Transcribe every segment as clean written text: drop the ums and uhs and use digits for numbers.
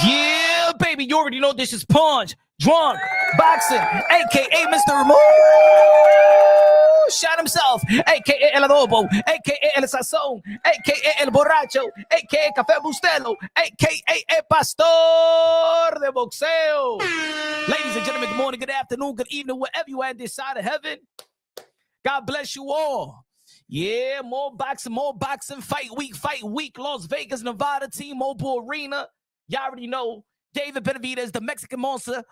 Yeah, baby, you already know this is Punch, Drunk, Boxing, a.k.a. Mr. Ramon. Shot himself, a.k.a. El Adobo, a.k.a. El Sazón, a.k.a. El Borracho, a.k.a. Café Bustelo, a.k.a. El Pastor de Boxeo. Ladies and gentlemen, good morning, good afternoon, good evening, wherever you are this side of heaven. God bless you all. Yeah, more boxing, fight week, Las Vegas, Nevada, T-Mobile Arena. Y'all already know David Benavidez, the Mexican monster,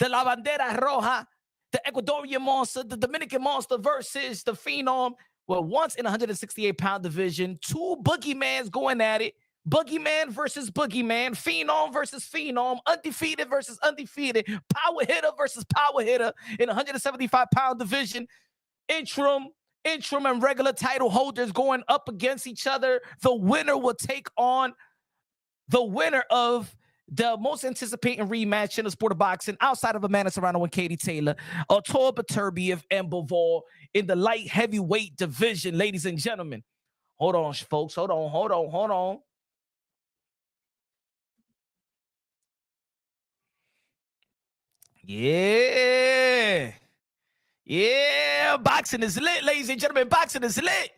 the La Bandera Roja, the Ecuadorian monster, the Dominican monster versus the Phenom. Well, once in 168-pound division, two boogeymans going at it. Boogeyman versus boogeyman, Phenom versus Phenom, undefeated versus undefeated, power hitter versus power hitter in 175-pound division. Interim and regular title holders going up against each other. The winner will take on the winner of the most anticipating rematch in the sport of boxing outside of Amanda Serrano and Katie Taylor, Artur Beterbiev and Bivol in the light heavyweight division, ladies and gentlemen. Hold on, folks. Hold on. Yeah, boxing is lit, ladies and gentlemen. Boxing is lit.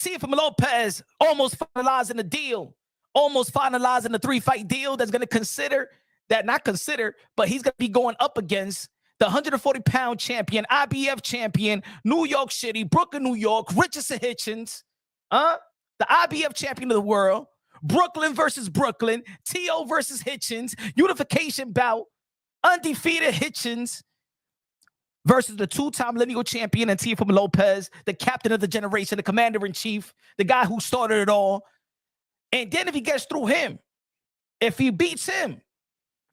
Teofimo Lopez almost finalizing the deal. Almost finalizing the 3-fight deal that's going to but he's going to be going up against the 140-pound champion, IBF champion, New York City, Brooklyn, New York, Richardson Hitchins, the IBF champion of the world, Brooklyn versus Brooklyn, T.O. versus Hitchins, unification bout, undefeated Hitchins versus the two-time lineal champion and Teofimo Lopez, the captain of the generation, the commander-in-chief, the guy who started it all. And then if he gets through him, if he beats him,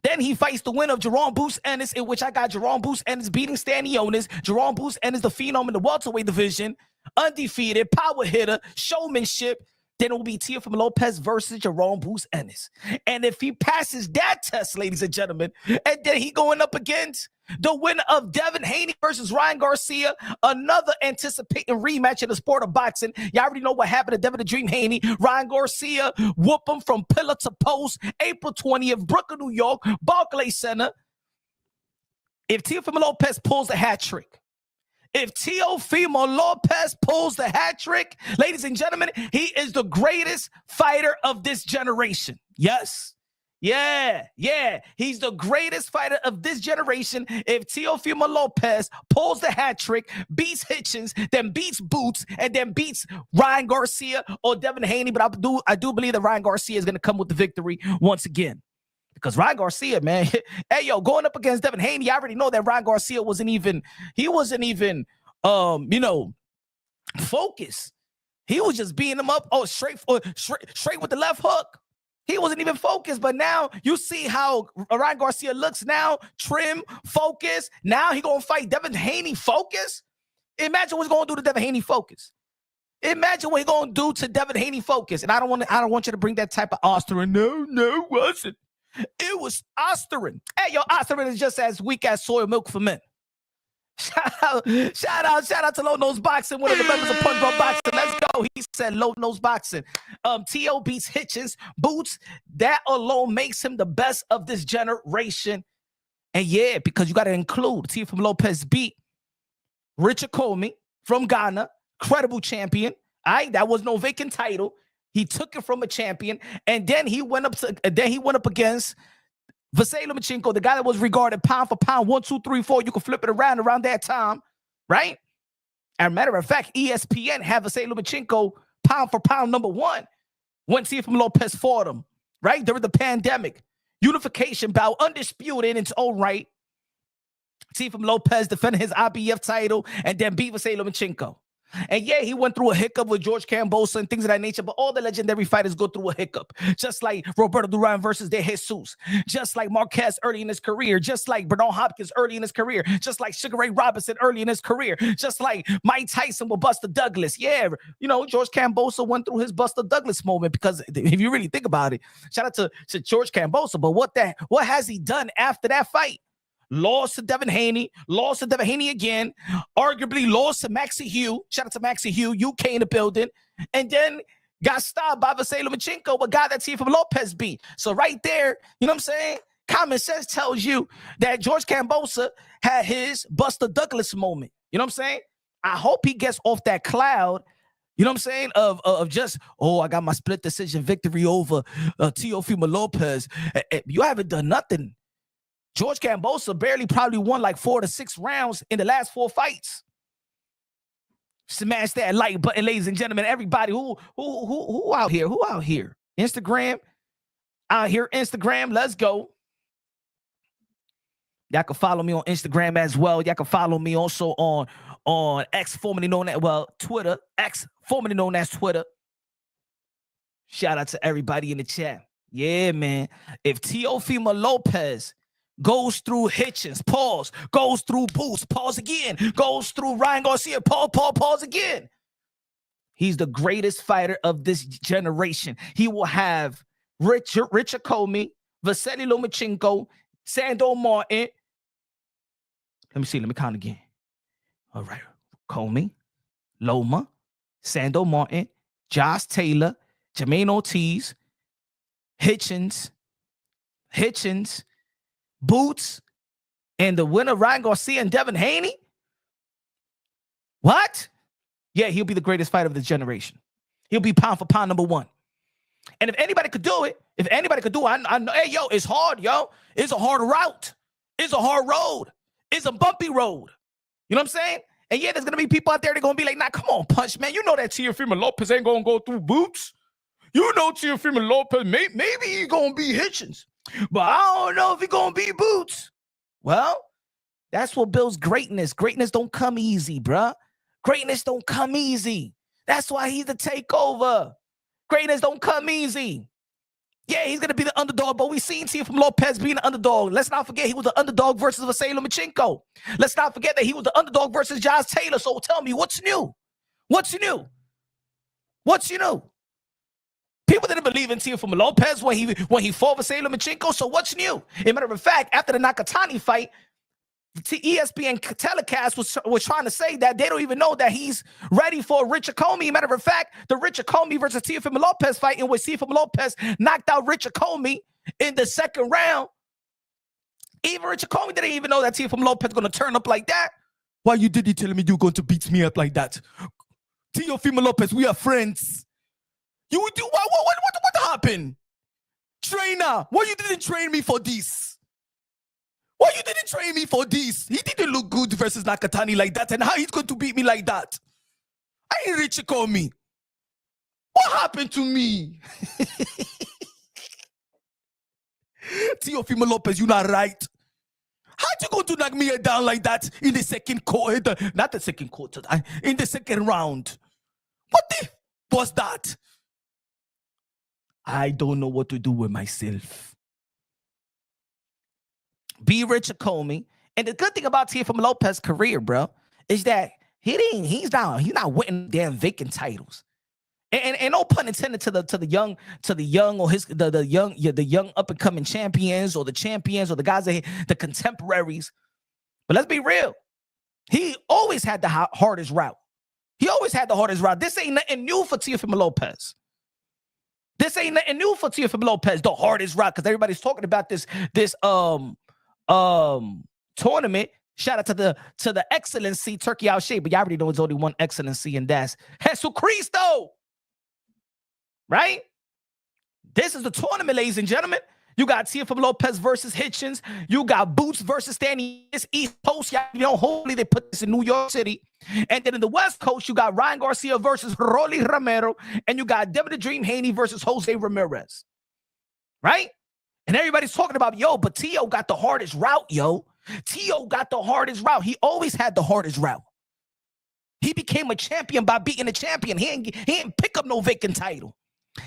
then he fights the winner of Jaron Ennis, in which I got Jaron Ennis beating Stanionis. Jaron Ennis, the Phenom in the welterweight division, undefeated, power hitter, showmanship. Then it will be Teofimo Lopez versus Jaron Ennis. And if he passes that test, ladies and gentlemen, and then he going up against the winner of Devin Haney versus Ryan Garcia, another anticipating rematch in the sport of boxing. Y'all already know what happened to Devin the Dream Haney. Ryan Garcia whoop him from pillar to post, April 20th, Brooklyn, New York, Barclays Center. If Teofimo Lopez pulls the hat trick, ladies and gentlemen, he is the greatest fighter of this generation. Yes. Yeah. He's the greatest fighter of this generation. If Teofimo Lopez pulls the hat trick, beats Hitchins, then beats Boots, and then beats Ryan Garcia or Devin Haney, but I do believe that Ryan Garcia is going to come with the victory once again. Because Ryan Garcia, man, going up against Devin Haney, I already know that Ryan Garcia wasn't even focused. He was just beating him up, straight with the left hook. He wasn't even focused, but now you see how Ryan Garcia looks now, trim, focused. Now he gonna fight Devin Haney, focus. Imagine what he's gonna do to Devin Haney, focus. Imagine what he's gonna do to Devin Haney, focus. And I don't want you to bring that type of Osterin. No, it wasn't. It was Osterin. Hey, Osterin is just as weak as soy milk for men. Shout out to Low Nose Boxing, one of the members of Punch Drunk Boxing. Let's go. He said Low Nose Boxing. T.O. beats Hitchins, Boots. That alone makes him the best of this generation. And yeah, because you got to include Teofimo Lopez beat Richard Comey from Ghana, credible champion. That was no vacant title. He took it from a champion, and then he went up against Vasily Lomachenko, the guy that was regarded pound for pound, 1, 2, 3, 4. You can flip it around that time, right? As a matter of fact, ESPN had Vasily Lomachenko pound for pound number 1 when Teofimo Lopez fought him, right? During the pandemic. Unification bout, undisputed in its own right. Teofimo Lopez defended his IBF title and then beat Vasily Lomachenko. And yeah, he went through a hiccup with George Cambosa and things of that nature, but all the legendary fighters go through a hiccup. Just like Roberto Duran versus De Jesus, just like Marquez early in his career, just like Bernard Hopkins early in his career, just like Sugar Ray Robinson early in his career, just like Mike Tyson with Buster Douglas. Yeah, George Cambosa went through his Buster Douglas moment, because if you really think about it, shout out to George Cambosa, but what has he done after that fight? Lost to Devin Haney, again, arguably lost to Maxie Hugh. Shout out to Maxie Hugh, UK in the building. And then got stopped by Vasily Lomachenko, a guy that Teofimo Lopez beat. So right there, you know what I'm saying? Common sense tells you that George Kambosos had his Buster Douglas moment. You know what I'm saying? I hope he gets off that cloud, you know what I'm saying, of just, I got my split decision victory over Teofimo Lopez. You haven't done nothing. George Kambosos barely probably won like 4 to 6 rounds in the last 4 fights. Smash that like button, ladies and gentlemen. Everybody who out here? Who out here? Instagram. Out here, Instagram. Let's go. Y'all can follow me on Instagram as well. Y'all can follow me also on X, formerly known as, Twitter. X, formerly known as Twitter. Shout out to everybody in the chat. Yeah, man. If Teofimo Lopez goes through Hitchins, pause, goes through Boots, pause again, goes through Ryan Garcia, pause again, he's the greatest fighter of this generation. He will have Richard Comey, Vasily Lomachenko, Sandor Martin. Let me count again. All right. Comey, Loma, Sandor Martin, Josh Taylor, Jermaine Ortiz, Hitchins, Boots, and the winner, Ryan Garcia and Devin Haney. What? Yeah, he'll be the greatest fighter of this generation. He'll be pound for pound number 1. And if anybody could do it, I know, hey, yo, it's hard, yo. It's a hard route. It's a hard road. It's a bumpy road. You know what I'm saying? And yeah, there's going to be people out there that are going to be like, nah, come on, Punch, man. You know that Teofimo Lopez ain't going to go through Boots. You know Teofimo Lopez, maybe he's going to be Hitchins. But I don't know if he's going to be Boots. Well, that's what builds greatness. Greatness don't come easy, bruh. Greatness don't come easy. That's why he's the takeover. Greatness don't come easy. Yeah, he's going to be the underdog, but we've seen Teofimo Lopez being the underdog. Let's not forget he was the underdog versus Vasily Lomachenko. Let's not forget that he was the underdog versus Josh Taylor. So tell me, what's new? What's new? What's new? People didn't believe in Teofimo Lopez when he fought Vasily Lomachenko. So what's new? As a matter of fact, after the Nakatani fight, ESPN telecast was trying to say that they don't even know that he's ready for Richard Comey. Matter of fact, the Richard Comey versus Teofimo Lopez fight in which Teofimo Lopez knocked out Richard Comey in the 2nd round. Even Richard Comey didn't even know that Teofimo Lopez going to turn up like that. Why you did you telling me you're going to beat me up like that? Teofimo Lopez, we are friends. You would do what happened? Trainer, why you didn't train me for this? Why you didn't train me for this? He didn't look good versus Nakatani like that, and how he's going to beat me like that? I ain't Richard Comey. What happened to me? Teofimo Lopez, you're not right. How'd you go to knock me down like that in the 2nd quarter? Not the 2nd quarter, in the 2nd round. What the was that? I don't know what to do with myself. Be Richard Comey. And the good thing about Teofimo Lopez's career, bro, is that he's not winning damn vacant titles. And no pun intended to the young or the young up and coming champions or the guys that the contemporaries. But let's be real. He always had the hardest route. This ain't nothing new for Teofimo Lopez. The hardest route, because everybody's talking about this tournament. Shout out to the excellency Turkey out shape, but y'all already know it's only one excellency, and that's Jesus Cristo. Right? This is the tournament, ladies and gentlemen. You got Teofimo Lopez versus Hitchins. You got Boots versus Stanley East Coast. Y'all know, hopefully they put this in New York City. And then in the West Coast, you got Ryan Garcia versus Rolly Romero. And you got Devin the Dream Haney versus Jose Ramirez. Right? And everybody's talking about, but Teo got the hardest route, yo. Teo got the hardest route. He always had the hardest route. He became a champion by beating a champion. He didn't pick up no vacant title.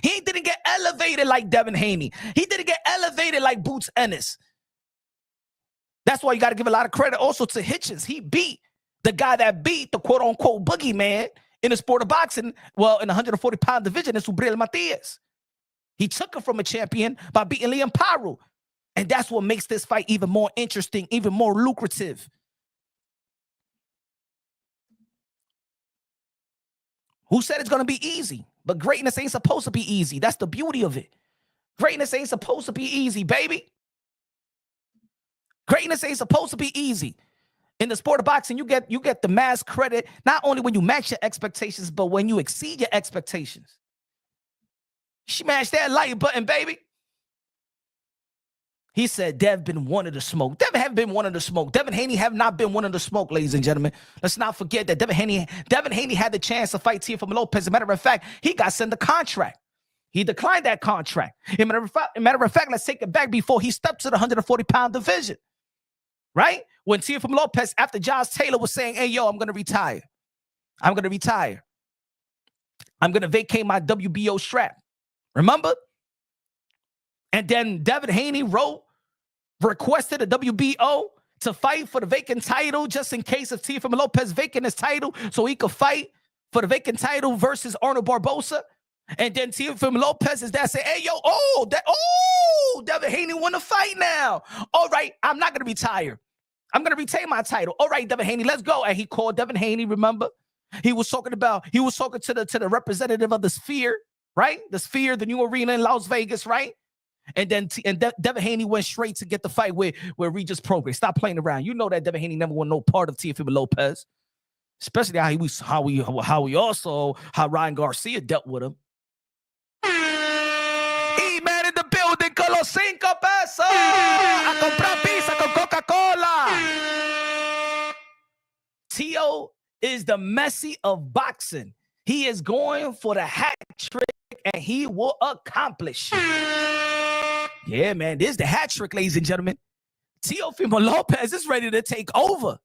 He didn't get elevated like Devin Haney. He didn't get elevated like Boots Ennis. That's why you got to give a lot of credit also to Hitchins. He beat the guy that beat the quote-unquote boogeyman in the sport of boxing, well, in the 140-pound division, is Subriel Matias. He took him from a champion by beating Liam Paru. And that's what makes this fight even more interesting, even more lucrative. Who said it's going to be easy? But greatness ain't supposed to be easy. That's the beauty of it. Greatness ain't supposed to be easy, baby. Greatness ain't supposed to be easy. In the sport of boxing, you get the mass credit, not only when you match your expectations, but when you exceed your expectations. Smash that like button, baby. He said Dev been wanting to smoke. Devin have been wanting to smoke. Devin Haney have not been wanting to smoke, ladies and gentlemen. Let's not forget that Devin Haney had the chance to fight Teofimo Lopez. As a matter of fact, he got sent a contract. He declined that contract. As a matter of fact, let's take it back before he stepped to the 140-pound division. Right? When Teofimo Lopez, after Josh Taylor was saying, hey, yo, I'm going to retire. I'm going to retire. I'm going to vacate my WBO strap. Remember? And then Devin Haney requested a WBO to fight for the vacant title just in case if Teofimo Lopez vacant his title so he could fight for the vacant title versus Arnold Barboza. And then Teofimo Lopez is there saying, hey, yo, Devin Haney want to fight now. All right, I'm not going to retire. I'm going to retain my title. All right, Devin Haney, let's go. And he called Devin Haney, remember? He was talking to the representative of the Sphere, right? The Sphere, the new arena in Las Vegas, right? And then Devin Haney went straight to get the fight with Regis Prograis. Stop playing around. You know that Devin Haney never won no part of Teofimo Lopez, especially how Ryan Garcia dealt with him. E-Man in the building, con los 5 pesos. A comprar pizza con Coca-Cola. Tio is the Messi of boxing. He is going for the hat trick, and he will accomplish. Yeah, man, this is the hat trick, ladies and gentlemen. Teofimo Lopez is ready to take over.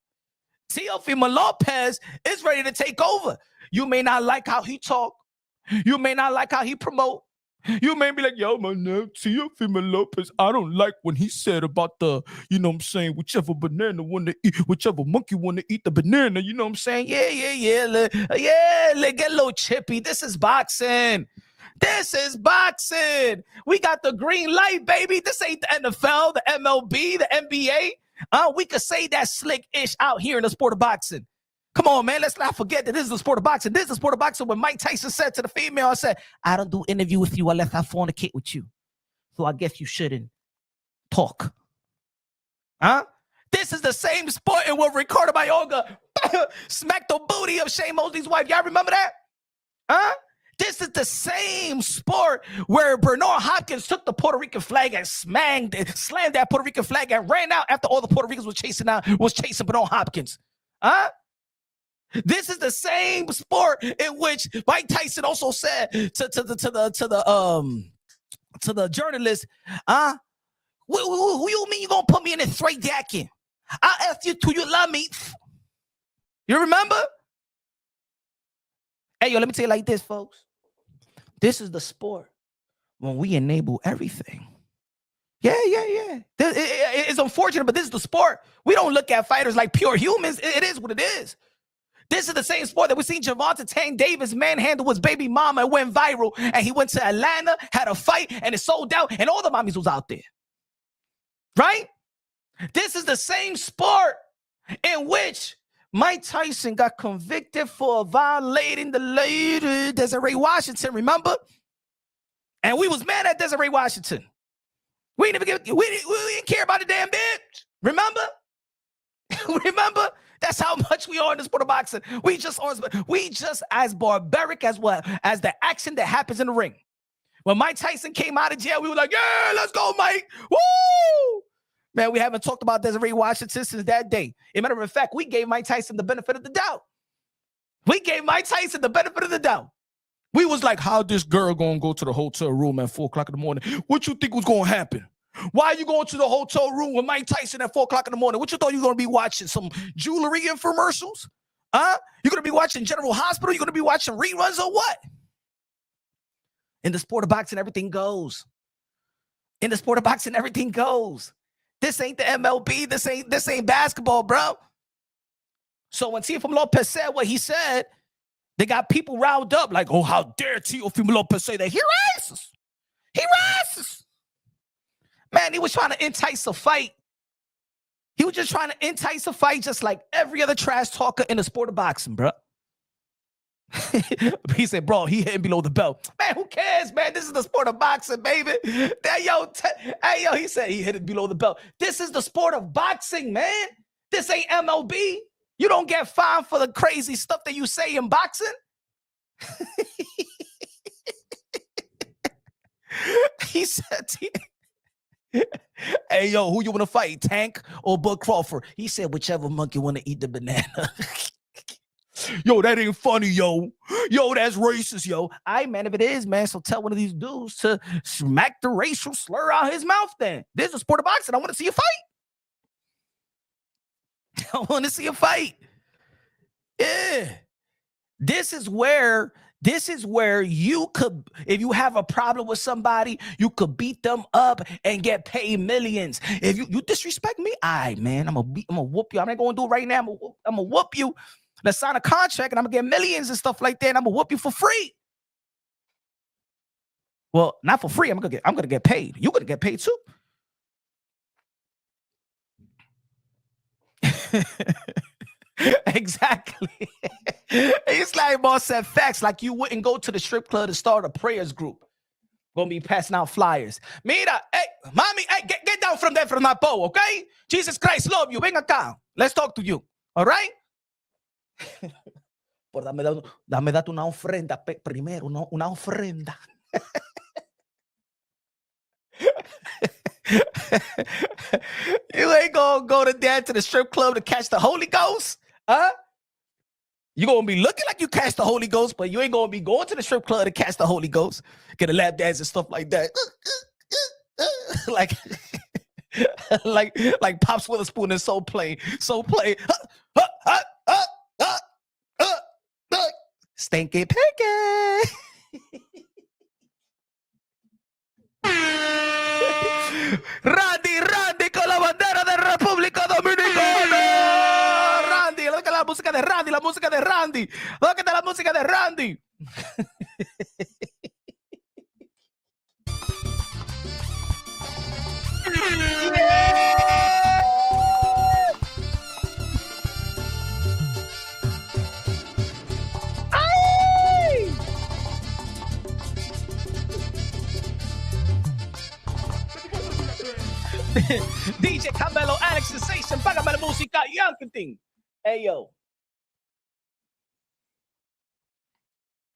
Teofimo Lopez is ready to take over. You may not like how he talk. You may not like how he promote. You may be like, yo, my name, Teofimo Lopez. I don't like when he said about the, you know what I'm saying, whichever banana want to eat, whichever monkey want to eat the banana, you know what I'm saying? Yeah, get a little chippy. This is boxing. This is boxing. We got the green light, baby. This ain't the NFL, the MLB, the NBA. We could say that slick-ish out here in the sport of boxing. Come on, man. Let's not forget that this is the sport of boxing. This is the sport of boxing when Mike Tyson said to the female, I said, I don't do interview with you unless I fornicate with you. So I guess you shouldn't talk. Huh? This is the same sport in where Ricardo Mayorga smacked the booty of Shane Mosley's wife. Y'all remember that? Huh? This is the same sport where Bernard Hopkins took the Puerto Rican flag and slammed that Puerto Rican flag and ran out after all the Puerto Ricans was chasing Bernard Hopkins. Huh? This is the same sport in which Mike Tyson also said to the journalist, who you mean you gonna put me in a straight jacket? I'll ask you, do you love me? You remember? Hey, yo, let me tell you like this, folks. This is the sport when we enable everything. Yeah. It's unfortunate, but this is the sport. We don't look at fighters like pure humans. It is what it is. This is the same sport that we seen Gervonta Tank Davis manhandle his baby mama and went viral. And he went to Atlanta, had a fight, and it sold out, and all the mommies was out there. Right? This is the same sport in which Mike Tyson got convicted for violating the lady Desiree Washington, remember? And we was mad at Desiree Washington. We didn't care about the damn bitch. Remember? Remember? That's how much we are in the sport of boxing. We just as barbaric as the action that happens in the ring. When Mike Tyson came out of jail, we were like, yeah, let's go, Mike. Woo! Man, we haven't talked about Desiree Washington since that day. As a matter of fact, we gave Mike Tyson the benefit of the doubt. We was like, how this girl gonna go to the hotel room at 4 o'clock in the morning? What you think was gonna happen? Why are you going to the hotel room with Mike Tyson at 4 o'clock in the morning? What you thought you were going to be watching? Some jewelry infomercials? Huh? You're going to be watching General Hospital? You're going to be watching reruns or what? In the sport of boxing, everything goes. This ain't the MLB. This ain't basketball, bro. So when Teofimo Lopez said what he said, they got people riled up like, oh, how dare Teofimo Lopez say that? He racist. Man, he was trying to entice a fight. He was just trying to entice a fight just like every other trash talker in the sport of boxing, bro. He said, bro, he hitting below the belt. Man, who cares, man? This is the sport of boxing, baby. Hey, yo, he said he hit it below the belt. This is the sport of boxing, man. This ain't MLB. You don't get fined for the crazy stuff that you say in boxing. He said, hey, yo, who you want to fight, Tank or Bud Crawford? He said, whichever monkey want to eat the banana. Yo, that ain't funny, yo. Yo, that's racist, yo. All right, man, if it is, man, so tell one of these dudes to smack the racial slur out his mouth then. This is a sport of boxing. I want to see a fight. I want to see a fight. Yeah. This is where you could, if you have a problem with somebody, you could beat them up and get paid millions. If you disrespect me, all right, man, I'm gonna whoop you. I'm not gonna do it right now. I'm gonna whoop you. Let's sign a contract and I'm gonna get millions and stuff like that. And I'm gonna whoop you for free. Well, not for free. I'm gonna get paid. You're gonna get paid too. Exactly. It's like boss said facts. Like you wouldn't go to the strip club to start a prayers group. Gonna be passing out flyers. Mira, hey, mommy, hey, get down from there from that pole, okay? Jesus Christ, love you. Ven acá. Let's talk to you. All right? Por dame date una ofrenda primero, una ofrenda. You ain't gonna go to the strip club to catch the Holy Ghost, huh? You're gonna be looking like you catch the Holy Ghost, but you ain't gonna be going to the strip club to catch the Holy Ghost. Get a lap dance and stuff like that. like Pops Witherspoon and Soul Play. Stinky Pinky. Randy con la bandera de República Dominicana. Randy, look at la música de Randy, la música de Randy. Look at la música de Randy. DJ Camelo, Alex Sensation, págame la música, Yanketing. Hey, yo.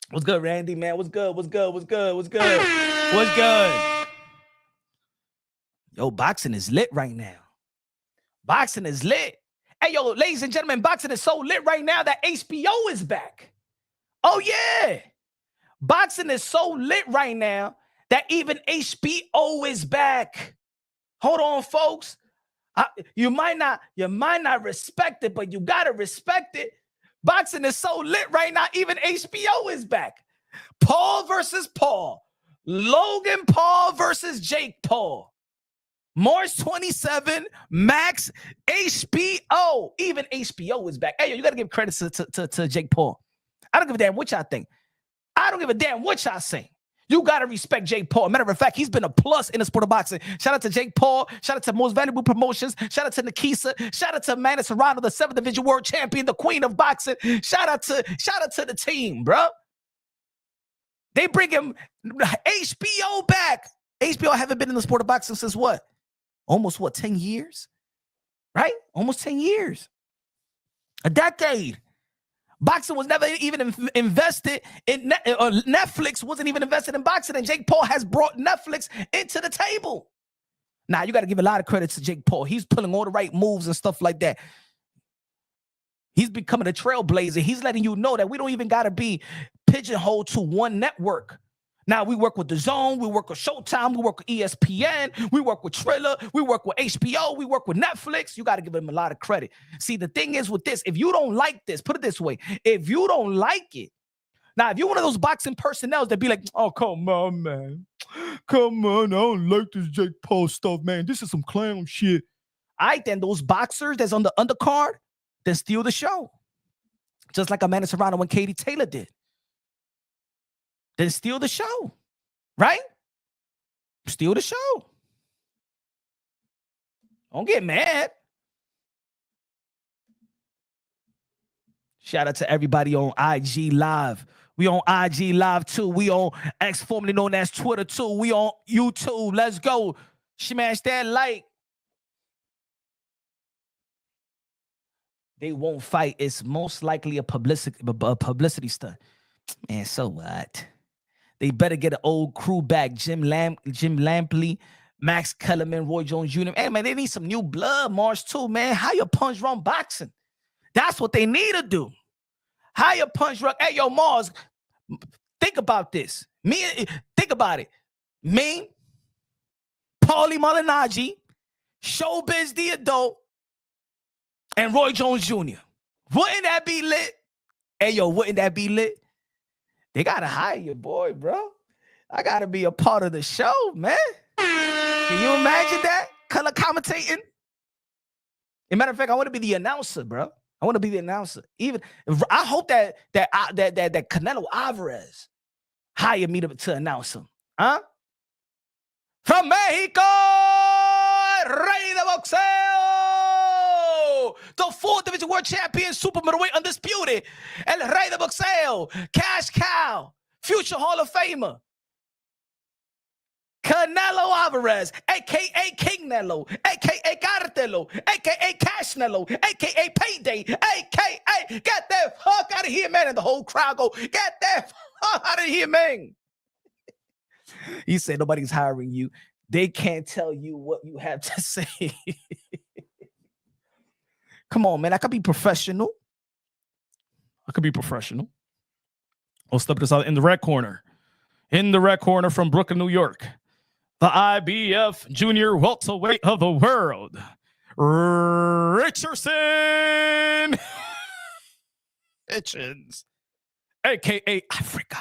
What's good, Randy, man? What's good? Yo, boxing is lit right now. Boxing is lit. Hey, yo, ladies and gentlemen, boxing is so lit right now that HBO is back. Oh, yeah. Boxing is so lit right now that even HBO is back. Hold on, folks. You might not respect it, but you gotta respect it. Boxing is so lit right now, even HBO is back. Paul versus Paul. Logan Paul versus Jake Paul. March 27, Max, HBO. Even HBO is back. Hey, yo, you gotta give credit to Jake Paul. I don't give a damn what y'all think. I don't give a damn what y'all say. You got to respect Jake Paul. Matter of fact, he's been a plus in the sport of boxing. Shout out to Jake Paul. Shout out to Most Valuable Promotions. Shout out to Nikisa. Shout out to Amanda Serrano, the 7th Division World Champion, the Queen of Boxing. Shout out to the team, bro. They bring him HBO back. HBO haven't been in the sport of boxing since what? Almost 10 years? Right? Almost 10 years. A decade. Boxing was never even invested in Netflix wasn't even invested in boxing, and Jake Paul has brought Netflix into the table. Now, you got to give a lot of credit to Jake Paul. He's pulling all the right moves and stuff like that. He's becoming a trailblazer. He's letting you know that we don't even got to be pigeonholed to one network. Now, we work with DAZN, we work with Showtime, we work with ESPN, we work with Triller, we work with HBO, we work with Netflix. You got to give them a lot of credit. See, the thing is with this, if you don't like this, put it this way, if you don't like it, now, if you're one of those boxing personnel that be like, oh, come on, man. Come on, I don't like this Jake Paul stuff, man. This is some clown shit. All right, then those boxers that's on the undercard, then steal the show. Just like Amanda Serrano and Katie Taylor did. Then steal the show, right? Steal the show. Don't get mad. Shout out to everybody on IG Live. We on IG Live too. We on X, formerly known as Twitter too. We on YouTube. Let's go. Smash that like. They won't fight. It's most likely a publicity stunt. Man, so what? They better get an old crew back. Jim Lampley, Max Kellerman, Roy Jones Jr. Hey, man, they need some new blood, Mars, too, man. Hire Punch Run Boxing. That's what they need to do. Hire Punch Run. Hey, yo, Mars, think about this. Think about it. Me, Paulie Malignaggi, Showbiz the Adult, and Roy Jones Jr. Wouldn't that be lit? Hey, yo, wouldn't that be lit? They got to hire your boy, bro. I got to be a part of the show, man. Can you imagine that? Color commentating? As a matter of fact, I want to be the announcer, bro. I want to be the announcer. Even I hope that Canelo Alvarez hire me to announce him. Huh? From Mexico, Rey de Boxeo, the 4th Division World Champion, Super Middleweight Undisputed, El Rey de Boxeo, Cash Cow, future Hall of Famer, Canelo Alvarez, a.k.a. King Nello, a.k.a. Cartelo, a.k.a. Cash Nello, a.k.a. Payday, a.k.a. Get that fuck out of here, man. And the whole crowd go, get that fuck out of here, man. He said nobody's hiring you. They can't tell you what you have to say. Come on, man. I could be professional. I'll step this out in the red corner. In the red corner from Brooklyn, New York. The IBF Junior Welterweight of the world. Richardson Hitchins, a.k.a. Africa.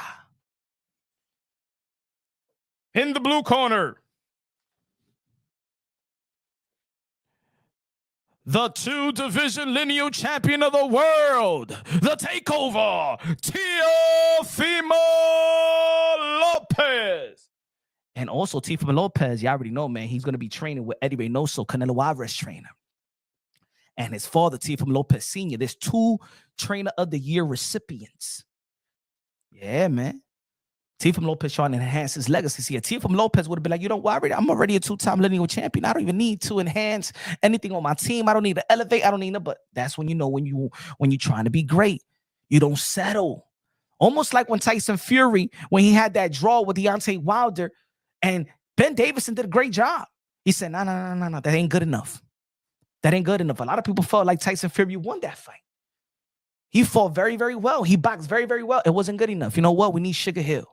In the blue corner, the 2-division lineal champion of the world, the takeover, Teofimo Lopez. And also Teofimo Lopez, you already know, man, he's going to be training with Eddie Reynoso, Canelo Alvarez trainer. And his father, Teofimo Lopez Sr. There's 2 Trainer of the Year recipients. Yeah, man. Teofimo Lopez trying to enhance his legacy. See, Teofimo Lopez would have been like, you know what? I'm already a 2-time lineal champion. I don't even need to enhance anything on my team. I don't need to elevate. I don't need to. But that's when you know when you're trying to be great, you don't settle. Almost like when Tyson Fury, when he had that draw with Deontay Wilder, and Ben Davison did a great job. He said, no, that ain't good enough. That ain't good enough. A lot of people felt like Tyson Fury won that fight. He fought very, very well. He boxed very, very well. It wasn't good enough. You know what? We need Sugar Hill.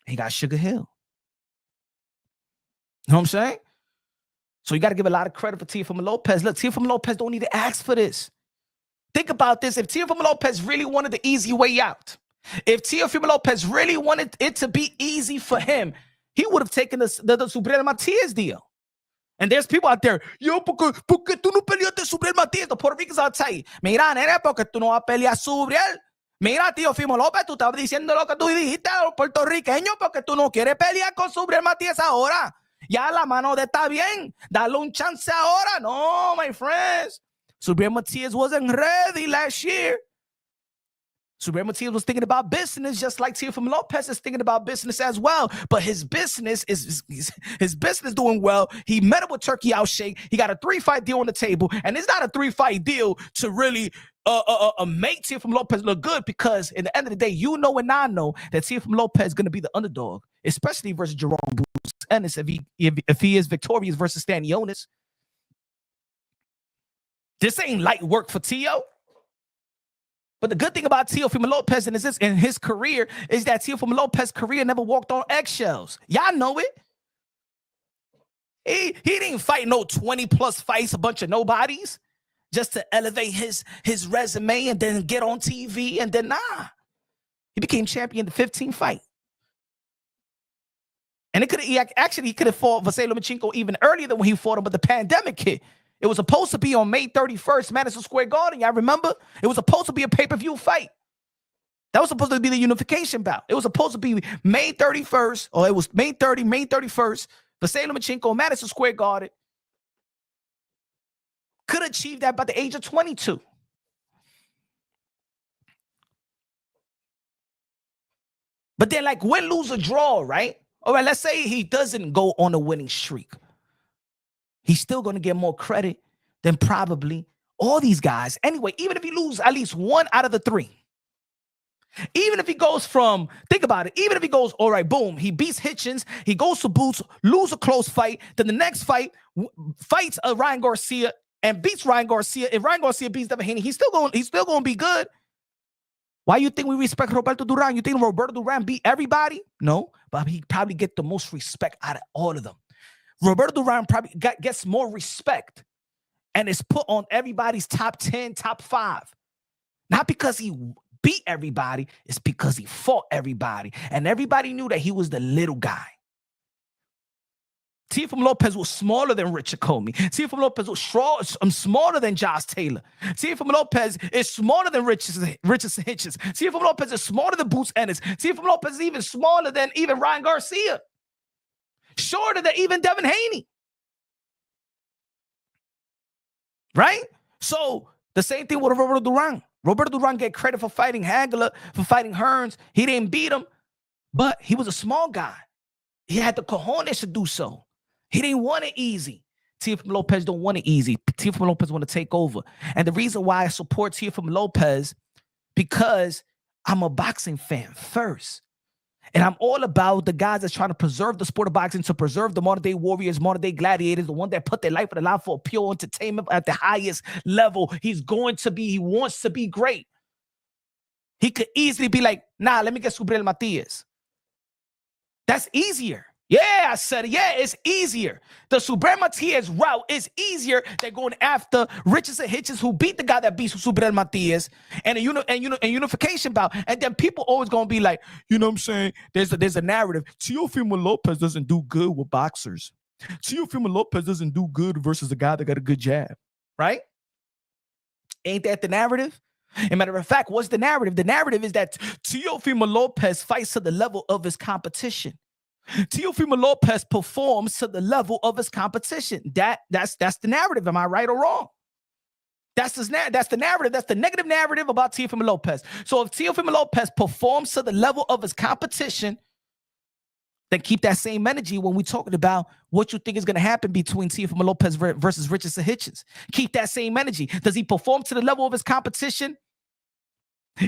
He got Sugar Hill. You know what I'm saying? So you got to give a lot of credit for Teofimo Lopez. Look, Teofimo Lopez don't need to ask for this. Think about this. If Teofimo Lopez really wanted the easy way out, if Teofimo Lopez really wanted it to be easy for him, he would have taken the Subriel Matias deal. And there's people out there, yo, porque tú no peleaste Subriel Matias? The Puerto Ricans are telling you, mira, nene, porque tú no vas a pelear Subriel. Mira, Teofimo López, tú estabas diciendo lo que tú dijiste a los puertorriqueños porque tú no quieres pelear con Subriel Matias ahora. Ya la mano de está bien. Dale un chance ahora. No, my friends. Subriel Matias wasn't ready last year. Subriel Matias was thinking about business just like Teofimo Lopez is thinking about business as well. But his business is doing well. He met up with Turkey Outshake. He got a 3-fight deal on the table. And it's not a 3-fight deal to really make Teofimo Lopez look good, because in the end of the day, you know and I know that Teofimo Lopez is going to be the underdog, especially versus Jaron Ennis if he is victorious versus Stanionis. This ain't light work for Teo. But the good thing about Teofimo Lopez in his career is that Teofimo Lopez's career never walked on eggshells. Y'all know it. He didn't fight no 20-plus fights, a bunch of nobodies, just to elevate his resume and then get on TV. And then, he became champion in the 15th fight. And he could have fought Vasily Lomachenko even earlier than when he fought him, but the pandemic hit. It was supposed to be on May 31st, Madison Square Garden. Y'all remember? It was supposed to be a pay-per-view fight. That was supposed to be the unification bout. It was supposed to be May 31st, or it was May 31st, Vasily Lomachenko, Madison Square Garden. Could achieve that by the age of 22. But then, like, win, lose, or draw, right? All right, let's say he doesn't go on a winning streak. He's still going to get more credit than probably all these guys. Anyway, even if he loses at least one out of the three, even if he goes from, think about it, even if he goes, all right, boom, he beats Hitchins, he goes to Boots, lose a close fight, then the next fight, fights Ryan Garcia and beats Ryan Garcia. If Ryan Garcia beats Devin Haney, he's still going to be good. Why you think we respect Roberto Duran? You think Roberto Duran beat everybody? No, but he probably get the most respect out of all of them. Roberto Duran probably gets more respect and is put on everybody's top 10, top 5. Not because he beat everybody, it's because he fought everybody. And everybody knew that he was the little guy. Teofimo Lopez was smaller than Richard Comey. Teofimo Lopez was smaller than Josh Taylor. Teofimo Lopez is smaller than Richardson Hitchins. Teofimo Lopez is smaller than Boots Ennis. Teofimo Lopez is even smaller than even Ryan Garcia. Shorter than even Devin Haney. Right? So the same thing with Roberto Duran. Roberto Duran get credit for fighting Hagler, for fighting Hearns. He didn't beat him, but he was a small guy. He had the cojones to do so. He didn't want it easy. Teofimo Lopez don't want it easy. Teofimo Lopez want to take over. And the reason why I support Teofimo Lopez, because I'm a boxing fan first. And I'm all about the guys that's trying to preserve the sport of boxing, to preserve the modern-day warriors, modern-day gladiators, the one that put their life on the line for pure entertainment at the highest level. He wants to be great. He could easily be like, nah, let me get Subriel Matias. That's easier. Yeah, I said it. Yeah, it's easier. The Subriel Matias route is easier than going after Richardson Hitchins, who beat the guy that beat Subriel Matias, and a unification bout. And then people always gonna be like, you know what I'm saying? There's a narrative. Teofimo Lopez doesn't do good with boxers. Teofimo Lopez doesn't do good versus a guy that got a good jab, right? Ain't that the narrative? As a matter of fact, what's the narrative? The narrative is that Teofimo Lopez fights to the level of his competition. Teofimo Lopez performs to the level of his competition. That's the narrative. Am I right or wrong? That's the narrative. That's the negative narrative about Teofimo Lopez. So if Teofimo Lopez performs to the level of his competition, then keep that same energy when we're talking about what you think is going to happen between Teofimo Lopez versus Richardson Hitchins. Keep that same energy. Does he perform to the level of his competition?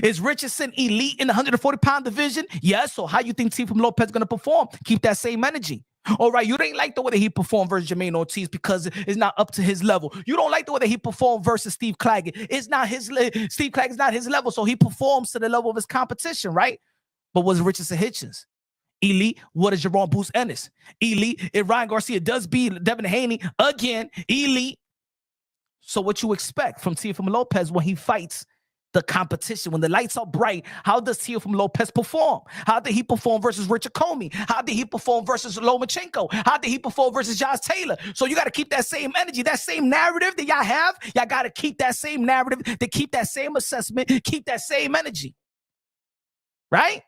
Is Richardson elite in the 140-pound division? Yes. So how you think Teofimo Lopez is going to perform? Keep that same energy. All right, you didn't like the way that he performed versus Jermaine Ortiz because it's not up to his level. You don't like the way that he performed versus Steve Claggett. Steve Claggett's not his level, so he performs to the level of his competition, right? But was Richardson Hitchins elite? What is Jaron Boots Ennis? Elite. If Ryan Garcia does beat Devin Haney, again, elite. So what you expect from Teofimo Lopez when he fights the competition, when the lights are bright? How does Teofimo Lopez perform? How did he perform versus Richard Comey? How did he perform versus Lomachenko? How did he perform versus Josh Taylor? So you got to keep that same energy, that same narrative that y'all have. Y'all got to keep that same narrative, to keep that same assessment, keep that same energy. Right?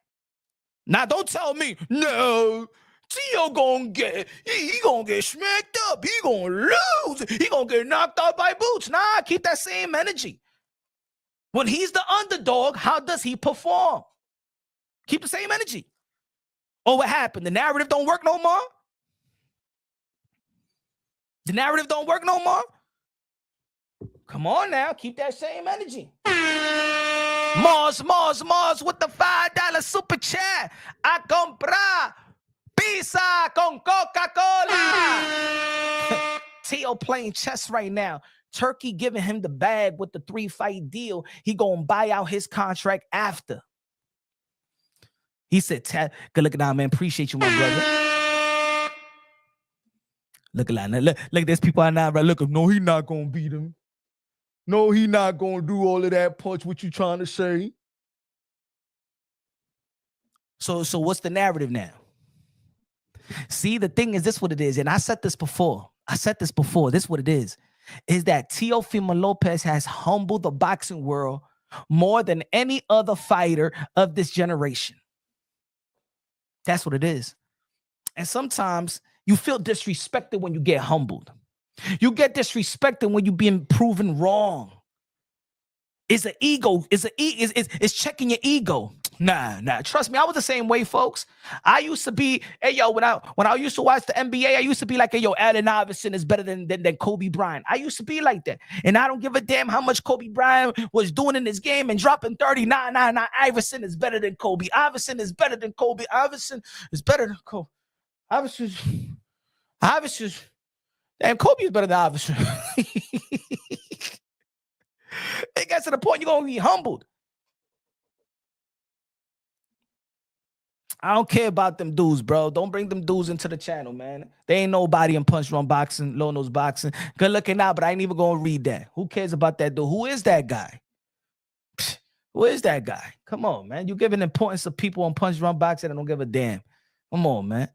Now don't tell me, no, Teo gonna get, he gonna get smacked up. He gonna lose. He gonna get knocked out by Boots. Nah, keep that same energy. When he's the underdog, how does he perform? Keep the same energy. Oh, what happened? The narrative don't work no more? The narrative don't work no more? Come on now, keep that same energy. Mars with the $5 super chat. A comprar pizza con Coca-Cola. Teo playing chess right now. Turkey giving him the bag with the 3-fight deal. He gonna buy out his contract after. He said, good looking out, man. Appreciate you, my brother. Look at that. Look, there's people out now, right? Look, no, he not gonna beat him. No, he not gonna do all of that punch. What you trying to say? So what's the narrative now? See, the thing is, this what it is, and I said this before. This is what it is that Teofimo Lopez has humbled the boxing world more than any other fighter of this generation. That's what it is. And sometimes you feel disrespected when you get humbled. You get disrespected when you're being proven wrong. It's an ego. It's checking your ego. Nah. Trust me, I was the same way, folks. I used to be, hey yo, when I used to watch the NBA, I used to be like, hey yo, Allen Iverson is better than Kobe Bryant. I used to be like that, and I don't give a damn how much Kobe Bryant was doing in this game and dropping 39. Nah. Iverson is better than Kobe. Iverson is better than Kobe. Iverson is better than Kobe. Iverson. Damn, Kobe is better than Iverson. It gets to the point you're gonna be humbled. I don't care about them dudes, bro. Don't bring them dudes into the channel, man. They ain't nobody in Punch Drunk Boxing, Low Nose Boxing. Good looking out, but I ain't even gonna read that. Who cares about that dude? Who is that guy? Who is that guy? Come on, man. You giving importance to people on Punch Drunk Boxing and don't give a damn. Come on, man.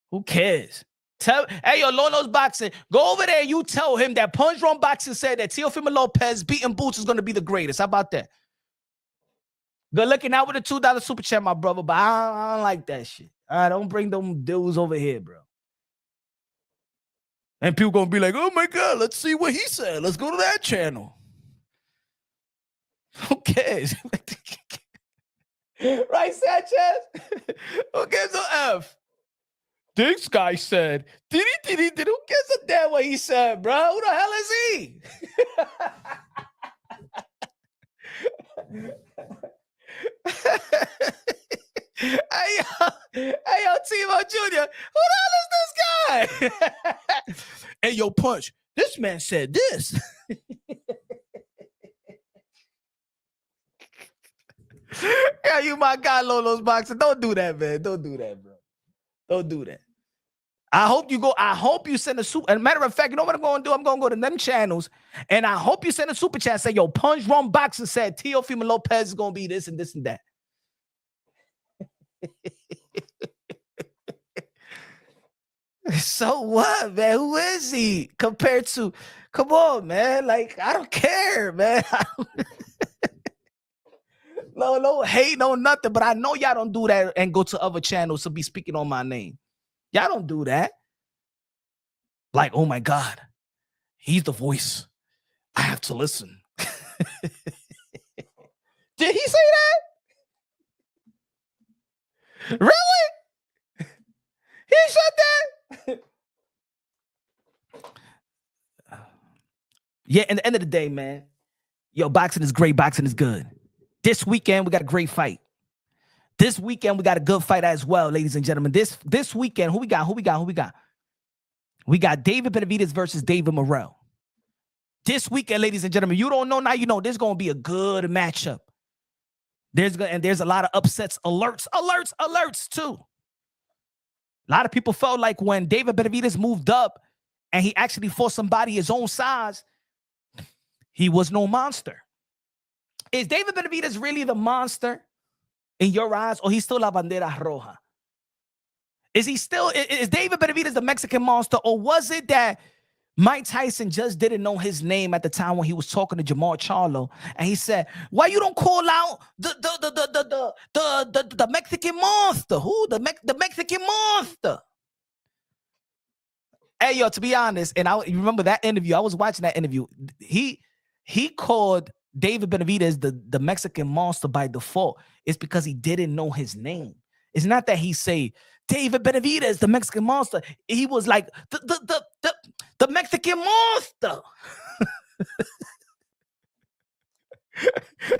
Who cares? Hey, yo, Low Nose Boxing, go over there. You tell him that Punch Drunk Boxing said that Teofimo Lopez beating Boots is gonna be the greatest. How about that? Good looking out with a $2 super chat, my brother, but I don't like that shit. All right, don't bring them dudes over here, bro. And people gonna be like, oh my God, let's see what he said. Let's go to that channel. Who cares? Right, Sanchez? Who gives a F? This guy said, who gives a damn what he said, bro? Who the hell is he? Hey, yo, Timo Jr., who the hell is this guy? Hey, yo, Punch, this man said this. Yeah, you my guy, Lolo's Boxing. Don't do that, man. Don't do that, bro. Don't do that. I hope you send a super. As a matter of fact, you know what I'm going to do? I'm going to go to them channels, and I hope you send a super chat and say, yo, Punch Drunk Boxing said Teofimo Lopez is going to be this and this and that. So what, man? Who is he compared to? Come on, man. Like, I don't care, man. No hate, no nothing. But I know y'all don't do that and go to other channels to be speaking on my name. Y'all don't do that. Like, oh my God, he's the voice. I have to listen. Did he say that? Really? He said that? Yeah, at the end of the day, man, yo, boxing is great. Boxing is good. This weekend, we got a great fight. This weekend, we got a good fight as well, ladies and gentlemen. This weekend, who we got? We got David Benavidez versus David Morrell. This weekend, ladies and gentlemen, you don't know now, you know there's going to be a good matchup. There's a lot of upsets, alerts too. A lot of people felt like when David Benavidez moved up and he actually fought somebody his own size, he was no monster. Is David Benavidez really the monster in your eyes, or he's still La Bandera Roja? Is David Benavidez the Mexican monster, or was it that Mike Tyson just didn't know his name at the time when he was talking to Jamar Charlo, and he said, "Why you don't call out the Mexican monster? Who the Mexican monster?" Hey, yo, to be honest, and you remember that interview? I was watching that interview. He called David Benavidez the Mexican monster by default. It's because he didn't know his name. It's not that he say David Benavidez, the Mexican monster. He was like the Mexican monster.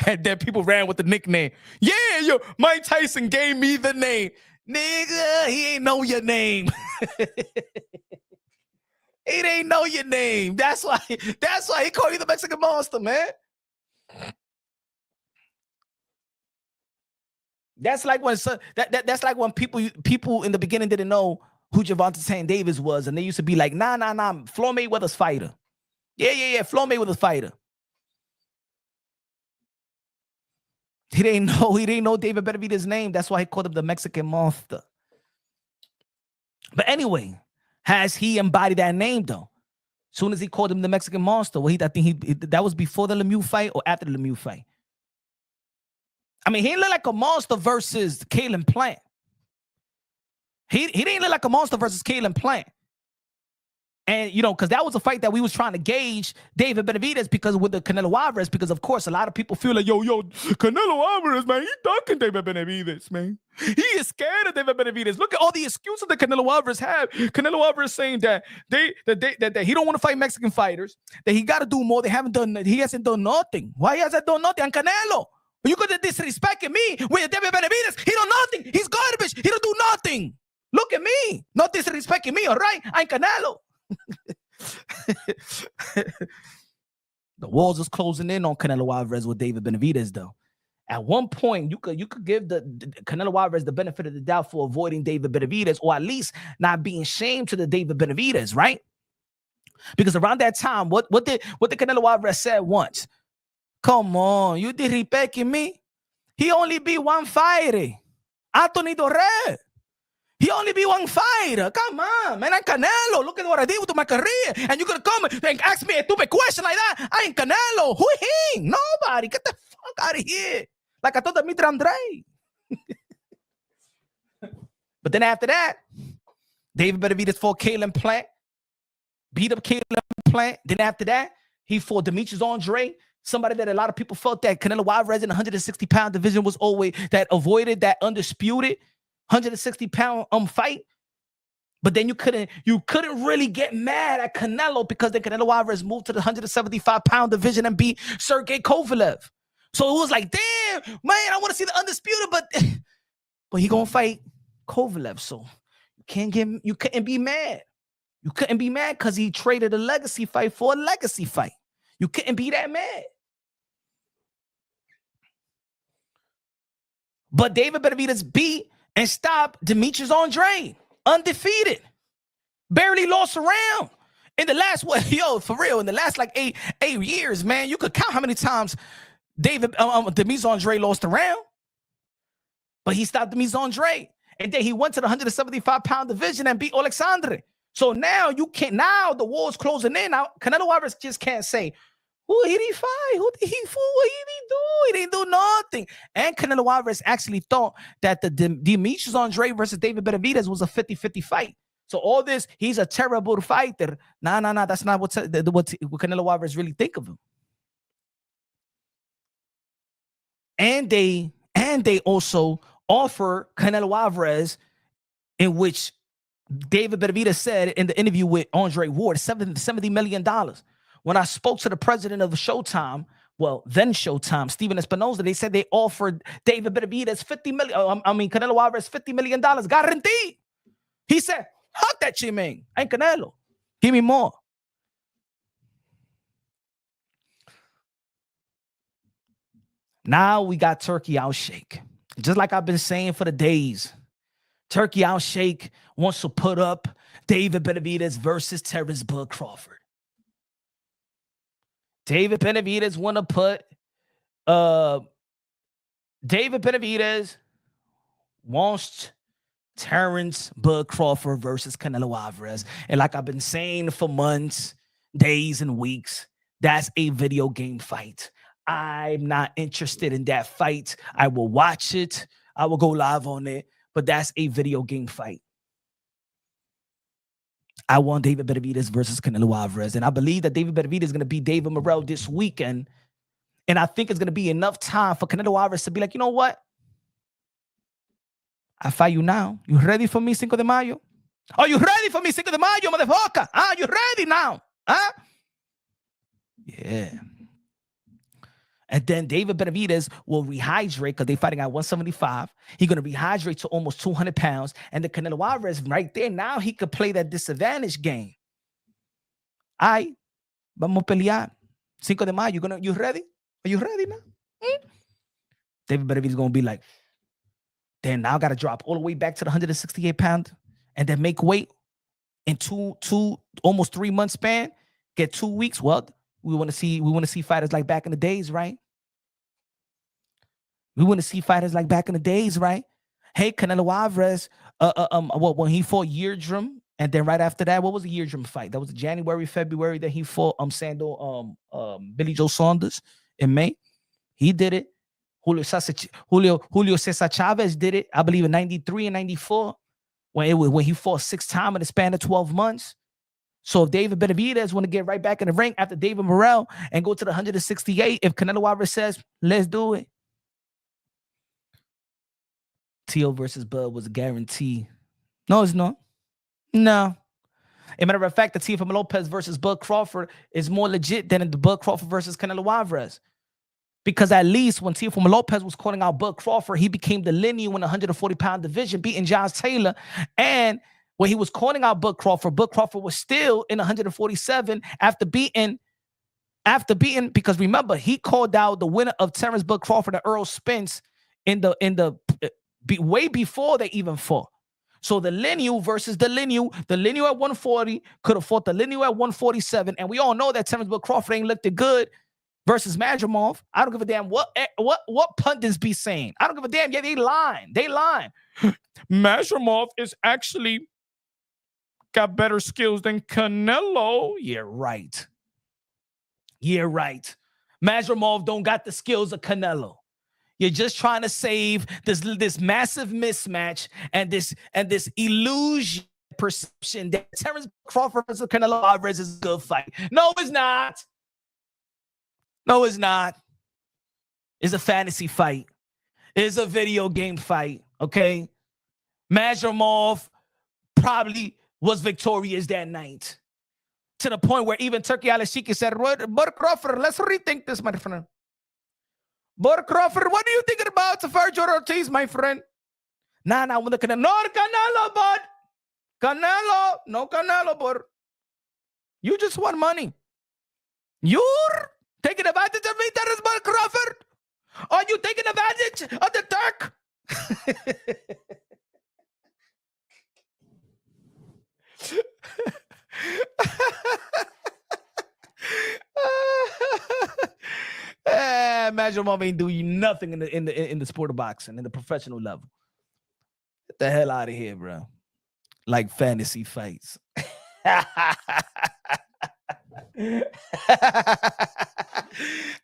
And then people ran with the nickname. Yeah, yo, Mike Tyson gave me the name. Nigga, he ain't know your name. He ain't know your name. That's why he called you the Mexican monster, man. That's like when that's like when people in the beginning didn't know who Gervonta Tank Davis was, and they used to be like, nah, Floyd Mayweather's fighter. Yeah, Floyd Mayweather's fighter. He didn't know David Benavidez's name. That's why he called him the Mexican monster. But anyway, has he embodied that name though? As soon as he called him the Mexican monster, well, I think that was before the Lemieux fight or after the Lemieux fight. I mean, he didn't look like a monster versus Kalen Plant. He didn't look like a monster versus Kalen Plant. And, you know, because that was a fight that we was trying to gauge David Benavidez because with the Canelo Alvarez, because of course a lot of people feel like, yo, Canelo Alvarez, man, he ducking David Benavidez, man. He is scared of David Benavidez. Look at all the excuses that Canelo Alvarez have. Canelo Alvarez saying that that he don't want to fight Mexican fighters, that he got to do more. He hasn't done nothing. Why he hasn't done nothing? And Canelo, you could have disrespected me with David Benavidez. He don't nothing. He's garbage. He don't do nothing. Look at me. Not disrespecting me, all right? I'm Canelo. The walls is closing in on Canelo Alvarez with David Benavidez, though. At one point, you could give the Canelo Alvarez the benefit of the doubt for avoiding David Benavidez, or at least not being shamed to the David Benavidez, right? Because around that time, what did Canelo Alvarez said once? Come on, you disrespecting me? He only beat one fighter, Anthony Doré. He only be one fighter. Come on, man. I'm Canelo. Look at what I did with my career. And you're going to come and ask me a stupid question like that. I ain't Canelo. Who he? Nobody. Get the fuck out of here. Like I told Dimitri Andre. But then after that, David Benavidez fought Caleb Plant. Beat up Caleb Plant. Then after that, he fought Demetrius Andre. Somebody that a lot of people felt that Canelo Alvarez in the 160-pound division was always that avoided that undisputed 160-pound fight. But then you couldn't really get mad at Canelo because then Canelo Alvarez moved to the 175-pound division and beat Sergey Kovalev. So it was like, damn, man, I want to see the undisputed, but he gonna fight Kovalev. So you couldn't be mad. You couldn't be mad because he traded a legacy fight for a legacy fight. You couldn't be that mad. But David Benavidez beat and stopped Demetrius Andre, undefeated, barely lost a round. In the last, for real, in the last like eight years, man, you could count how many times Demetrius Andre lost a round. But he stopped Demetrius Andre. And then he went to the 175-pound division and beat Alexandre. So now you can't, now the war's closing in. Now Canelo Alvarez just can't say, who did he fight? Who did he fool? What did he do? He didn't do nothing. And Canelo Alvarez actually thought that the Demetrius Andre versus David Benavidez was a 50-50 fight. So all this, he's a terrible fighter. Nah. That's not what Canelo Alvarez really think of him. And they also offer Canelo Alvarez, in which David Benavidez said in the interview with Andre Ward, $70 million. When I spoke to the president of Showtime, then Showtime, Steven Espinoza, they said they offered David Benavidez Canelo Alvarez $50 million, guaranteed. He said, fuck that shit, man. Ain't Canelo. Give me more. Now we got Turkey Al-Sheikh. Just like I've been saying for the days, Turkey Al-Sheikh wants to put up David Benavidez versus Terrence Bud Crawford. David Benavidez want to put David Benavidez wants Terrence Bud Crawford versus Canelo Alvarez. And like I've been saying for months, days, and weeks, that's a video game fight. I'm not interested in that fight. I will watch it. I will go live on it. But that's a video game fight. I want David Benavidez versus Canelo Alvarez. And I believe that David Benavidez is going to beat David Morrell this weekend. And I think it's going to be enough time for Canelo Alvarez to be like, you know what? I fight you now. You ready for me, Cinco de Mayo? Are you ready for me, Cinco de Mayo, motherfucker? Are you ready now? Huh? Yeah. And then David Benavidez will rehydrate because they're fighting at 175. He's going to rehydrate to almost 200 pounds. And the Canelo Alvarez right there, now he could play that disadvantage game. Ay, vamos a pelear. Cinco de Mayo, you ready? Are you ready now? David Benavidez is going to be like, then now I got to drop all the way back to the 168 pound and then make weight in two almost 3 month span, get 2 weeks. Well, we want to see fighters like back in the days, right? We want to see fighters like back in the days, right? Hey, Canelo Alvarez, when he fought Yeardrum, and then right after that, what was the Yeardrum fight? That was January, February that he fought Billy Joe Saunders in May. He did it. Julio Cesar Chavez did it, I believe, in 93 and 94 when he fought 6 times in the span of 12 months. So if David Benavidez want to get right back in the ring after David Morrell and go to the 168, if Canelo Alvarez says, let's do it, Teo versus Bud was a guarantee. No, it's not. No. As a matter of fact, the Teofimo Lopez versus Bud Crawford is more legit than the Bud Crawford versus Canelo Alvarez. Because at least when Teofimo Lopez was calling out Bud Crawford, he became the lineal in the 140-pound division, beating Josh Taylor. And when he was calling out Bud Crawford was still in 147 after beating, because remember, he called out the winner of Terrence Bud Crawford and Earl Spence way before they even fought. So the lineal versus the lineal at 140 could have fought the lineal at 147. And we all know that Terrence Bud Crawford ain't looked good versus Madrimov. I don't give a damn what pundits be saying. I don't give a damn. Yeah, they lying. Madrimov is actually got better skills than Canelo. Yeah, right. Madrimov don't got the skills of Canelo. You're just trying to save this massive mismatch and this illusion perception that Terrence Crawford versus Canelo Alvarez is a good fight. No, it's not. It's a fantasy fight. It's a video game fight. Okay, Madrimov probably was victorious that night, to the point where even Turkey Al-Ashiki said, "Bud Crawford, let's rethink this, my friend. Bud Crawford, what are you thinking about Ferjo Ortiz, my friend?" Nah, we're looking at no Canelo, Bud. No Canelo, Bud. You just want money. You're taking advantage of me, that is Bud Crawford. Are you taking advantage of the Turk? Madrimov ain't doing nothing in the sport of boxing, in the professional level. Get the hell out of here, bro. Like fantasy fights.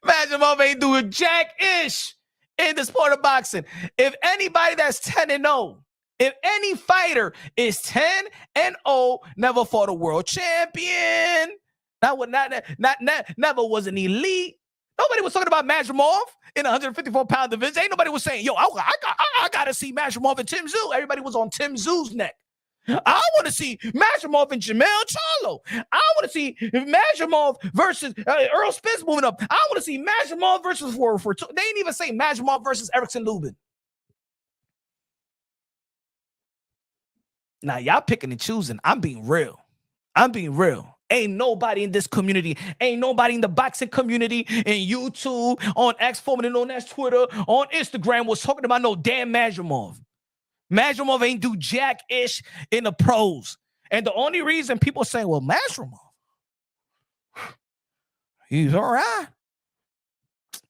Madrimov ain't doing jack-ish in the sport of boxing. If anybody that's 10-0, if any fighter is 10-0, never fought a world champion, never was an elite. Nobody was talking about Madrimov in the 154-pound division. Ain't nobody was saying, yo, I got to see Madrimov and Tim Tszyu. Everybody was on Tim Tszyu's neck. I want to see Madrimov and Jamel Charlo. I want to see Madrimov versus Earl Spence moving up. I want to see Madrimov versus they ain't even say Madrimov versus Erickson Lubin. Now, y'all picking and choosing. I'm being real. Ain't nobody in this community, ain't nobody in the boxing community, in YouTube, on X, formerly known as Twitter, on Instagram, was talking about no damn Madrimov. Madrimov ain't do jack-ish in the pros. And the only reason people saying, well, Madrimov, he's all right,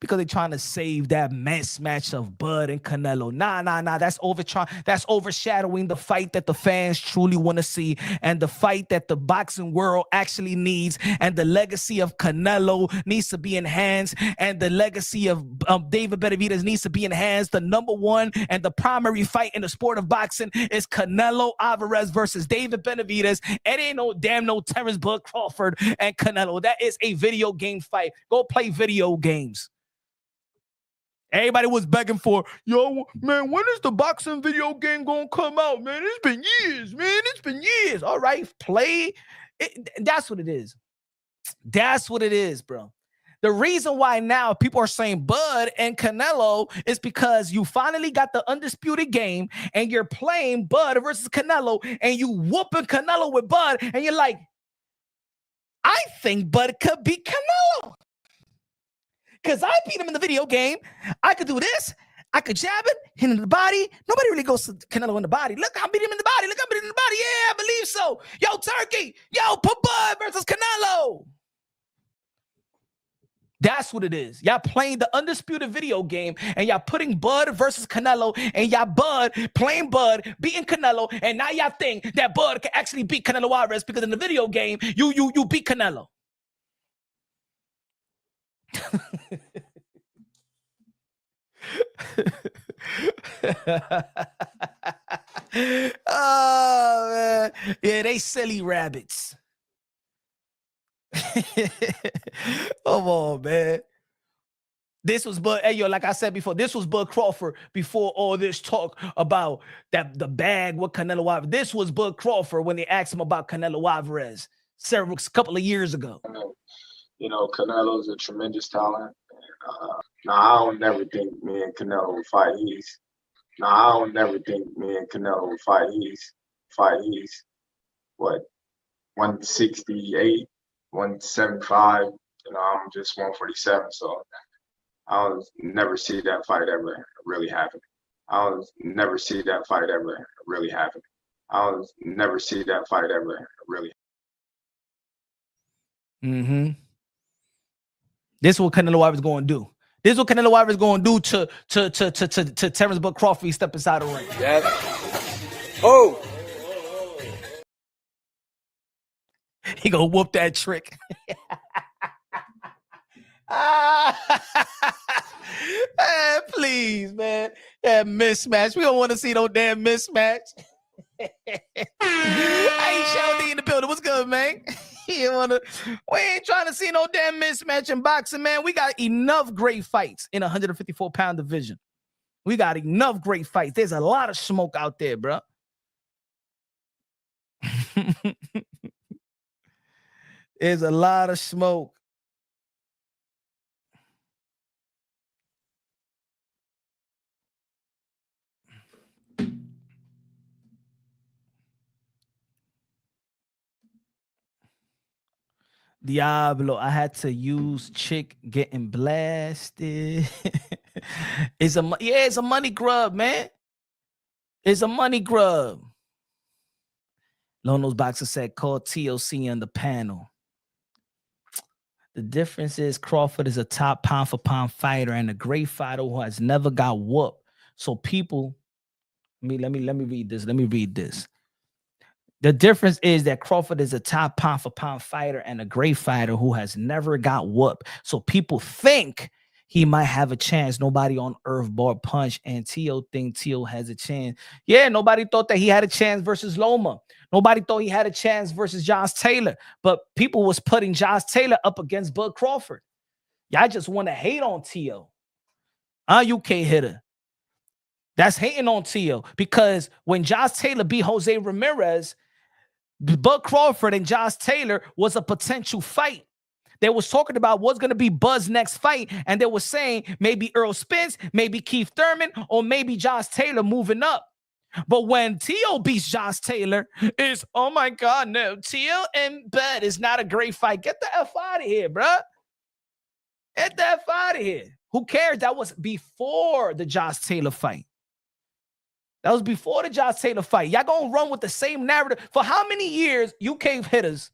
because they're trying to save that mismatch of Bud and Canelo. Nah. That's overshadowing the fight that the fans truly want to see, and the fight that the boxing world actually needs, and the legacy of Canelo needs to be enhanced, and the legacy of David Benavidez needs to be enhanced. The number one and the primary fight in the sport of boxing is Canelo Alvarez versus David Benavidez. It ain't no Terrence Bud Crawford and Canelo. That is a video game fight. Go play video games. Everybody was begging for, yo, man, when is the boxing video game going to come out, man? It's been years, man. It's been years. All right, play. That's what it is. That's what it is, bro. The reason why now people are saying Bud and Canelo is because you finally got the undisputed game and you're playing Bud versus Canelo and you whooping Canelo with Bud and you're like, I think Bud could beat Canelo. Because I beat him in the video game. I could do this. I could jab it, hit him in the body. Nobody really goes to Canelo in the body. Look, I beat him in the body. Look, I beat him in the body. Yeah, I believe so. Yo, Turkey. Yo, put Bud versus Canelo. That's what it is. Y'all playing the undisputed video game, and y'all putting Bud versus Canelo, and y'all playing Bud, beating Canelo, and now y'all think that Bud can actually beat Canelo Alvarez because in the video game, you beat Canelo. Oh man, yeah, they silly rabbits. Come on, man. This was like I said before, this was Bud Crawford before all this talk about the bag with Canelo Alvarez. This was Bud Crawford when they asked him about Canelo Alvarez a couple of years ago. You know, Canelo's a tremendous talent. Now, I don't never think me and Canelo will fight. I don't never think me and Canelo will fight. He's what, 168, 175. You know, I'm just 147. So I'll never see that fight ever really happen. I'll never see that fight ever really happen. I'll never see that fight ever really happen. Mm-hmm. This is what Canelo Alvarez is going to do. This is what Canelo Alvarez is going to do to Terrence Bud Crawford. He step inside the ring. Yeah. Oh. He gonna whoop that trick. Please, man. That mismatch. We don't want to see no damn mismatch. Hey, Shelby in the building. What's good, man? We ain't trying to see no damn mismatch in boxing, man. We got enough great fights in 154-pound division. We got enough great fights. There's a lot of smoke out there, bro. There's a lot of smoke. Diablo, I had to use chick getting blasted. It's a money grub, man. It's a money grub. Lono's Boxer said, call TLC on the panel. The difference is Crawford is a top pound for pound fighter and a great fighter who has never got whooped. So people, let me read this. Let me read this. The difference is that Crawford is a top pound for pound fighter and a great fighter who has never got whooped. So people think he might have a chance. Nobody on earth bought punch, and Tio think Tio has a chance. Yeah, nobody thought that he had a chance versus Loma. Nobody thought he had a chance versus Josh Taylor. But people was putting Josh Taylor up against Bud Crawford. Y'all just want to hate on Tio. UK hitter. That's hating on Tio because when Josh Taylor beat Jose Ramirez, Bud Crawford and Josh Taylor was a potential fight. They was talking about what's going to be Bud's next fight, and they were saying maybe Earl Spence, maybe Keith Thurman, or maybe Josh Taylor moving up. But when Tio beats Josh Taylor, it's, oh my God, no, Tio and Bud is not a great fight. Get the F out of here, bro. Get the F out of here. Who cares? That was before the Josh Taylor fight. That was before the Josh Taylor fight. Y'all gonna run with the same narrative for how many years? UK hitters,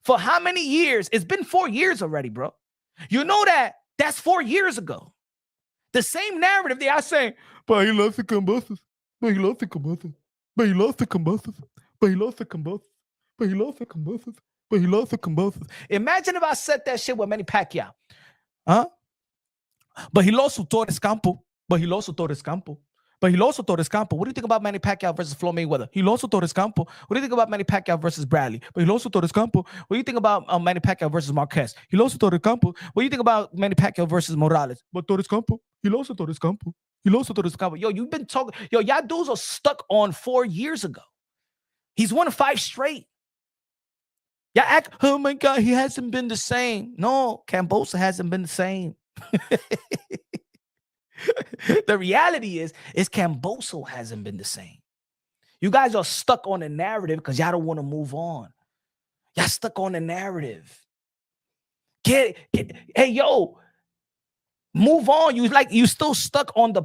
for how many years? It's been 4 years already, bro. You know that's 4 years ago. The same narrative they are saying, but he lost the combustions, but he lost the combustions, but he lost the combustions, but he lost the combustions, but he lost the combustions, but he lost the combustions. Imagine if I said that shit with Manny Pacquiao. Huh? But he lost to Torres Campo. But he lost to Torres Campo. But he lost to Torres Campo. What do you think about Manny Pacquiao versus Floyd Mayweather? He lost to Torres Campo. What do you think about Manny Pacquiao versus Bradley? But he lost to Torres Campo. What do you think about Manny Pacquiao versus Marquez? He lost to Torres Campo. What do you think about Manny Pacquiao versus Morales? But Torres Campo. He lost to Torres Campo. He lost to Torres Campo. Yo, you've been talking. Yo, y'all dudes are stuck on 4 years ago. He's won 5 straight. Y'all act, oh my God, he hasn't been the same. No, Kambosos hasn't been the same. The reality is Kambosos hasn't been the same. You guys are stuck on the narrative because y'all don't want to move on. Y'all stuck on the narrative. Hey, yo, move on. You still stuck on the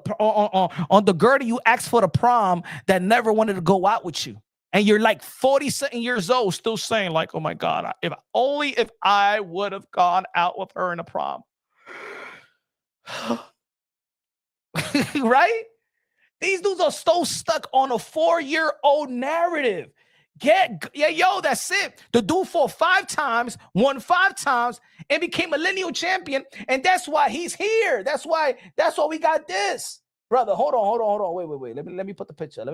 girl that you asked for the prom that never wanted to go out with you. And you're like 40-something years old, still saying like, oh my God, if I would have gone out with her in a prom. Right? These dudes are so stuck on a 4-year-old narrative. That's it. The dude fought 5 times, won 5 times, and became a lineal champion. And that's why he's here. That's why we got this. Brother, hold on. Wait. Let me put the picture.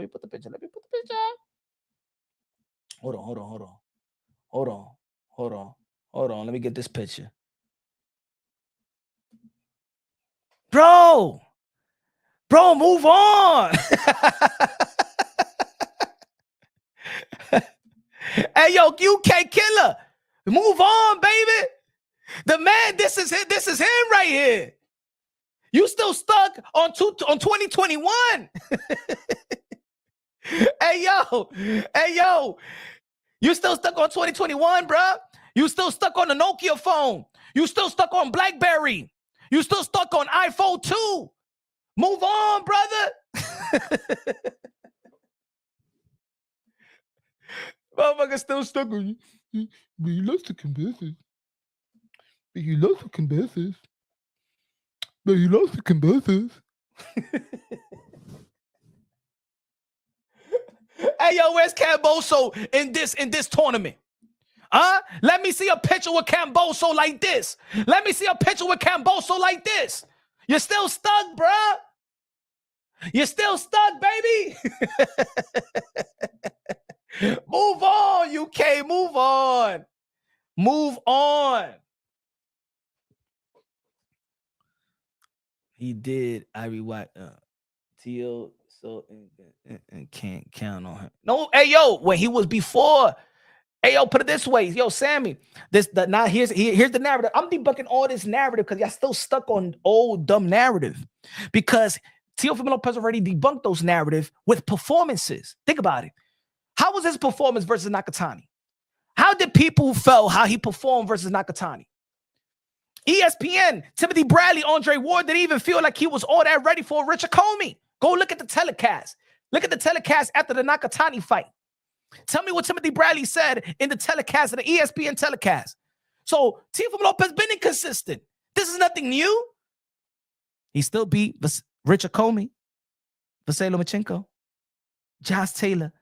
Hold on. Hold on, let me get this picture. Bro, move on. Hey, yo, UK Killer, move on, baby. The man, this is him right here. You still stuck on 2021. Hey, yo. You still stuck on 2021, bruh. You still stuck on the Nokia phone. You still stuck on BlackBerry. You still stuck on iPhone 2. Move on, brother. Motherfucker still stuck on you. He loves the converses. He loves the converses. But he loves the converses. Hey, yo, where's Camboso in this tournament? Huh? Let me see a picture with Camboso like this. Let me see a picture with Camboso like this. You're still stuck, bruh. You're still stuck, baby. Move on, UK. Move on. Move on. He did. I rewatched Teal, so and can't count on him. No, hey, yo, when he was before. Hey, yo, put it this way. Yo, Sammy, here's the narrative. I'm debunking all this narrative because y'all still stuck on old dumb narrative. Because Teofimo Lopez already debunked those narratives with performances. Think about it. How was his performance versus Nakatani? How did people feel how he performed versus Nakatani? ESPN, Timothy Bradley, Andre Ward didn't even feel like he was all that ready for Richard Comey. Go look at the telecast. Look at the telecast after the Nakatani fight. Tell me what Timothy Bradley said in the telecast, in the ESPN telecast. So Teofimo Lopez been inconsistent. This is nothing new. He still beat Richard Comey, Vasily Lomachenko, Josh Taylor.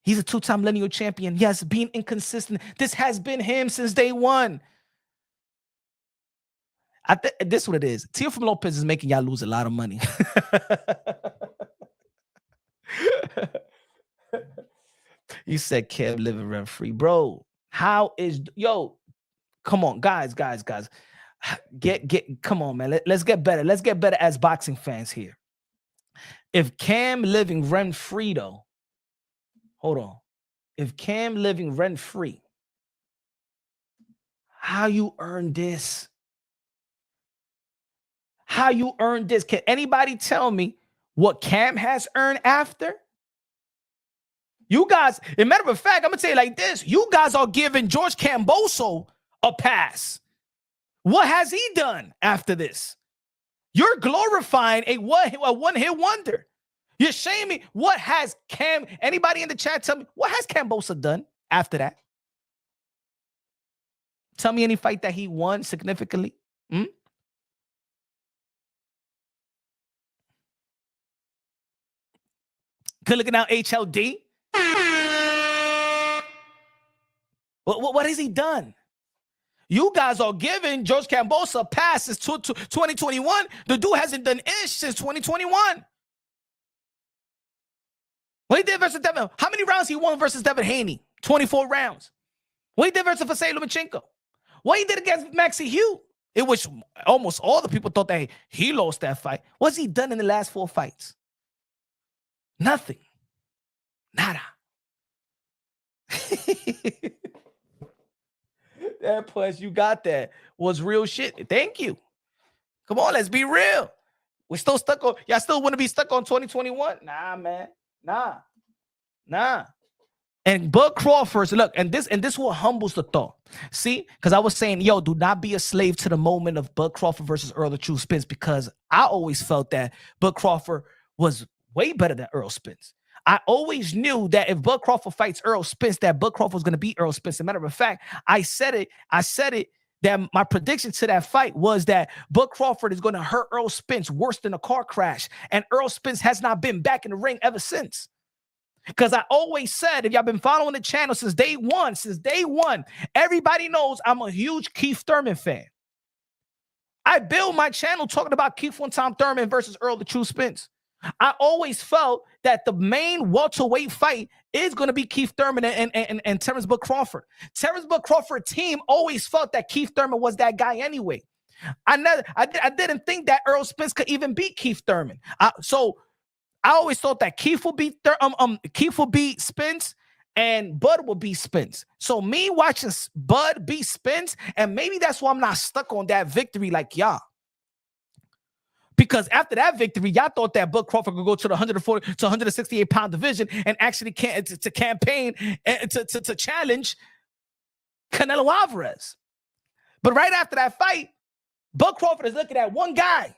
He's a two-time lineal champion. Yes, being inconsistent. This has been him since day one. This is what it is. Teofimo Lopez is making y'all lose a lot of money. You said Kev living rent free, bro. How is come on, guys. Come on, man. Let's get better. Let's get better as boxing fans here. If Cam living rent free, though, hold on. If Cam living rent free, how you earn this? How you earn this? Can anybody tell me what Cam has earned after? You guys, as a matter of fact, I'm going to tell you like this. You guys are giving George Camboso a pass. What has he done after this? You're glorifying a one-hit wonder. You're shaming. What has anybody in the chat tell me, what has Camboso done after that? Tell me any fight that he won significantly. Good looking out HLD. What has he done? You guys are giving George Camboso a pass since 2021. The dude hasn't done ish since 2021. What he did versus Devin? How many rounds he won versus Devin Haney? 24 rounds. What he did versus Vasily Lomachenko? What he did against Maxie Hugh? It was almost all the people thought that he lost that fight. What's he done in the last 4 fights? Nothing. Nada. That plus you got that was real shit. Thank you. Come on, let's be real. We're still stuck on, y'all still want to be stuck on 2021? Nah, man. Nah. And Bud Crawford, look, and this what humbles the thought. See, because I was saying, yo, do not be a slave to the moment of Bud Crawford versus Earl the True Spence, because I always felt that Bud Crawford was way better than Earl Spence. I always knew that if Bud Crawford fights Earl Spence, that Bud Crawford was going to beat Earl Spence. As a matter of fact, I said it, that my prediction to that fight was that Bud Crawford is going to hurt Earl Spence worse than a car crash. And Earl Spence has not been back in the ring ever since. Because I always said, if y'all been following the channel since day one, everybody knows I'm a huge Keith Thurman fan. I built my channel talking about Keith One Time Thurman versus Earl the True Spence. I always felt that the main welterweight fight is going to be Keith Thurman and Terrence Bud Crawford. Terrence Bud Crawford team always felt that Keith Thurman was that guy anyway. I didn't think that Errol Spence could even beat Keith Thurman. So I always thought that Keith would beat Spence and Bud will beat Spence. So me watching Bud beat Spence, and maybe that's why I'm not stuck on that victory like y'all. Because after that victory, y'all thought that Bud Crawford could go to the 140 to 168 pound division and actually to campaign and to challenge Canelo Alvarez. But right after that fight, Bud Crawford is looking at one guy.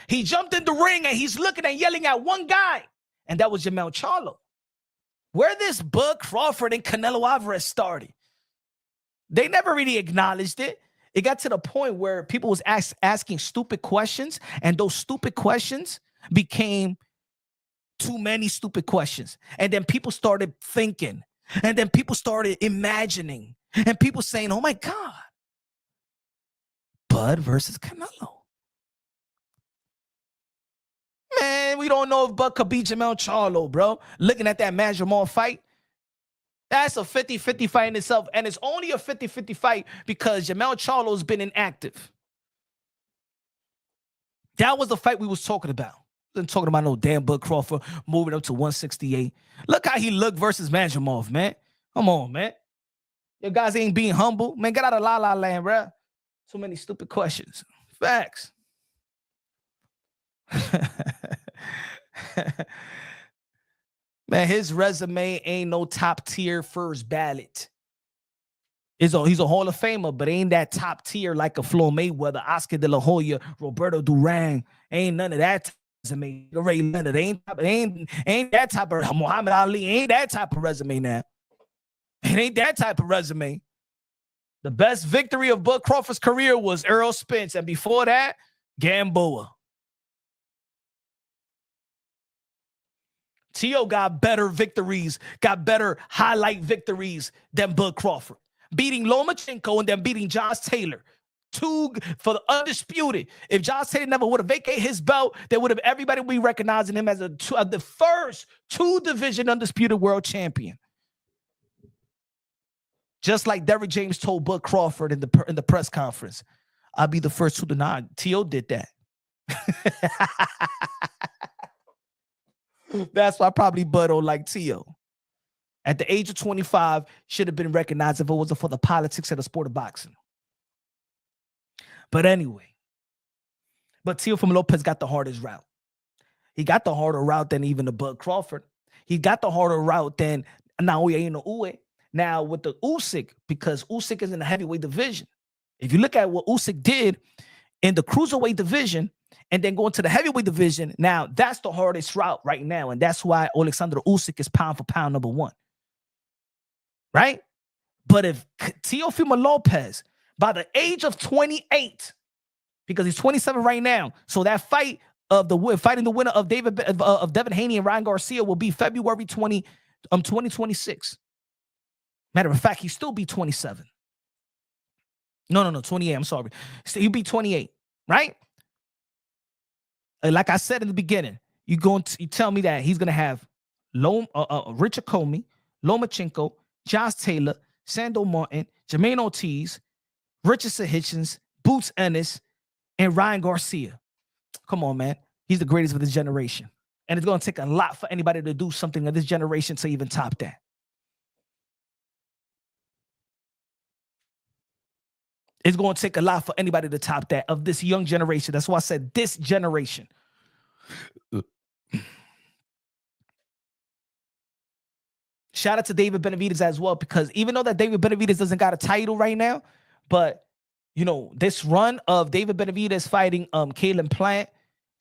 He jumped in the ring and he's looking and yelling at one guy, and that was Jermell Charlo. Where this Bud Crawford and Canelo Alvarez started, they never really acknowledged it. It got to the point where people was asking stupid questions, and those stupid questions became too many stupid questions. And then people started thinking, and then people started imagining, and people saying, oh my God, Bud versus Canelo. Man, we don't know if Bud could beat Jermell Charlo, bro. Looking at that Jamal fight, that's a 50-50 fight in itself. And it's only a 50-50 fight because Jermell Charlo's been inactive. That was the fight we was talking about. We wasn't talking about no damn Bud Crawford moving up to 168. Look how he looked versus Jamal, man. Come on, man. You guys ain't being humble. Man, get out of la-la land, bro. So many stupid questions. Facts. Man, his resume ain't no top tier first ballot. He's a Hall of Famer, but ain't that top tier like a Floyd Mayweather, Oscar De La Hoya, Roberto Duran. Ain't none of that resume. Ray Leonard ain't that type of Muhammad Ali. Ain't that type of resume now. It ain't that type of resume. The best victory of Bud Crawford's career was Errol Spence, and before that, Gamboa. Tio got better victories, got better highlight victories than Bud Crawford. Beating Lomachenko and then beating Josh Taylor. Two for the undisputed. If Josh Taylor never would have vacated his belt, everybody would be recognizing him as the first two-division undisputed world champion. Just like Derrick James told Bud Crawford in the press conference, I'll be the first to deny. Tio did that. That's why probably Bud don't like Tio. At the age of 25, should have been recognized if it wasn't for the politics of the sport of boxing. But anyway, Teofimo Lopez got the hardest route. He got the harder route than even the Bud Crawford. He got the harder route than Naoya Inoue. Now with the Usyk, because Usyk is in the heavyweight division. If you look at what Usyk did in the cruiserweight division, and then going to the heavyweight division, now that's the hardest route right now. And that's why Alexander Usyk is pound for pound number one. Right? But if Teofimo Lopez, by the age of 28, because he's 27 right now, so that fighting the winner of Devin Haney and Ryan Garcia will be February 2026. Matter of fact, he still be 27. No, 28. I'm sorry. He'll be 28, right? Like I said in the beginning, you tell me that he's gonna have Richard Comey, Lomachenko, Josh Taylor, Sando Martin, Jermaine Ortiz, Richardson Hitchins, Boots Ennis, and Ryan Garcia. Come on, man. He's the greatest of this generation. And it's gonna take a lot for anybody to do something of this generation to even top that. It's going to take a lot for anybody to top that of this young generation. That's why I said this generation. Shout out to David Benavidez as well, because even though that David Benavidez doesn't got a title right now, but, you know, this run of David Benavidez fighting Caleb Plant,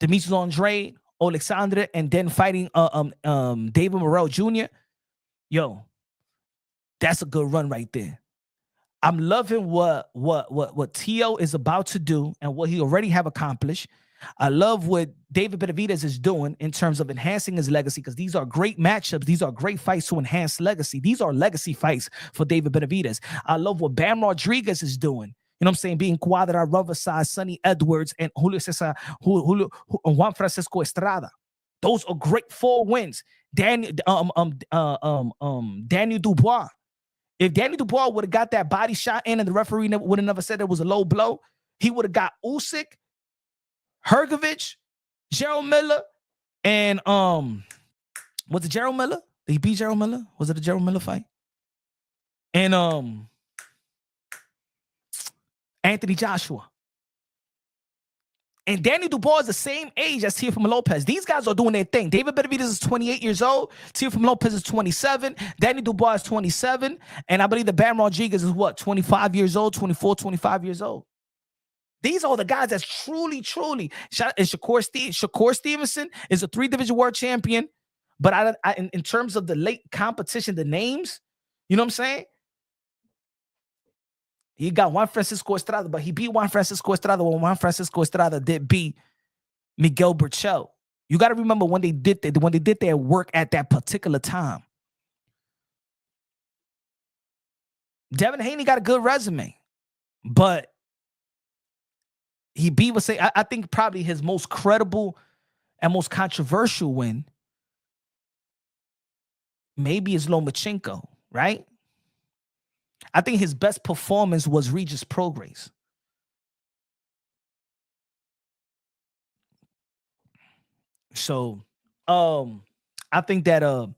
Demetrius Andrade, Alexandre, and then fighting David Morrell Jr., yo, that's a good run right there. I'm loving what Tio is about to do and what he already have accomplished. I love what David Benavidez is doing in terms of enhancing his legacy, because these are great matchups. These are great fights to enhance legacy. These are legacy fights for David Benavidez. I love what Bam Rodriguez is doing. You know what I'm saying? Being Quadra, Riverside, Sonny Edwards, and Juan Francisco Estrada. Those are great 4 wins. Daniel Dubois. If Daniel Dubois would have got that body shot in and the referee would have never said it was a low blow, he would have got Usyk, Hrgovic, Jaron Miller, and was it Jaron Miller? Did he beat Jaron Miller? Was it a Jaron Miller fight? And Anthony Joshua. And Danny Dubois is the same age as Teofimo Lopez. These guys are doing their thing. David Benavidez is 28 years old. Teofimo Lopez is 27. Danny Dubois is 27. And I believe that Bam Rodriguez is what? 25 years old, 24, 25 years old. These are the guys that's truly. Shakur Stevenson is a 3-division world champion. But in terms of the late competition, the names, you know what I'm saying? He got Juan Francisco Estrada, but he beat Juan Francisco Estrada when Juan Francisco Estrada did beat Miguel Burchell. You got to remember when they did their work at that particular time. Devin Haney got a good resume, but he beat I think probably his most credible and most controversial win maybe is Lomachenko, right? I think his best performance was Regis Prograis. So, I think that and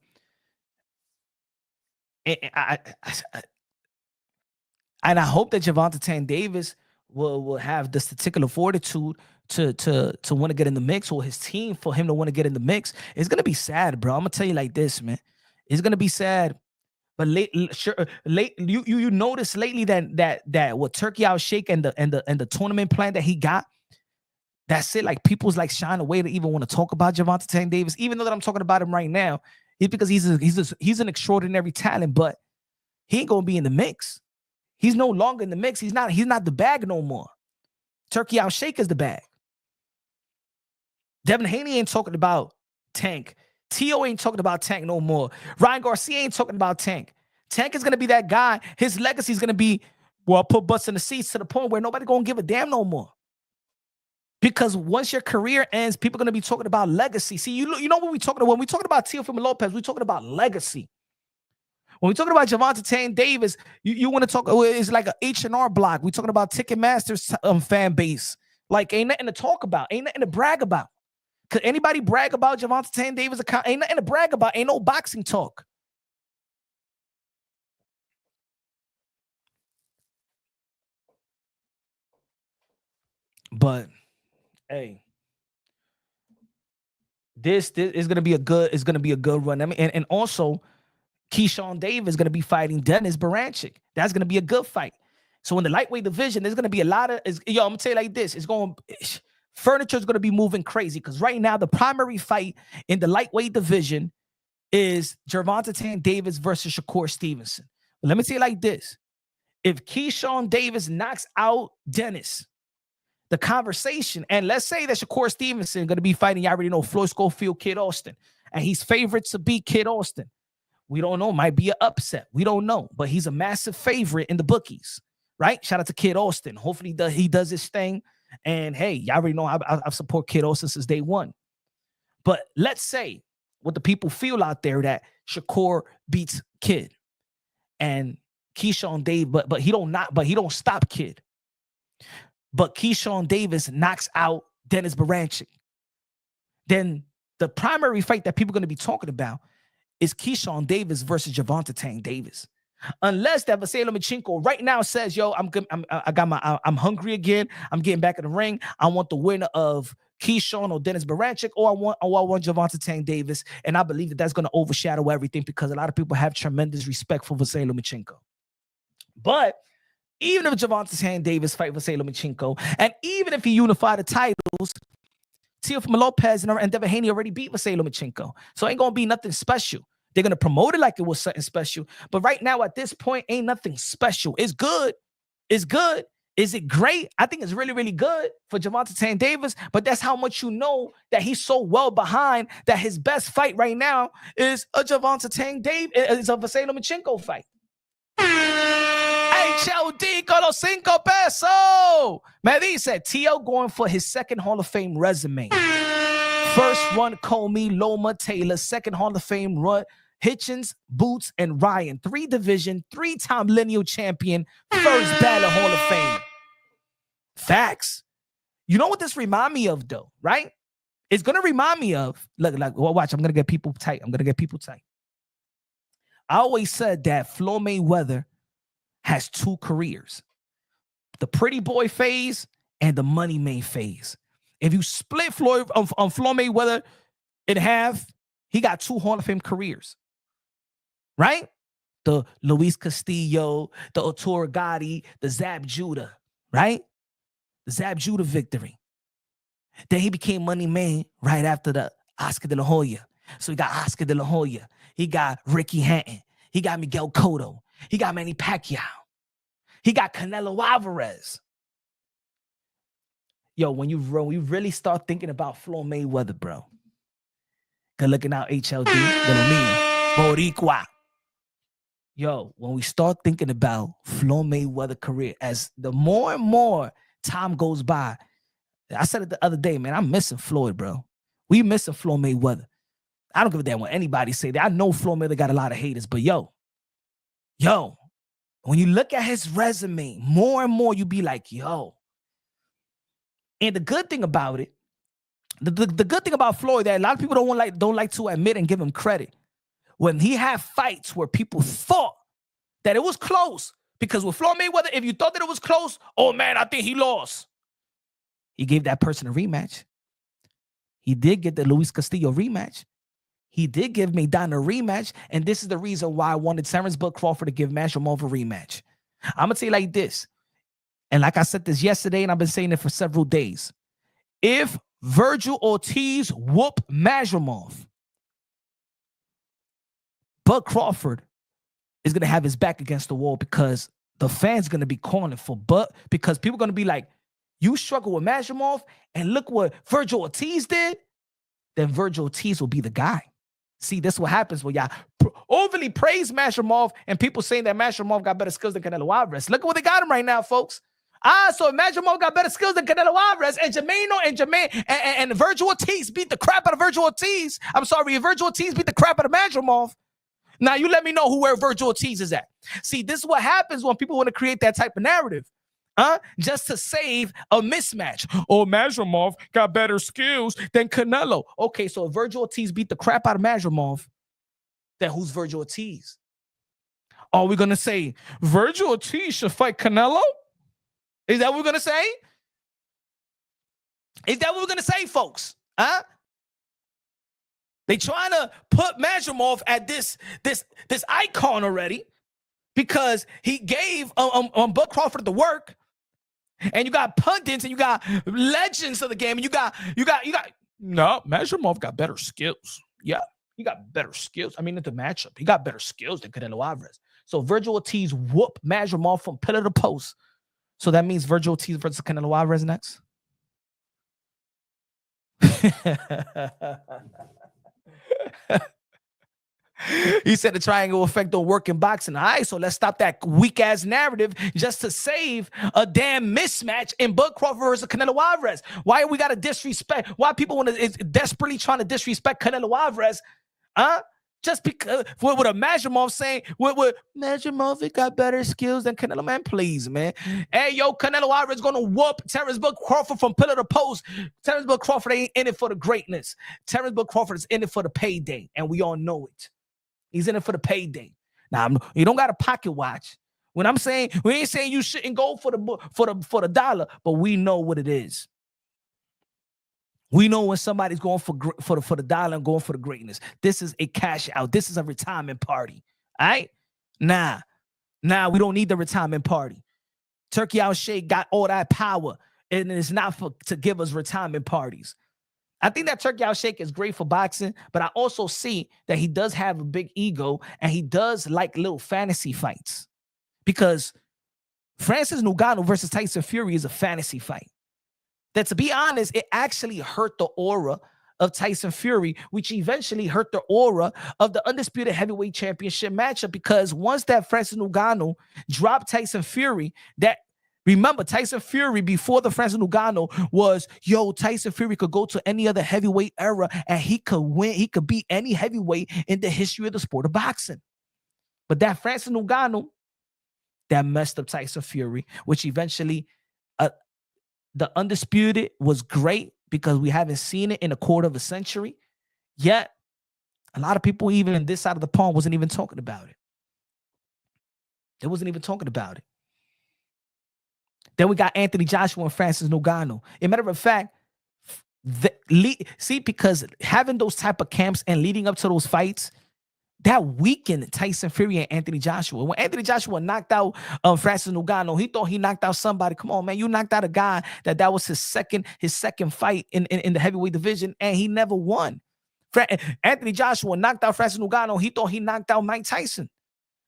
I hope that Gervonta Tank Davis will have the statistical fortitude to want to get in the mix, or his team for him to want to get in the mix. It's gonna be sad, bro. I'm gonna tell you like this, man. It's gonna be sad. But you notice lately that what Turkey Out Shake and the tournament plan that he got, that's it. Like people's like shying away to even want to talk about Gervonta Tank Davis, even though that I'm talking about him right now. It's because he's an extraordinary talent, but he ain't gonna be in the mix. He's no longer in the mix. He's not the bag no more. Turkey Out Shake is the bag. Devin Haney ain't talking about Tank. Tio ain't talking about Tank no more. Ryan Garcia ain't talking about Tank. Tank is going to be that guy. His legacy is going to be, well, put butts in the seats to the point where nobody going to give a damn no more. Because once your career ends, people are going to be talking about legacy. See, you know what when we talking about Teofimo Lopez, we're talking about legacy. When we're talking about Gervonta Tank Davis, you want to talk, it's like an H&R block. We're talking about Ticketmaster's fan base. Like, ain't nothing to talk about. Ain't nothing to brag about. Could anybody brag about Gervonta Tank Davis' account? Ain't nothing to brag about. Ain't no boxing talk. But hey, this is gonna be a good run. I mean, and also Keyshawn Davis is gonna be fighting Dennis Baranchyk. That's gonna be a good fight. So in the lightweight division, there's gonna be a lot of I'm gonna tell you like this. Furniture is going to be moving crazy because right now the primary fight in the lightweight division is Gervonta Tank Davis versus Shakur Stevenson. But let me say it like this. If Keyshawn Davis knocks out Dennis, the conversation, and let's say that Shakur Stevenson is going to be fighting, you already know, Floyd Schofield, Kid Austin, and he's favored to beat Kid Austin. We don't know. Might be an upset. We don't know. But he's a massive favorite in the bookies, right? Shout out to Kid Austin. Hopefully he does his thing. And hey, y'all already know I've supported Kid Austin since day one. But let's say what the people feel out there that Shakur beats Kid and Keyshawn Davis, but he don't stop Kid. But Keyshawn Davis knocks out Dennis Baranchyk. Then the primary fight that people are going to be talking about is Keyshawn Davis versus Gervonta Tank Davis. Unless that Vasily Lomachenko right now says, yo, I'm hungry again. I'm getting back in the ring. I want the winner of Keyshawn or Dennis Baranchyk, or I want Gervonta Tank Davis. And I believe that that's going to overshadow everything because a lot of people have tremendous respect for Vasily Lomachenko. But even if Gervonta Tank Davis fight Vasily Lomachenko, and even if he unify the titles, Teofimo Lopez and Devin Haney already beat Vasily Lomachenko. So it ain't going to be nothing special. They're going to promote it like it was something special. But right now, at this point, ain't nothing special. It's good. It's good. Is it great? I think it's really, really good for Gervonta Tank Davis. But that's how much you know that he's so well behind that his best fight right now is a Gervonta Tank Davis. It's a Vasily Lomachenko fight. HLD con los 5 pesos. Me dice, Tio going for his second Hall of Fame resume. First run, Comey, Loma, Taylor. Second Hall of Fame run, Hitchins, Boots, and Ryan. 3 division, 3-time lineal champion. First ballot Hall of Fame. Facts. You know what this remind me of, though, right? It's going to remind me of, look, well, watch, I'm going to get people tight. I always said that Floyd Mayweather has 2 careers. The pretty boy phase and the money made phase. If you split Floyd Mayweather in half, he got 2 Hall of Fame careers, right? The Luis Castillo, the Arturo Gatti, the Zab Judah, right? The Zab Judah victory. Then he became money man right after the Oscar de la Hoya. So he got Oscar de la Hoya. He got Ricky Hatton. He got Miguel Cotto. He got Manny Pacquiao. He got Canelo Alvarez. Yo, when you really start thinking about Floyd Mayweather, bro. Good looking out, HLD. Boricua. Yo, when we start thinking about Floyd Mayweather career, as the more and more time goes by, I said it the other day, man, I'm missing Floyd, bro. We missing Floyd Mayweather. I don't give a damn what anybody say that. I know Floyd Mayweather got a lot of haters, but yo, when you look at his resume, more and more you be like, yo. And the good thing about it, the good thing about Floyd that a lot of people don't like to admit and give him credit. When he had fights where people thought that it was close, because with Floyd Mayweather, if you thought that it was close, oh man, I think he lost. He gave that person a rematch. He did get the Luis Castillo rematch. He did give Maidana a rematch, and this is the reason why I wanted Terrence Bud Crawford to give Masvidal a rematch. I'm gonna tell you like this. And like I said this yesterday, and I've been saying it for several days. If Virgil Ortiz whoop Masvidal, Bud Crawford is going to have his back against the wall because the fans going to be calling for Bud, because people are going to be like, you struggle with Masvidal, and look what Virgil Ortiz did, then Virgil Ortiz will be the guy. See, this is what happens when y'all overly praise Masvidal and people saying that Masvidal got better skills than Canelo Alvarez. Look at what they got him right now, folks. So Masvidal got better skills than Canelo Alvarez, and and Virgil Ortiz beat the crap out of Virgil Ortiz. I'm sorry, Virgil Ortiz beat the crap out of Masvidal. Now you let me know where Virgil Ortiz is at. See, this is what happens when people want to create that type of narrative, just to save a mismatch. Oh, Masvidal got better skills than Canelo. Okay, so if Virgil Ortiz beat the crap out of Masvidal, then who's Virgil Ortiz? Are we gonna say Virgil Ortiz should fight Canelo? Is that what we're going to say? Is that what we're going to say, folks? They trying to put Masvidal at this icon already because he gave Bud Crawford the work. And you got pundits and you got legends of the game. And you got no, Masvidal got better skills. Yeah, he got better skills. I mean, in the matchup, he got better skills than Canelo Alvarez. So Virgil Ortiz whooped Masvidal from pillar to post. So that means Virgil Ortiz versus Canelo Alvarez next. He said the triangle effect don't work in boxing. All right, so let's stop that weak-ass narrative just to save a damn mismatch in Bud Crawford versus Canelo Alvarez. Why we got to disrespect? Why people want to is desperately trying to disrespect Canelo Alvarez? Just because with a Masvidal saying with Masvidal got better skills than Canelo, man, please, man. Hey, yo, Canelo Alvarez gonna whoop Terrence Bud Crawford from pillar to post. Terrence Bud Crawford ain't in it for the greatness. Terrence Bud Crawford is in it for the payday, and we all know it. He's in it for the payday. Now, you don't got a pocket watch. When I'm saying, we ain't saying you shouldn't go for the dollar, but we know what it is. We know when somebody's going for the dollar and going for the greatness. This is a cash out. This is a retirement party. All right? Nah, we don't need the retirement party. Turkey Al-Sheikh got all that power, and it's not to give us retirement parties. I think that Turkey Al-Sheikh is great for boxing, but I also see that he does have a big ego, and he does like little fantasy fights. Because Francis Ngannou versus Tyson Fury is a fantasy fight. That, to be honest, it actually hurt the aura of Tyson Fury, which eventually hurt the aura of the Undisputed Heavyweight Championship matchup, because once that Francis Ngannou dropped Tyson Fury, that Remember, Tyson Fury before the Francis Ngannou was, Tyson Fury could go to any other heavyweight era and he could win. He could beat any heavyweight in the history of the sport of boxing. But that Francis Ngannou, that messed up Tyson Fury, which eventually the Undisputed was great because we haven't seen it in a quarter of a century. Yet, a lot of people even in this side of the pond wasn't even talking about it. They wasn't even talking about it. Then we got Anthony Joshua and Francis Ngannou. As a matter of fact, because having those type of camps and leading up to those fights, that weakened Tyson Fury and Anthony Joshua. When Anthony Joshua knocked out Francis Ngannou, he thought he knocked out somebody. Come on, man, you knocked out a guy that was his second fight in the heavyweight division, and he never won. Anthony Joshua knocked out Francis Ngannou. He thought he knocked out Mike Tyson,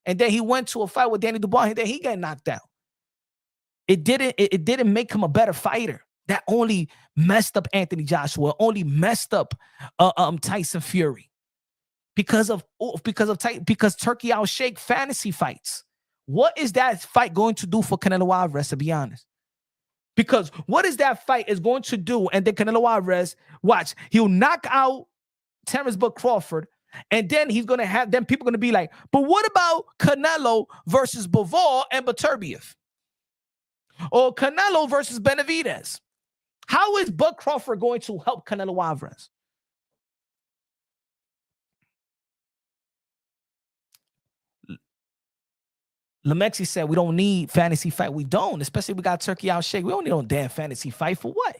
and then he went to a fight with Danny Dubois, and then he got knocked out. It didn't make him a better fighter. That only messed up Anthony Joshua. Only messed up Tyson Fury because Turkey outshake fantasy fights. What is that fight going to do for Canelo Alvarez? To be honest, because what is that fight is going to do? And then Canelo Alvarez, watch, he'll knock out Terrence Bud Crawford, and then he's gonna have them. People gonna be like, but what about Canelo versus Bivol and Beterbiev? Or Canelo versus Benavidez? How is Bud Crawford going to help Canelo Alvarez? Lemexi said, we don't need fantasy fight. We don't, especially we got Turkey outshake. We don't need no damn fantasy fight for what?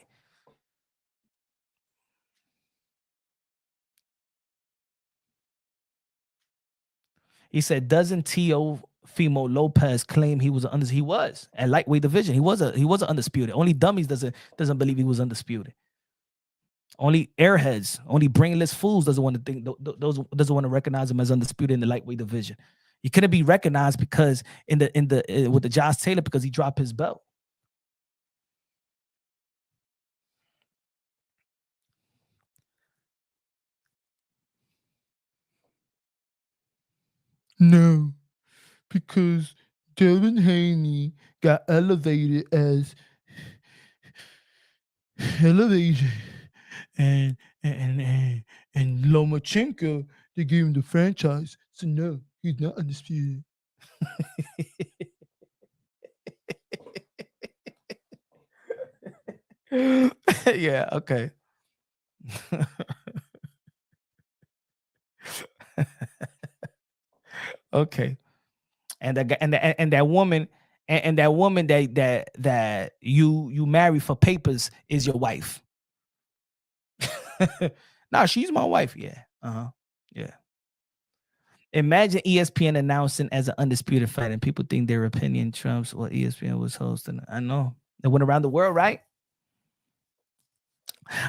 He said, doesn't Teofimo Lopez claim he was he was at lightweight division. He was an undisputed. Only dummies doesn't believe he was undisputed. Only airheads, only brainless fools doesn't want to think doesn't want to recognize him as undisputed in the lightweight division. He couldn't be recognized because with the Josh Taylor because he dropped his belt. No, because Devin Haney got elevated and Lomachenko, they gave him the franchise. So no, he's not undisputed. Yeah, okay. Okay. And that woman that you marry for papers is your wife. Nah, she's my wife. Yeah. Yeah. Imagine ESPN announcing as an undisputed fight and people think their opinion trumps what ESPN was hosting. I know. It went around the world, right?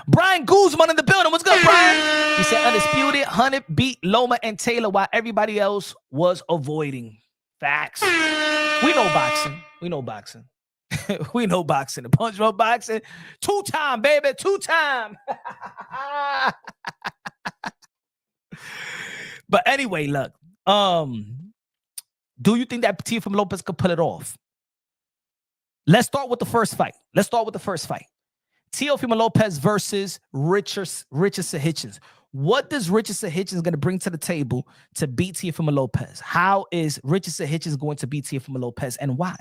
Brian Guzman in the building. What's good, Brian? He said undisputed, Hunnit beat Loma and Taylor while everybody else was avoiding. Facts. We know boxing. We know boxing. We know boxing. The punch roll boxing. 2-time, baby. 2-time. But anyway, look. Do you think that Teofimo Lopez could pull it off? Let's start with the first fight. Teofimo Lopez versus Richardson Hitchins. What does Richardson Hitchins going to bring to the table to beat Teofimo Lopez? How is Richardson Hitchins going to beat Teofimo Lopez, and why?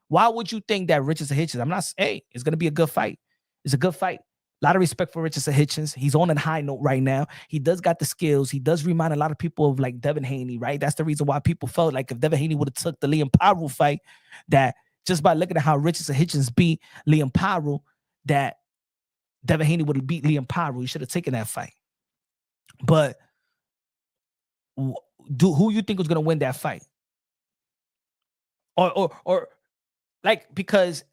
Why would you think that Richardson Hitchins? It's going to be a good fight. It's a good fight. A lot of respect for Richardson Hitchins. He's on a high note right now. He does got the skills. He does remind a lot of people of like Devin Haney, right? That's the reason why people felt like if Devin Haney would have took the Liam Paro fight, that just by looking at how Richardson Hitchins beat Liam Paro, that Devin Haney would have beat Liam Paro. He should have taken that fight. But who you think was going to win that fight? Or like, because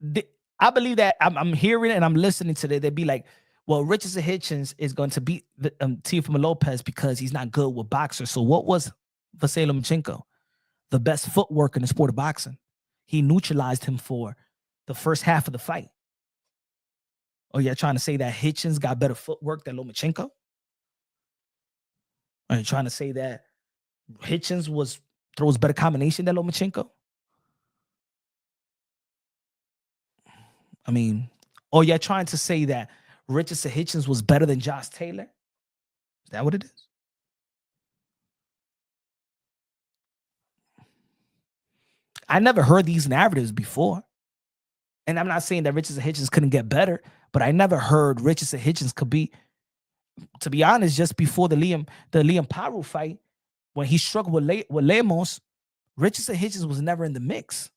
I believe that I'm hearing and I'm listening to that. They'd be like, well, Richardson Hitchins is going to beat Teofimo Lopez because he's not good with boxers. So what was Vasily Lomachenko? The best footwork in the sport of boxing. He neutralized him for the first half of the fight. Oh, you're trying to say that Hitchins got better footwork than Lomachenko? Are you trying to say that Hitchins throws better combination than Lomachenko? I mean, or you're trying to say that Richardson Hitchins was better than Josh Taylor? Is that what it is? I never heard these narratives before. And I'm not saying that Richardson Hitchins couldn't get better, but I never heard Richardson Hitchins could be, to be honest, just before the Liam Paru fight, when he struggled with Lemos, Richardson Hitchins was never in the mix.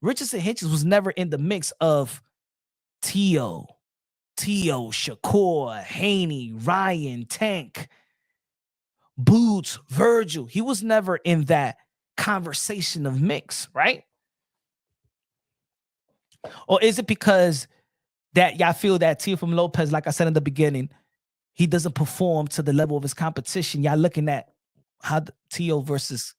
Richardson Hitchins was never in the mix of Teo, Shakur, Haney, Ryan, Tank, Boots, Virgil. He was never in that conversation of mix, right? Or is it because that y'all feel that Teofimo Lopez, like I said in the beginning, he doesn't perform to the level of his competition? Y'all looking at how Teo versus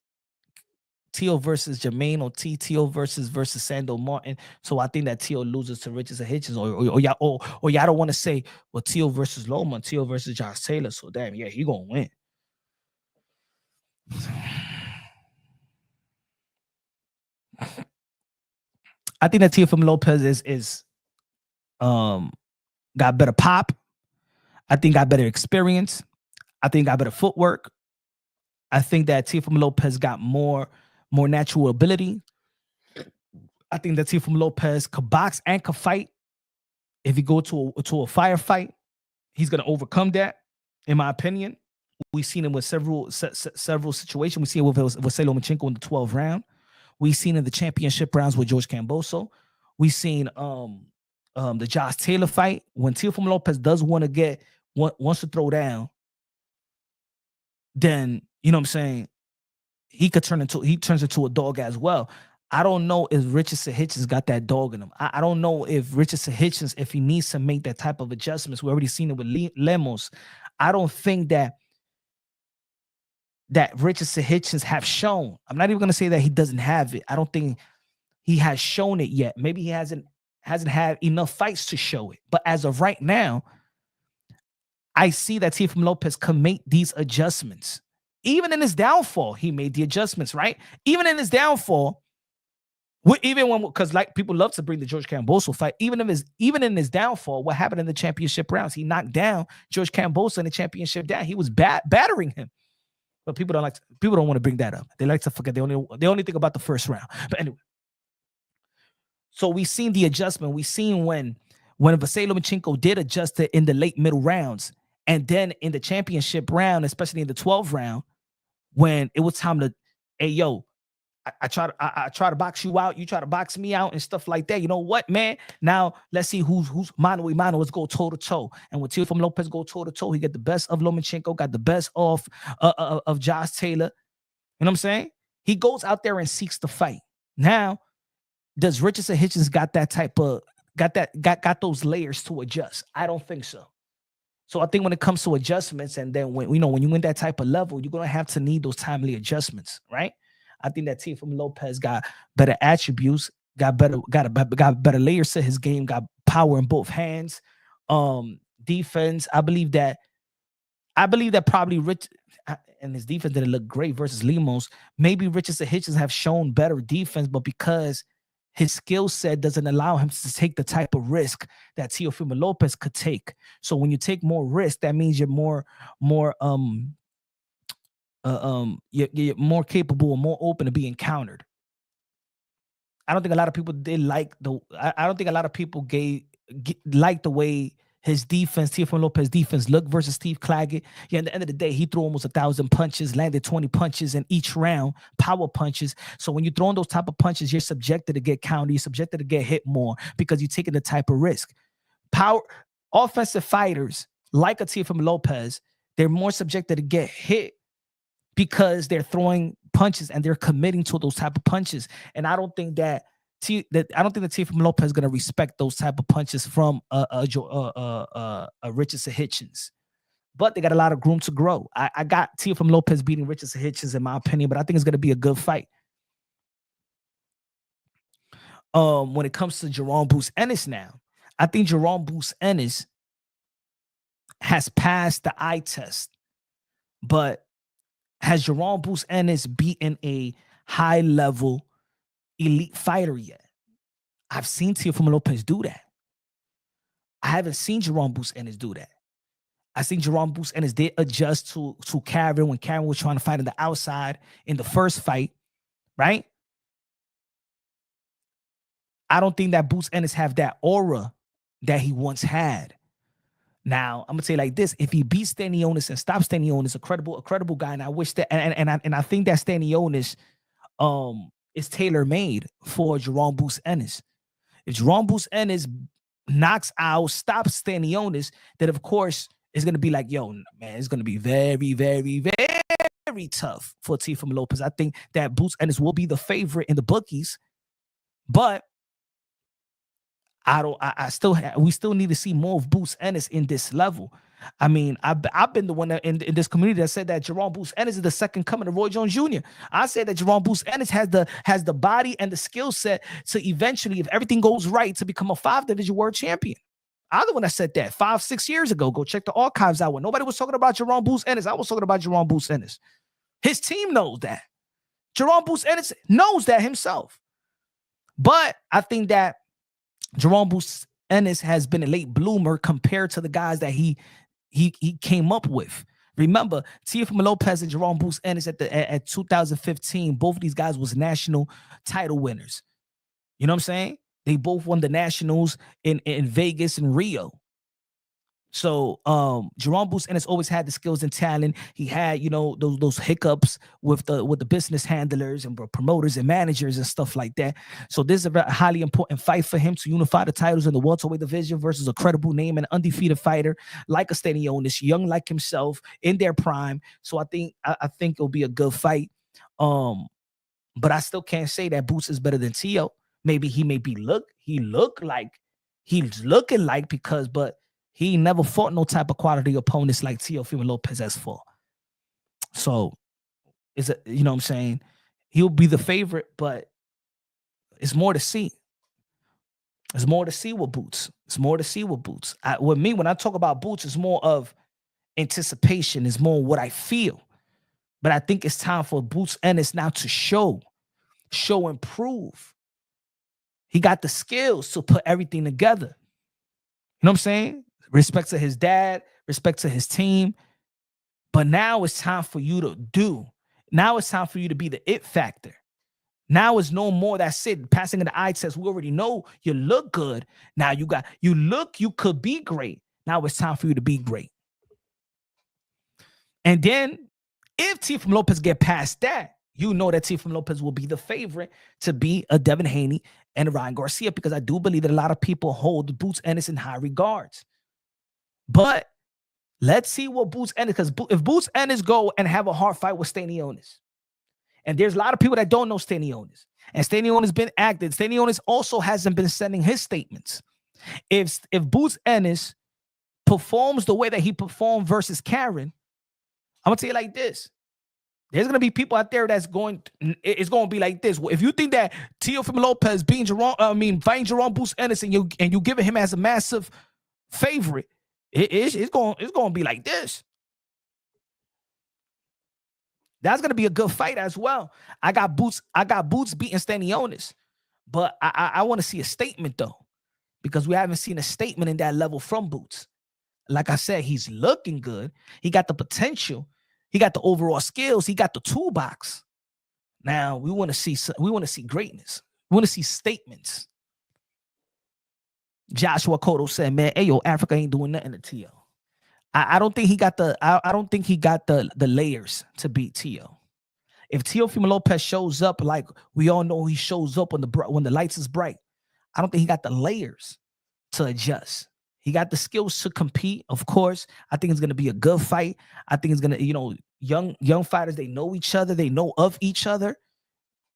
Jermaine, or Teo versus Sando Martin. So I think that Teo loses to Richardson Hitchins, or y'all don't want to say, well, Teo versus Loma, Teo versus Josh Taylor. So damn, yeah, he gonna win. I think that Teofimo Lopez is got better pop. I think got better experience. I think got better footwork. I think that Teofimo Lopez got more natural ability. I think that Teofimo Lopez could box and could fight. If he go to a firefight, he's gonna overcome that, in my opinion. We've seen him with several situations. We've seen it with Lomachenko in the 12th round. We've seen in the championship rounds with George Camboso. We've seen the Josh Taylor fight. When Teofimo Lopez does wants to throw down, then you know what I'm saying, he turns into a dog as well. I don't know if Richardson Hitchins got that dog in him. I don't know if Richardson Hitchins, if he needs to make that type of adjustments. We already seen it with Lemos. I don't think that Richardson Hitchins have shown. I'm not even going to say that he doesn't have it. I don't think he has shown it yet. Maybe he hasn't had enough fights to show it. But as of right now, I see that Teofimo Lopez can make these adjustments. Even in his downfall, he made the adjustments, right? Even in his downfall, because like people love to bring the George Camboso fight. Even in his downfall, what happened in the championship rounds? He knocked down George Camboso in the championship down. He was battering him. But people don't want to bring that up. They like to forget. They only think about the first round. But anyway, so we've seen the adjustment. We've seen when Vasily Lomachenko did adjust it in the late middle rounds, and then in the championship round, especially in the 12th round, when it was time to, hey yo, I try to box you out, you try to box me out and stuff like that. You know what, man? Now let's see who's mano a mano. Let's go toe to toe. And when Teofimo Lopez go toe to toe, he get the best of Lomachenko, got the best of Josh Taylor. You know what I'm saying? He goes out there and seeks the fight. Now, does Richardson Hitchins got those layers to adjust? I don't think so. So I think when it comes to adjustments, and then when you win that type of level, you're gonna have to need those timely adjustments, right? I think that Teofimo Lopez got better attributes, got better layers to his game, got power in both hands. Defense, I believe that probably Rich and his defense didn't look great versus Lemos. Maybe Richardson Hitchins have shown better defense, but because his skill set doesn't allow him to take the type of risk that Teofimo Lopez could take. So when you take more risk, that means you're more you're more capable and more open to being countered. I don't think a lot of people I don't think a lot of people like the way his defense, Teofimo Lopez defense, looked versus Steve Claggett. Yeah, at the end of the day, he threw almost 1,000 punches, landed 20 punches in each round, power punches. So when you're throwing those type of punches, you're subjected to get countered, you're subjected to get hit more because you're taking the type of risk. Offensive fighters like a Teofimo Lopez, they're more subjected to get hit because they're throwing punches and they're committing to those type of punches. And I don't think that Teofimo Lopez is going to respect those type of punches from Richardson Hitchins. But they got a lot of room to grow. I got Teofimo Lopez beating Richardson Hitchins in my opinion, but I think it's going to be a good fight. When it comes to Jaron Bruce Ennis now, I think Jaron Bruce Ennis has passed the eye test, but has Jaron Bruce Ennis beaten a high-level elite fighter yet? I've seen Teofimo Lopez do that. I haven't seen Jaron Ennis do that. I think Jaron Ennis did adjust to Karen when Karen was trying to fight on the outside in the first fight, right? I don't think that Boots Ennis have that aura that he once had. Now, I'm gonna say like this: if he beats Stanionis and stops Stanionis, a credible guy, and I wish that, and I think that Stanionis is tailor made for Jaron Ennis. If Jaron Ennis knocks out, stops Stanionis, then of course it's gonna be like, yo, man, it's gonna be very, very, very tough for Teofimo Lopez. I think that Boots Ennis will be the favorite in the bookies, but we still need to see more of Boots Ennis in this level. I mean, I've been the one that in this community that said that Jaron Boots Ennis is the second coming of Roy Jones Jr. I said that Jaron Boots Ennis has the body and the skill set to eventually, if everything goes right, to become a 5-division world champion. I'm the one that said that 5-6 years ago. Go check the archives out when nobody was talking about Jaron Boots Ennis. I was talking about Jaron Boots Ennis. His team knows that. Jaron Boots Ennis knows that himself. But I think that Jaron Boots Ennis has been a late bloomer compared to the guys that he came up with. Remember, Teofimo Lopez and Jaron Boots Ennis at 2015, both of these guys was national title winners. You know what I'm saying? They both won the nationals in Vegas and Rio. So Jaron Boots Ennis always had the skills and talent. He had, those hiccups with the business handlers and promoters and managers and stuff like that. So this is a very highly important fight for him to unify the titles in the welterweight division versus a credible name and undefeated fighter like a Stanionis, young like himself, in their prime. So I think it'll be a good fight. But I still can't say that Boots is better than Teo. Maybe he's looking like but he never fought no type of quality opponents like Teofimo Lopez has fought. So, you know what I'm saying? He'll be the favorite, but it's more to see. There's more to see with Boots. With me, when I talk about Boots, it's more of anticipation. It's more what I feel. But I think it's time for Boots Ennis now to show and prove. He got the skills to put everything together. You know what I'm saying? Respect to his dad, respect to his team. But now it's time for you to do. Now it's time for you to be the it factor. Now it's no more that's it. Passing in the eye test. We already know you look good. Now you could be great. Now it's time for you to be great. And then if Teofimo Lopez get past that, you know that Teofimo Lopez will be the favorite to be a Devin Haney and a Ryan Garcia, because I do believe that a lot of people hold Boots Ennis in high regards. But let's see what Boots Ennis, because if Boots Ennis go and have a hard fight with Stanionis, and there's a lot of people that don't know Stanionis, and Stanionis been active. Stanionis also hasn't been sending his statements. If Boots Ennis performs the way that he performed versus Karen, I'm gonna tell you like this. There's gonna be people out there it's going to be like this. Well, if you think that Teofimo Lopez fighting Jaron Boots Ennis and you giving him as a massive favorite, it's going to be like this. That's going to be a good fight as well. I got Boots beating Stanionis, but I want to see a statement though, because we haven't seen a statement in that level from Boots. Like I said, he's looking good. He got the potential. He got the overall skills. He got the toolbox. Now we want to see greatness. We want to see statements. Joshua Cotto said, "Man, hey yo, Africa ain't doing nothing to Teo." I don't think he got the layers to beat Teo. If Teofimo Lopez shows up like we all know he shows up when the lights is bright, I don't think he got the layers to adjust. He got the skills to compete, of course. I think it's going to be a good fight. I think it's going to, young fighters, they know each other. They know of each other.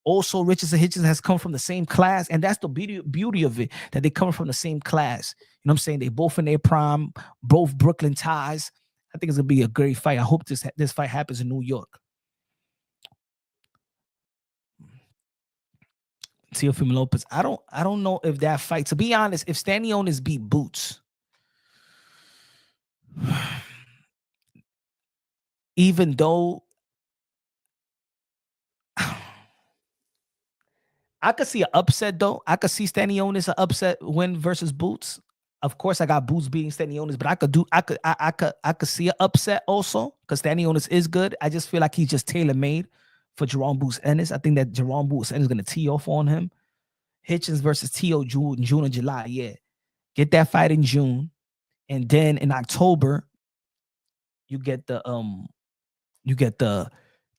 Also, Hitchins and Hitchins has come from the same class, and that's the beauty of it, that they come from the same class. You know what I'm saying? They both in their prime, both Brooklyn ties. I think it's going to be a great fight. I hope this fight happens in New York. Teofimo Lopez, I don't know if that fight, to be honest, if Stanionis beat Boots, even though I could see an upset though. I could see Stanionis an upset win versus Boots. Of course, I got Boots beating Stanionis, but I could see an upset also because Stanionis is good. I just feel like he's just tailor made for Jaron Boots Ennis. I think that Jaron Boots Ennis is gonna tee off on him. Hitchins versus T.O. June and July. Yeah, get that fight in June, and then in October, you get the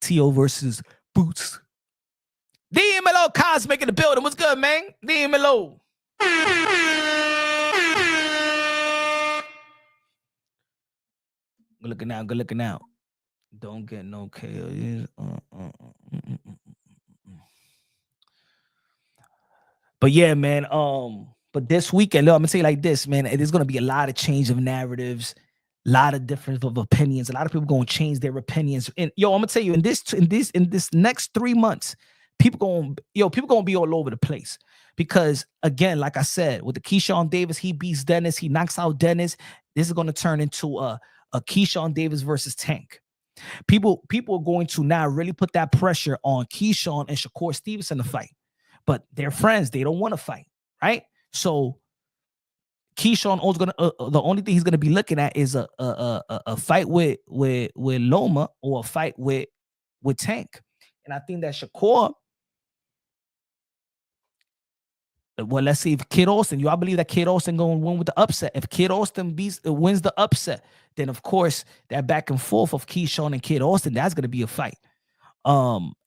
T.O. versus Boots. D-Melo Cosmic in the building. What's good, man? D-Melo. Good looking out. Don't get no KO. But yeah, man. But this weekend, look, I'm gonna say it like this, man. There's gonna be a lot of change of narratives, a lot of difference of opinions. A lot of people gonna change their opinions. And I'm gonna tell you, in this next 3 months, people gonna be all over the place. Because again, like I said, with the Keyshawn Davis, he beats Dennis, he knocks out Dennis. This is gonna turn into a Keyshawn Davis versus Tank. People are going to now really put that pressure on Keyshawn and Shakur Stevenson to fight. But they're friends, they don't want to fight, right? So Keyshawn always gonna the only thing he's gonna be looking at is a fight with Loma or a fight with Tank. And I think that Shakur, well, let's see if Kid Austin, I believe that Kid Austin going to win with the upset. If Kid Austin wins the upset, then of course that back and forth of Keyshawn and Kid Austin, that's going to be a fight.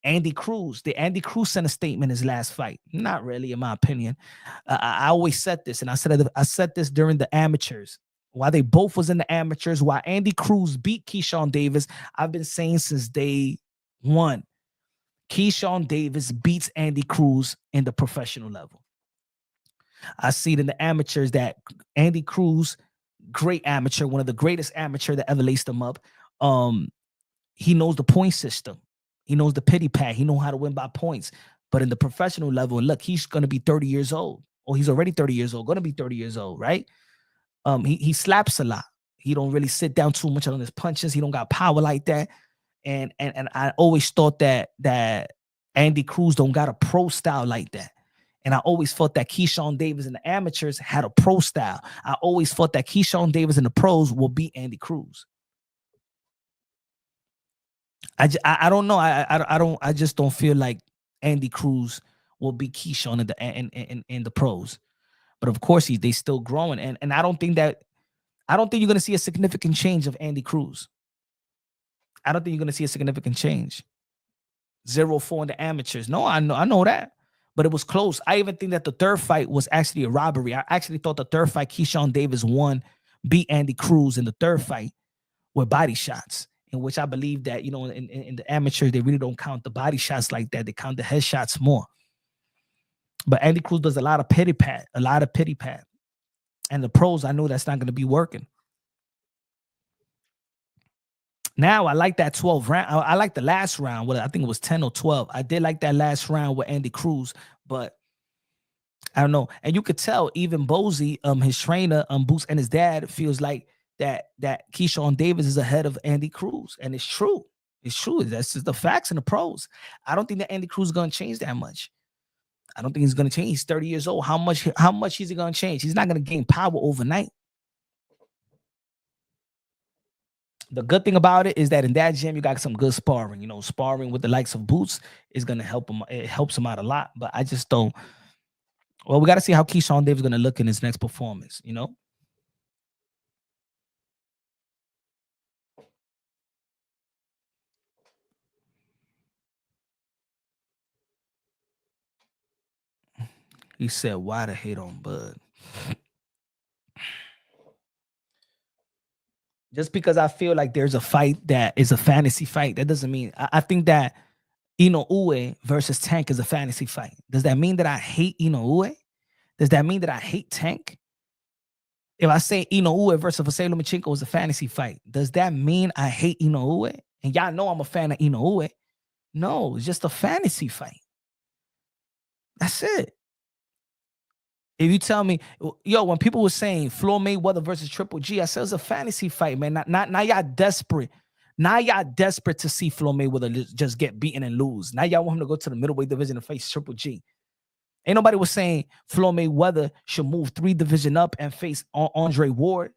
Andy Cruz sent a statement his last fight. Not really, in my opinion. I always said this, and I said this during the amateurs. While they both was in the amateurs, while Andy Cruz beat Keyshawn Davis, I've been saying since day one, Keyshawn Davis beats Andy Cruz in the professional level. I see it in the amateurs that Andy Cruz, great amateur, one of the greatest amateur that ever laced him up. He knows the point system. He knows the pity pat. He knows how to win by points. But in the professional level, look, he's going to be 30 years old. Or he's already 30 years old, going to be 30 years old, right? He slaps a lot. He don't really sit down too much on his punches. He don't got power like that. And I always thought that Andy Cruz don't got a pro style like that. And I always thought that Keyshawn Davis in the amateurs had a pro style. I always thought that Keyshawn Davis in the pros will beat Andy Cruz. I don't know. I just don't feel like Andy Cruz will beat Keyshawn in the pros. But of course, they still growing. And I don't think you're going to see a significant change of Andy Cruz. I don't think you're going to see a significant change. 0-4 in the amateurs. No, I know that. But it was close. I even think that the third fight was actually a robbery. I actually thought the third fight, Keyshawn Davis won, beat Andy Cruz in the third fight with body shots, in which I believe that, in the amateurs, they really don't count the body shots like that. They count the headshots more. But Andy Cruz does a lot of pity pat. And the pros, I know that's not going to be working. Now, I like that 12 round. I like the last round. I think it was 10 or 12. I did like that last round with Andy Cruz, but I don't know. And you could tell even Bozy, his trainer, Boots, and his dad feels like that Keyshawn Davis is ahead of Andy Cruz. And it's true. It's true. That's just the facts and the pros. I don't think that Andy Cruz is going to change that much. I don't think he's going to change. He's 30 years old. How much is he going to change? He's not going to gain power overnight. The good thing about it is that in that gym, you got some good sparring. Sparring with the likes of Boots is going to help him. It helps him out a lot. But I just don't. Well, we got to see how Keyshawn Davis is going to look in his next performance, He said, why the hate on Bud? Just because I feel like there's a fight that is a fantasy fight, that doesn't mean I think that Inoue versus Tank is a fantasy fight. Does that mean that I hate Inoue? Does that mean that I hate Tank? If I say Inoue versus Vasily Lomachenko is a fantasy fight, does that mean I hate Inoue? And y'all know I'm a fan of Inoue. No, it's just a fantasy fight. That's it. If you tell me, when people were saying Floyd Mayweather versus Triple G, I said it's a fantasy fight, man. Now y'all desperate. Now y'all desperate to see Floyd Mayweather just get beaten and lose. Now y'all want him to go to the middleweight division and face Triple G. Ain't nobody was saying Floyd Mayweather should move 3 division up and face Andre Ward.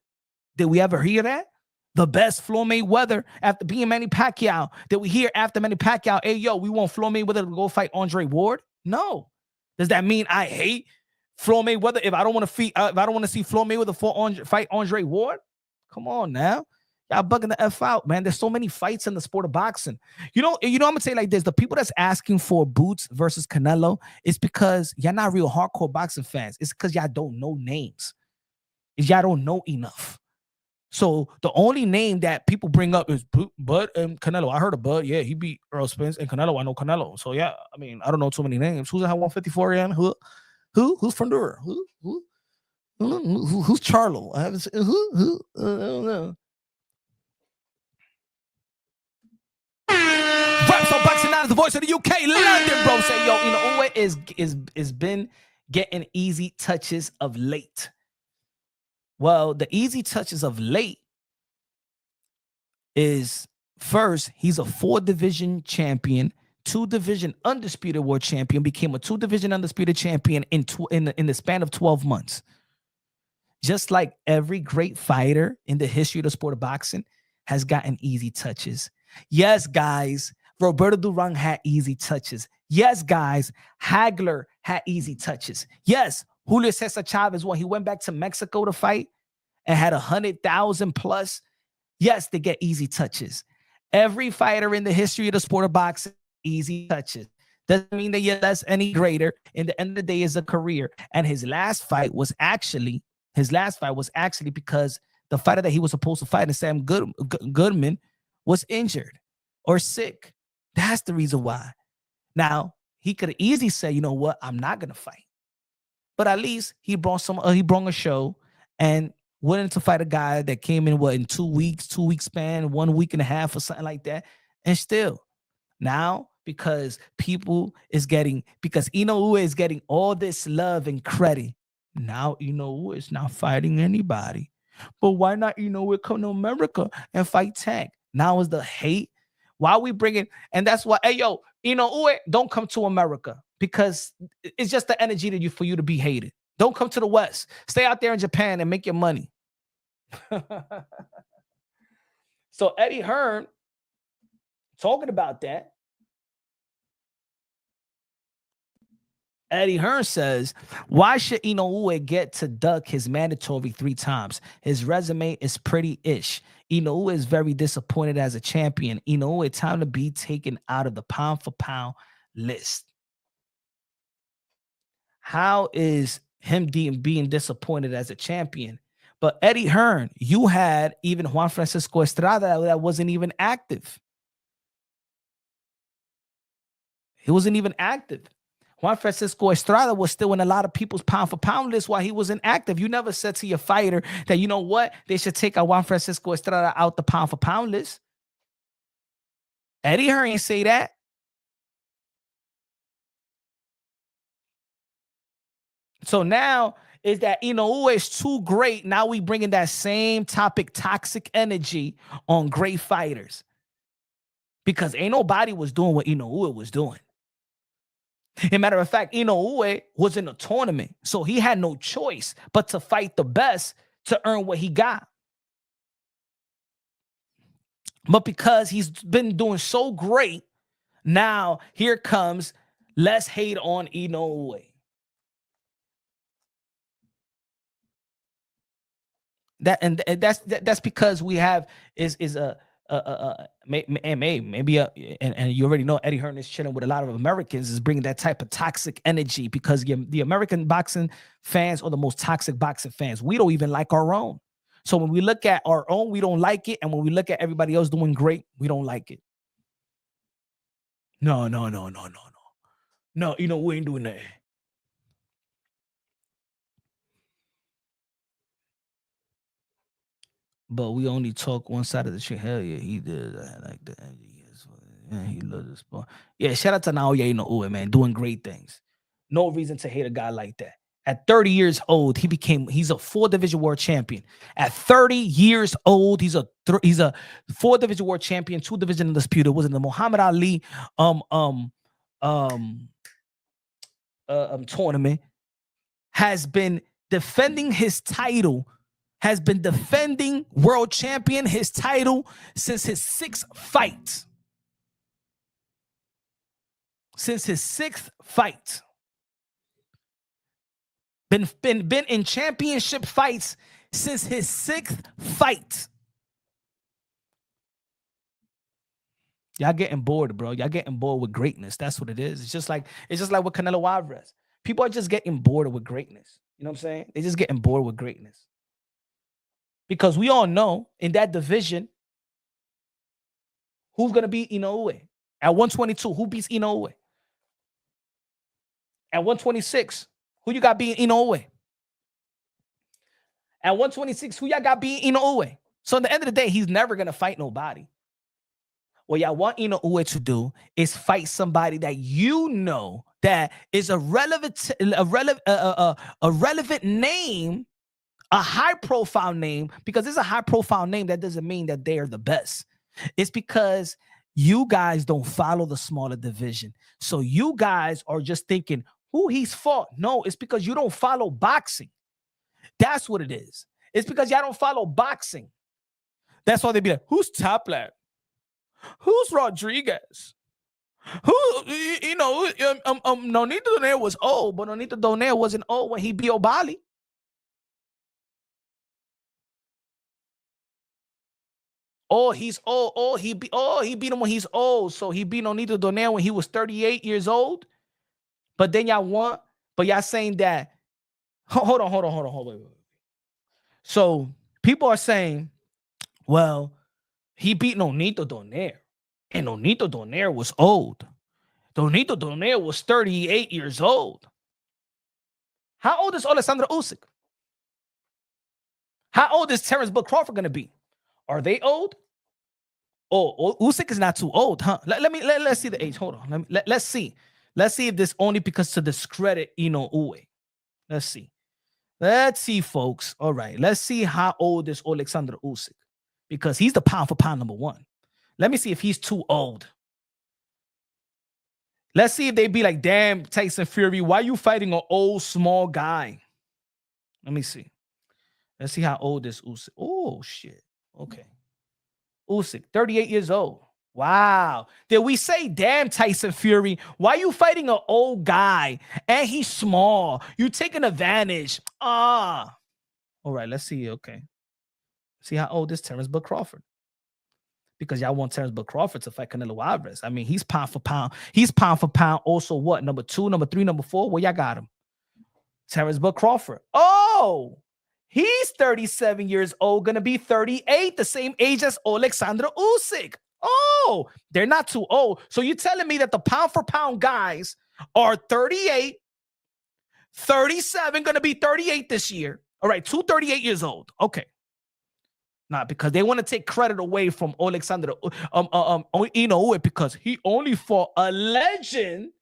Did we ever hear that? The best Floyd Mayweather after being Manny Pacquiao. Did we hear after Manny Pacquiao, hey, yo, we want Floyd Mayweather to go fight Andre Ward? No. Does that mean I hate Floyd Mayweather if I don't want to see Floyd Mayweather fight Andre Ward? Come on now. Y'all bugging the F out, man. There's so many fights in the sport of boxing. You know, I'm gonna say it like this: the people that's asking for Boots versus Canelo is because y'all not real hardcore boxing fans. It's because y'all don't know names. Y'all don't know enough. So the only name that people bring up is Bud and Canelo. I heard of Bud. Yeah, he beat Earl Spence, and Canelo, I know Canelo. So yeah, I mean, I don't know too many names. Who's at 154 again? Who's from Dura? Who's Charlo? I haven't seen I don't know. Raps on Boxing Now is the voice of the UK, London, bro. Say, yo, Inoue is been getting easy touches of late. Well, the easy touches of late is, first, he's a 4-division champion, 2-division undisputed world champion, became a 2-division undisputed champion in the span of 12 months. Just like every great fighter in the history of the sport of boxing has gotten easy touches. Yes, guys, Roberto Duran had easy touches. Yes, guys, Hagler had easy touches. Yes, Julio Cesar Chavez, when he went back to Mexico to fight and had 100,000 plus, yes, they get easy touches. Every fighter in the history of the sport of boxing, easy touches. Doesn't mean that you're less any greater. In the end of the day, is a career. And his last fight was actually because the fighter that he was supposed to fight, Sam Goodman, was injured or sick. That's the reason why. Now, he could easily say, you know what, I'm not going to fight. But at least he brought a show and went to fight a guy that came in 2 weeks, 2 week span, 1 week and a half or something like that. And still, now, because Inoue is getting all this love and credit, now Inoue is not fighting anybody. But why not Inoue come to America and fight Tank? Now is the hate. Why are we bringing? And that's why, hey, yo, Inoue, don't come to America because it's just the energy for you to be hated. Don't come to the West. Stay out there in Japan and make your money. So Eddie Hearn, talking about that, Eddie Hearn says, why should Inoue get to duck his mandatory 3 times? His resume is pretty-ish. Inoue is very disappointed as a champion. Inoue, time to be taken out of the pound-for-pound list. How is him being disappointed as a champion? But Eddie Hearn, you had even Juan Francisco Estrada that wasn't even active. He wasn't even active. Juan Francisco Estrada was still in a lot of people's pound-for-pound list while he was inactive. You never said to your fighter that, you know what, they should take a Juan Francisco Estrada out the pound-for-pound list. Eddie Hearn ain't say that. So now is that Inoue is too great. Now we bringing that same topic, toxic energy, on great fighters. Because ain't nobody was doing what Inoue was doing. As a matter of fact, Inoue was in a tournament, so he had no choice but to fight the best to earn what he got. But because he's been doing so great, now here comes, let's hate on Inoue. That's because we have maybe you already know Eddie Hearn is chilling with a lot of Americans, is bringing that type of toxic energy, because the American boxing fans are the most toxic boxing fans. We don't even like our own. So when we look at our own, we don't like it. And when we look at everybody else doing great, we don't like it. No. No, we ain't doing that. But we only talk one side of the shit. Hell yeah, he did. I like that. Yeah, he loves the sport. Yeah, shout out to Naoya Inoue, man, doing great things. No reason to hate a guy like that. At 30 years old, he's a 4-division world champion. At 30 years old, he's a 4-division world champion, 2-division undisputed. Was in the Muhammad Ali tournament, has been defending his title, has been defending world champion his title since his 6th fight. Since his 6th fight. Been in championship fights since his 6th fight. Y'all getting bored, bro. Y'all getting bored with greatness. That's what it is. It's just like with Canelo Alvarez. People are just getting bored with greatness. You know what I'm saying? They're just getting bored with greatness. Because we all know in that division, who's going to beat Inoue? At 122, who beats Inoue? At 126, who you got beating Inoue? At 126, who y'all got beating Inoue? So at the end of the day, he's never going to fight nobody. What y'all want Inoue to do is fight somebody that you know that is a relevant name, a high-profile name, because it's a high-profile name. That doesn't mean that they are the best. It's because you guys don't follow the smaller division. So you guys are just thinking who he's fought. No, it's because you don't follow boxing. That's what it is. It's because y'all don't follow boxing. That's why they be like, who's Top Lap? Who's Rodriguez? Who, Nonito Donaire was old, but Nonito Donaire wasn't old when he beat O'Bali. He's old. He beat him when he's old. So he beat Nonito Donaire when he was 38 years old. But then y'all saying that. Hold on. Wait. So people are saying, well, he beat Nonito Donaire, and Nonito Donaire was old. Nonito Donaire was 38 years old. How old is Alexander Usyk? How old is Terrence Bud Crawford going to be? Are they old? Oh, Usyk is not too old, huh? Let's see the age. Hold on. Let's see. Let's see if this only because to discredit Inoue. Let's see, folks. All right. Let's see how old is Alexander Usyk, because he's the pound for pound number 1. Let me see if he's too old. Let's see if they be like, damn, Tyson Fury, why you fighting an old, small guy? Let me see. Let's see how old is Usyk. Oh, shit. Okay. Usyk, 38 years old. Wow. Did we say, damn, Tyson Fury, why you fighting an old guy? And he's small. You taking advantage. All right, let's see. Okay. See how old is Terrence Bud Crawford. Because y'all want Terrence Bud Crawford to fight Canelo Alvarez. I mean, he's pound for pound. He's pound for pound. Also, what? Number 2, number 3, number 4? Where y'all got him? Terrence Bud Crawford. Oh, he's 37 years old, gonna be 38, the same age as Alexander Usyk. Oh, they're not too old. So you're telling me that the pound for pound guys are 38, 37, gonna be 38 this year. All right, 38 years old. Okay. Not because they want to take credit away from Alexander Inoue, because he only fought a legend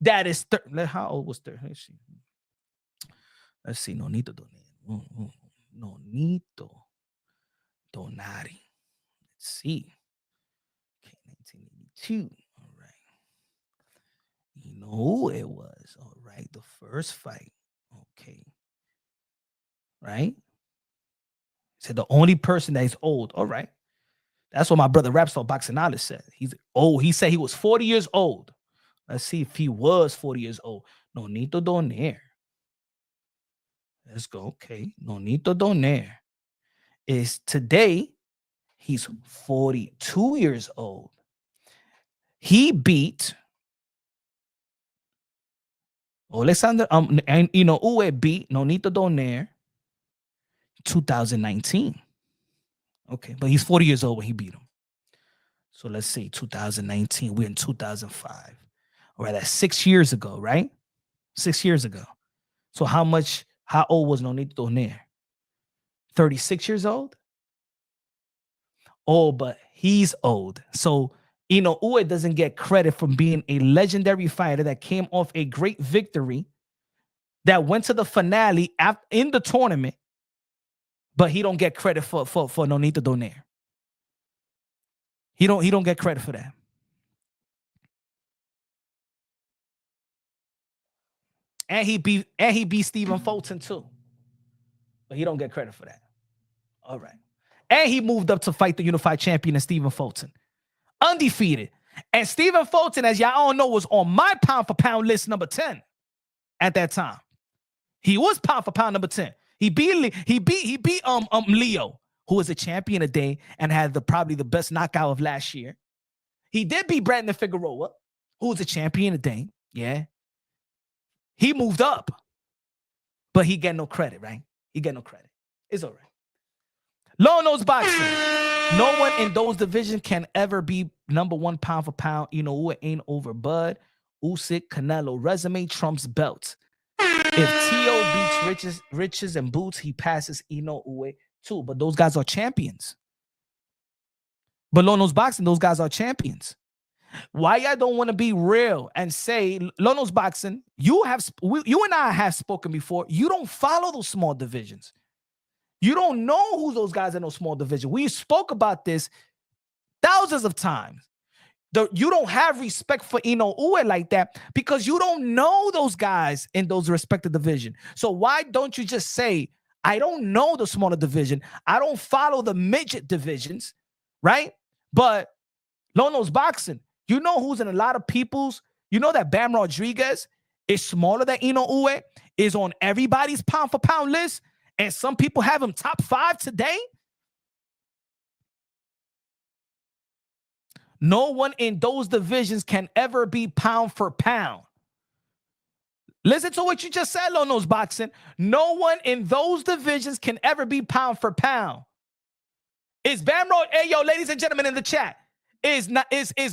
that is how old was 30? Let's see. Nonito Donari. Let's see. Okay, 1982. All right. Inoue was all right. The first fight. Okay. Right. Said the only person that is old. All right. That's what my brother Rapstar Boxinalis said. He's old. He said he was 40 years old. Let's see if he was 40 years old. Nonito Donaire. Let's go. Okay. Nonito Donaire is today, he's 42 years old. He beat Alexander, Inoue beat Nonito Donaire 2019. Okay, but he's 40 years old when he beat him. So let's see, 2019. We're in 2005. All right, that's 6 years ago, right? 6 years ago. So how old was Nonito Donaire? 36 years old? Oh, but he's old. So Inoue doesn't get credit for being a legendary fighter that came off a great victory, that went to the finale in the tournament, but he don't get credit for Nonito Donaire. He don't get credit for that. And he beat Stephen Fulton too. But he don't get credit for that. All right. And he moved up to fight the unified champion and Stephen Fulton. Undefeated. And Stephen Fulton, as y'all all know, was on my pound for pound list number 10 at that time. He was pound for pound number 10. He beat Leo, who was a champion a day and had probably the best knockout of last year. He did beat Brandon Figueroa, who was a champion a day. Yeah. He moved up. But he get no credit, right? He get no credit. It's all right. Long nose boxing. No one in those divisions can ever be number one pound for pound. Inoue ain't over Bud, Usyk, Canelo. Resume trumps belt. If T.O. beats Riches and Boots, he passes Inoue too. But those guys are champions. But Long nose boxing, those guys are champions. Why y'all don't want to be real and say, Long nose boxing, you and I have spoken before. You don't follow those small divisions. You don't know who those guys in those small divisions. We spoke about this thousands of times. You don't have respect for Inoue like that because you don't know those guys in those respective divisions. So why don't you just say, I don't know the smaller division. I don't follow the midget divisions, right? But Long nose boxing, you know who's in a lot of people's, you know that Bam Rodriguez is smaller than Inoue, is on everybody's pound for pound list. And some people have him top 5 today. No one in those divisions can ever be pound for pound. Listen to what you just said, Long nose boxing. No one in those divisions can ever be pound for pound. Is Bam Hey, yo, ladies and gentlemen in the chat, is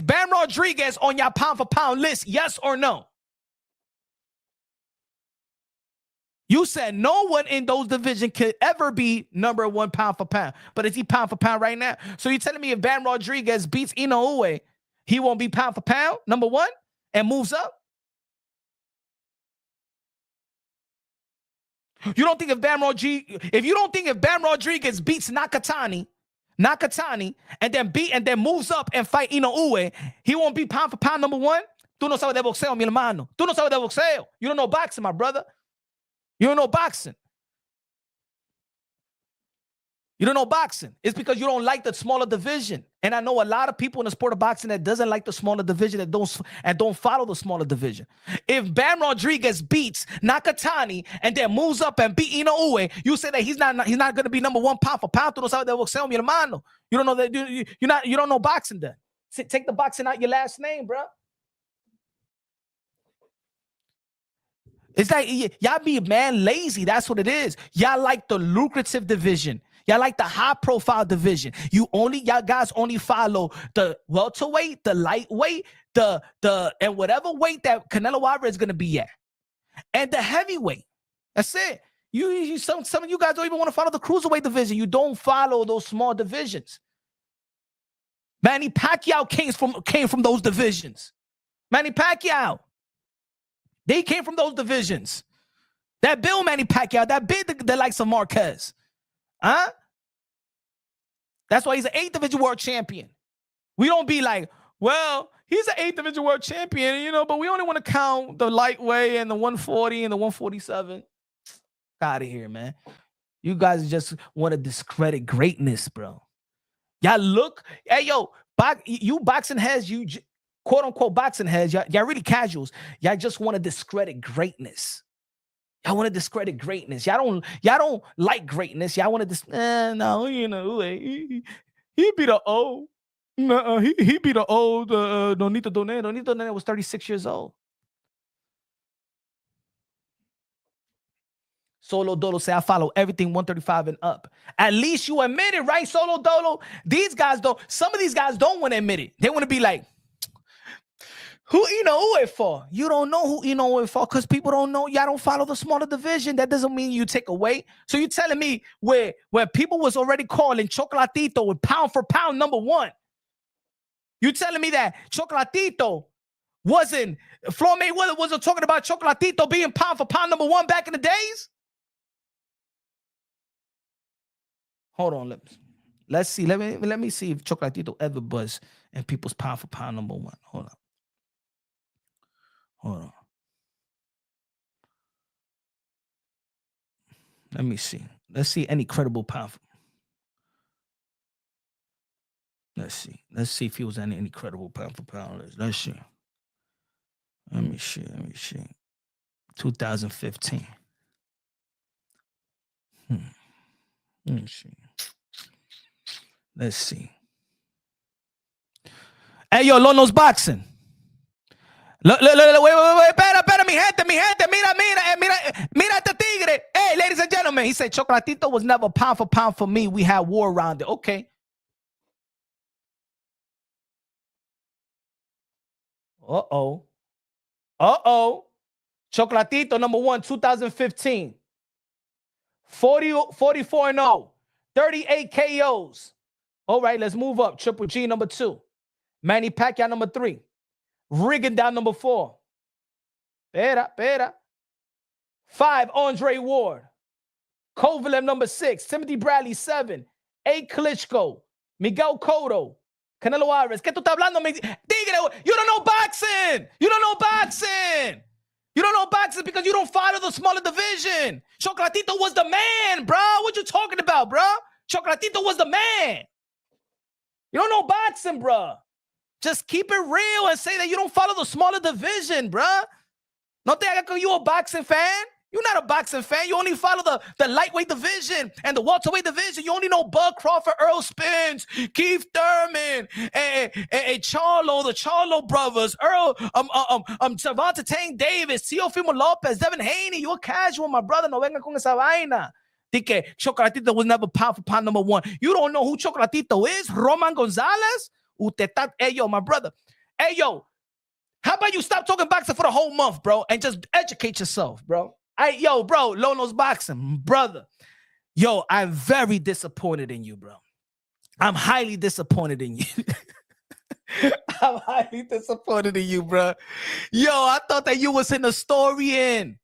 Bam Rodriguez on your pound for pound list? Yes or no? You said no one in those divisions could ever be number one pound for pound. But is he pound for pound right now? So you're telling me if Bam Rodriguez beats Inoue, he won't be pound for pound, number one, and moves up? You don't think if you don't think if Bam Rodriguez beats Nakatani, and then moves up and fight Inoue, he won't be pound for pound number one? Tú no sabes de boxeo, mi hermano. Tú no sabes de boxeo. You don't know boxing, my brother. You don't know boxing. You don't know boxing. It's because you don't like the smaller division. And I know a lot of people in the sport of boxing that doesn't like the smaller division and don't follow the smaller division. If Bam Rodriguez beats Nakatani and then moves up and beat Inoue, you say that he's not going to be number one pound for pound. Tú no sabes de boxeo, mi hermano. You don't know that you don't know boxing then. Take the boxing out your last name, bro. It's like y'all be lazy. That's what it is. Y'all like the lucrative division. Y'all like the high profile division. Y'all guys only follow the welterweight, the lightweight, and whatever weight that Canelo Alvarez is gonna be at, and the heavyweight. That's it. Some of you guys don't even want to follow the cruiserweight division. You don't follow those small divisions. Manny Pacquiao came from those divisions. Manny Pacquiao. They came from those divisions. That Bill Manny Pacquiao, that big the likes of Marquez. Huh? That's why he's an 8th division world champion. We don't be like, well, he's an 8th division world champion, but we only want to count the lightweight and the 140 and the 147. Out of here, man. You guys just want to discredit greatness, bro. Y'all look, hey, yo, you boxing heads, you quote unquote boxing heads, y'all really casuals. Y'all just want to discredit greatness. Y'all want to discredit greatness. Y'all don't like greatness. Y'all want to no, he beat the old. No, he beat the old Nonito Donet. Nonito Donet was 36 years old. Solo Dolo say, I follow everything 135 and up. At least you admit it, right, Solo Dolo? Some of these guys don't want to admit it. They want to be like, who Inoue for? You don't know who Inoue for because people don't know. Y'all don't follow the smaller division. That doesn't mean you take away. So you're telling me where people was already calling Chocolatito with pound for pound number one. You telling me that Chocolatito Floyd Mayweather wasn't talking about Chocolatito being pound for pound number one back in the days? Hold on, let's see. Let me see if Chocolatito ever was in people's pound for pound number one. Hold on. Let me see. Let's see any credible pound. Let's see. Let's see if he was any credible pound for pound list. Let's see. Let me see. 2015. Let me see. Let's see. Hey, yo, Lono's boxing. Wait, espera, mi gente, mira este tigre. Hey, ladies and gentlemen, he said Chocolatito was never pound for pound for me. We had war around it. Okay. Uh-oh. Chocolatito, number 1, 2015. 44-0. 38 KOs. All right, let's move up. Triple G, number 2. Manny Pacquiao, number 3. Rigondeaux, number 4. Pera. 5, Andre Ward. Kovalev, number 6. Timothy Bradley, 7. 8, Klitschko. Miguel Cotto. Canelo Alvarez. ¿Qué tú estás hablando? Tigre, you don't know boxing. You don't know boxing because you don't follow the smaller division. Chocolatito was the man, bro. What you talking about, bro? Chocolatito was the man. You don't know boxing, bro. Just keep it real and say that you don't follow the smaller division, bro. No te hagas que you a boxing fan. You're not a boxing fan. You only follow the lightweight division and the welterweight division. You only know Bud Crawford, Earl Spence, Keith Thurman, and Charlo, the Charlo brothers, Earl, Cervante Tank Davis, Teofimo Lopez, Devin Haney. You're casual, my brother. No venga con esa vaina. Dike, Chocolatito was never pound for pound number 1. You don't know who Chocolatito is? Roman Gonzalez? Hey, yo, my brother. Hey, yo, how about you stop talking boxing for the whole month, bro, and just educate yourself, bro? Yo, bro, Lono's boxing, brother. Yo, I'm very disappointed in you, bro. I'm highly disappointed in you. I'm highly disappointed in you, bro. Yo, I thought that you was in the historian.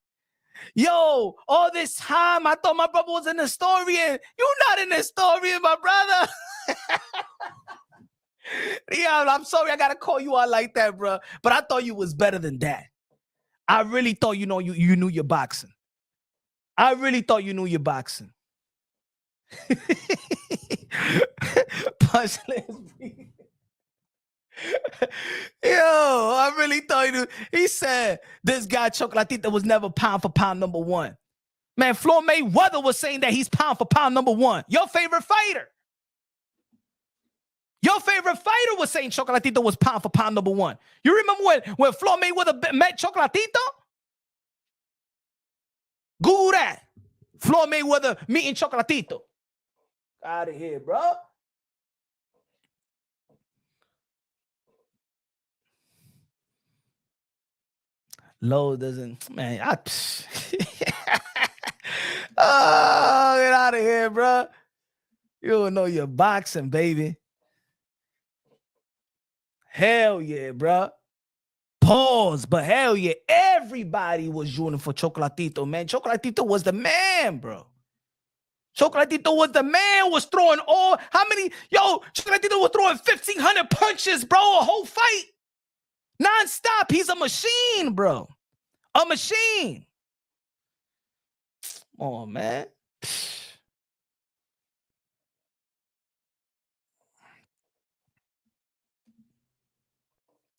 Yo, all this time, I thought my brother was in the historian. You're not in the historian, my brother. Yeah, I'm sorry I got to call you out like that, bro. But I thought you was better than that. I really thought you knew your boxing. I really thought you knew your boxing. Punchless. Yo, I really thought you knew. He said this guy Chocolatito was never pound for pound number 1. Man, Floyd Mayweather was saying that he's pound for pound number 1. Your favorite fighter. Your favorite fighter was saying Chocolatito was pound for pound number 1. You remember when Floyd Mayweather met Chocolatito? Google that. Floyd Mayweather meeting Chocolatito. Out of here, bro. Low doesn't, man. Oh, get out of here, bro. You don't know your boxing, baby. Hell yeah, bro. Pause, but hell yeah, everybody was rooting for Chocolatito, man. Chocolatito was the man, bro. Chocolatito was the man, was throwing Chocolatito was throwing 1,500 punches, bro, a whole fight. Non-stop. He's a machine, bro. A machine. Oh, man.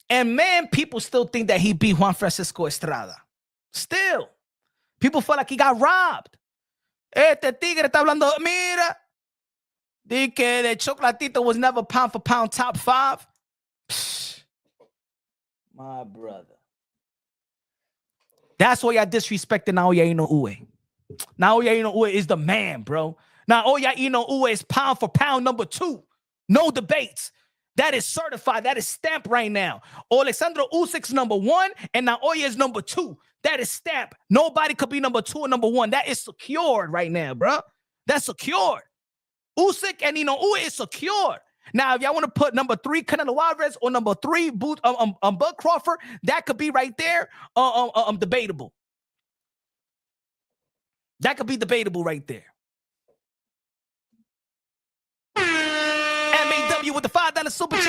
And man, people still think that he beat Juan Francisco Estrada. Still. People feel like he got robbed. Este tigre está hablando, mira. Di que the Chocolatito was never pound for pound top 5. Psh, my brother. That's why y'all disrespecting Naoya Inoue. Naoya Inoue is the man, bro. Naoya Inoue is pound for pound number 2. No debates. That is certified. That is stamped right now. Alexander Usyk's number 1 and Naoya is number 2. That is stamped. Nobody could be number 2 or number 1. That is secured right now, bro. That's secured. Usyk and Inoue is secured. Now, if y'all want to put number 3 Canelo Alvarez or number 3 Bud Crawford, that could be right there. Debatable. That could be debatable right there. MAW with the $5 super chat.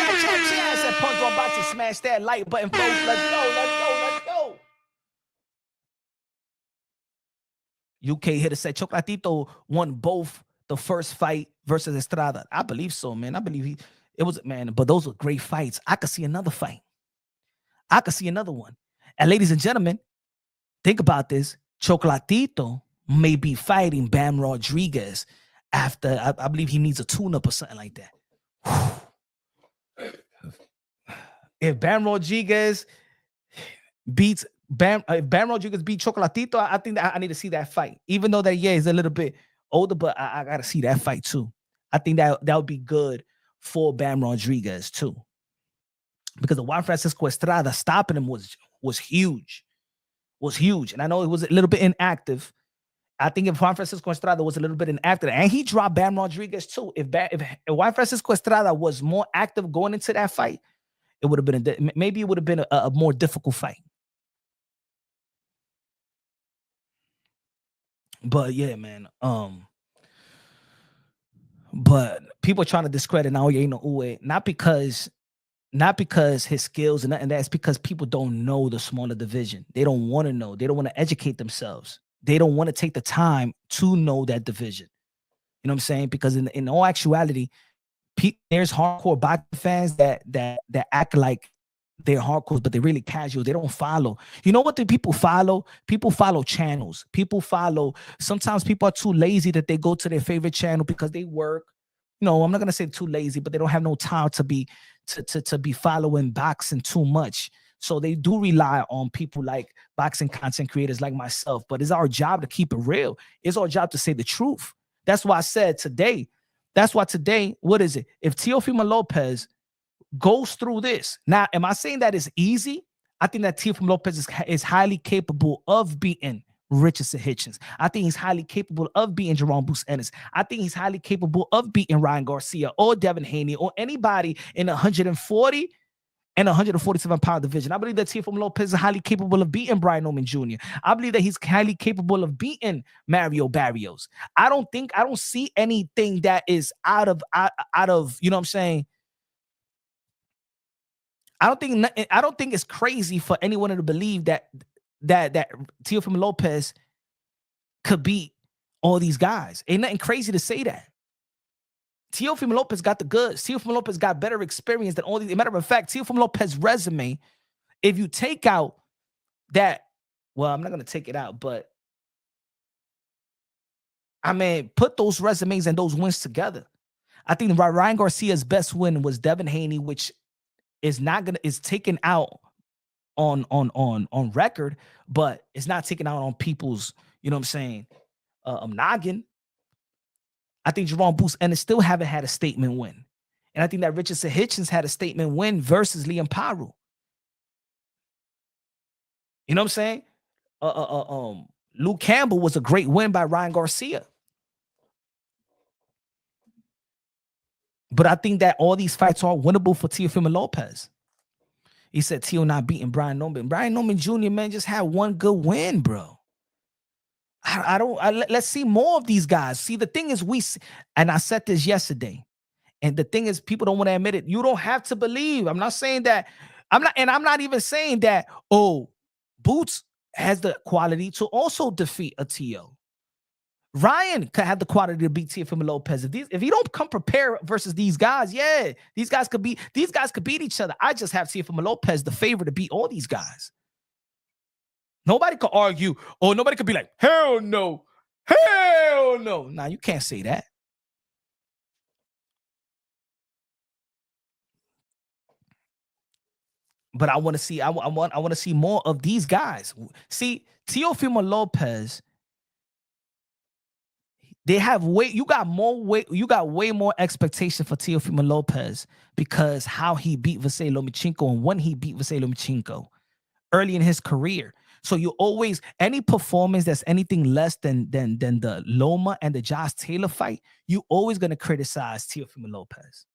Said Punch Drunk Boxing, smash that like button, folks. Let's go. UK hitter said Chocolatito won both the first fight versus Estrada. I believe so, man. I believe it was, man, but those were great fights. I could see another fight. I could see another one. And ladies and gentlemen, think about this. Chocolatito may be fighting Bam Rodriguez after, I believe he needs a tune-up or something like that. If Bam Rodriguez beats Bam Rodriguez beat Chocolatito, I think that I need to see that fight. Even though that, yeah, he's a little bit older, but I got to see that fight too. I think that would be good for Bam Rodriguez too. Because the Juan Francisco Estrada stopping him was huge. Was huge. And I know it was a little bit inactive. I think if Juan Francisco Estrada was a little bit inactive, and he dropped Bam Rodriguez too. If Juan Francisco Estrada was more active going into that fight, it would have been maybe it would have been a more difficult fight. But yeah, man. But people are trying to discredit Naoya Inoue, not because his skills and nothing. That's because people don't know the smaller division. They don't want to know. They don't want to educate themselves. They don't want to take the time to know that division. You know what I'm saying? Because in all actuality, there's hardcore boxing fans that act like they're hardcore, but they're really casual. They don't follow. You know what do people follow? People follow channels. Sometimes people are too lazy that they go to their favorite channel because they work. You know, I'm not gonna say too lazy, but they don't have no time to be following boxing too much. So they do rely on people like boxing content creators like myself. But it's our job to keep it real. It's our job to say the truth. That's why I said today. That's why today, what is it? If Teofimo Lopez goes through this. Now, am I saying that it's easy? I think that Teofimo Lopez is highly capable of beating Richardson Hitchins. I think he's highly capable of beating Jaron Ennis. I think he's highly capable of beating Ryan Garcia or Devin Haney or anybody in 140 and 147-pound division. I believe that Teofimo Lopez is highly capable of beating Brian Norman Jr. I believe that he's highly capable of beating Mario Barrios. I don't see anything that is out of, you know what I'm saying? I don't think it's crazy for anyone to believe that Teofimo Lopez could beat all these guys. Ain't nothing crazy to say that. Teofimo Lopez got the goods. Teofimo Lopez got better experience than all these. As a matter of fact, Teofimo Lopez's resume, if you take out that, well, I'm not going to take it out, but I mean, put those resumes and those wins together. I think Ryan Garcia's best win was Devin Haney, which is taken out on record, but it's not taken out on people's, you know what I'm saying, noggin. I think Jaron Ennis still haven't had a statement win. And I think that Richardson Hitchins had a statement win versus Liam Paru. You know what I'm saying? Luke Campbell was a great win by Ryan Garcia. But I think that all these fights are winnable for Teofimo Lopez. He said Teo not beating Brian Norman. Brian Norman Jr., man, just had one good win, bro. Let's see more of these guys. See, the thing is, and I said this yesterday, and the thing is, people don't want to admit it. You don't have to believe. I'm not saying that. I'm not even saying that, Boots has the quality to also defeat a Teo. Ryan could have the quality to beat Teofimo Lopez. If he don't come prepared versus these guys, yeah, these guys could beat each other. I just have Teofimo Lopez the favor to beat all these guys. Nobody could argue, or nobody could be like, hell no. Nah, you can't say that. But I want to see, I want to see more of these guys. See, Teofimo Lopez, you got way more expectation for Teofimo Lopez because how he beat Vasily Lomachenko and when he beat Vasily Lomachenko early in his career. So you always, any performance that's anything less than the Loma and the Josh Taylor fight, you always going to criticize Teofimo Lopez.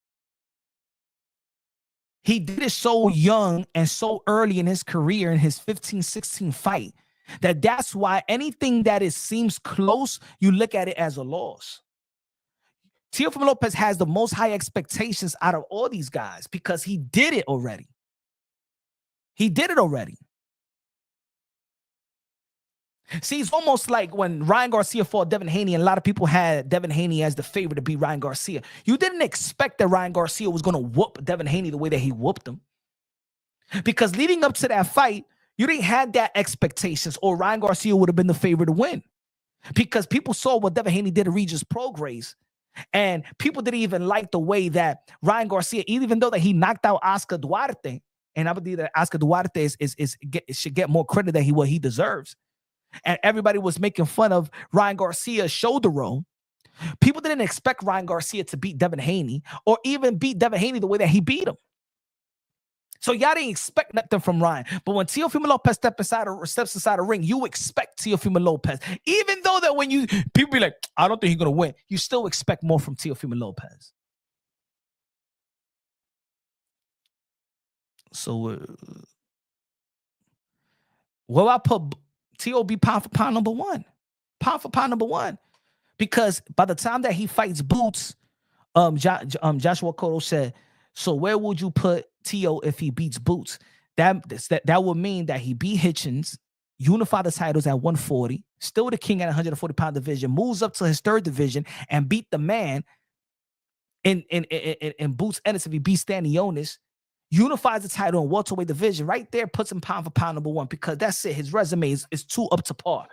He did it so young and so early in his career in his 15-16 fight that's why anything that seems close, you look at it as a loss. Teofimo Lopez has the most high expectations out of all these guys because he did it already. See, it's almost like when Ryan Garcia fought Devin Haney, and a lot of people had Devin Haney as the favorite to beat Ryan Garcia. You didn't expect that Ryan Garcia was going to whoop Devin Haney the way that he whooped him. Because leading up to that fight, you didn't have that expectations, or Ryan Garcia would have been the favorite to win. Because people saw what Devin Haney did to Regis Prograis, and people didn't even like the way that Ryan Garcia, even though that he knocked out Oscar Duarte, and I believe that Oscar Duarte should get more credit than what he deserves. And everybody was making fun of Ryan Garcia's shoulder roll. People didn't expect Ryan Garcia to beat Devin Haney, or even beat Devin Haney the way that he beat him. So y'all didn't expect nothing from Ryan. But when Teofimo Lopez steps inside a ring, you expect Teofimo Lopez. Even though that when people be like, I don't think he's going to win, you still expect more from Teofimo Lopez. So well, I put T.O.B. pound for pound number one. Pound for pound number one. Because by the time that he fights Boots, Joshua Cotto said, so where would you put T.O. if he beats Boots? That would mean that he beat Hitchins, unify the titles at 140, still the king at 140-pound division, moves up to his third division, and beat the man in Boots Ennis if he beats Stanionis, unifies the title in welterweight division. Right there puts him pound for pound number one, because that's it. His resume is too up to par.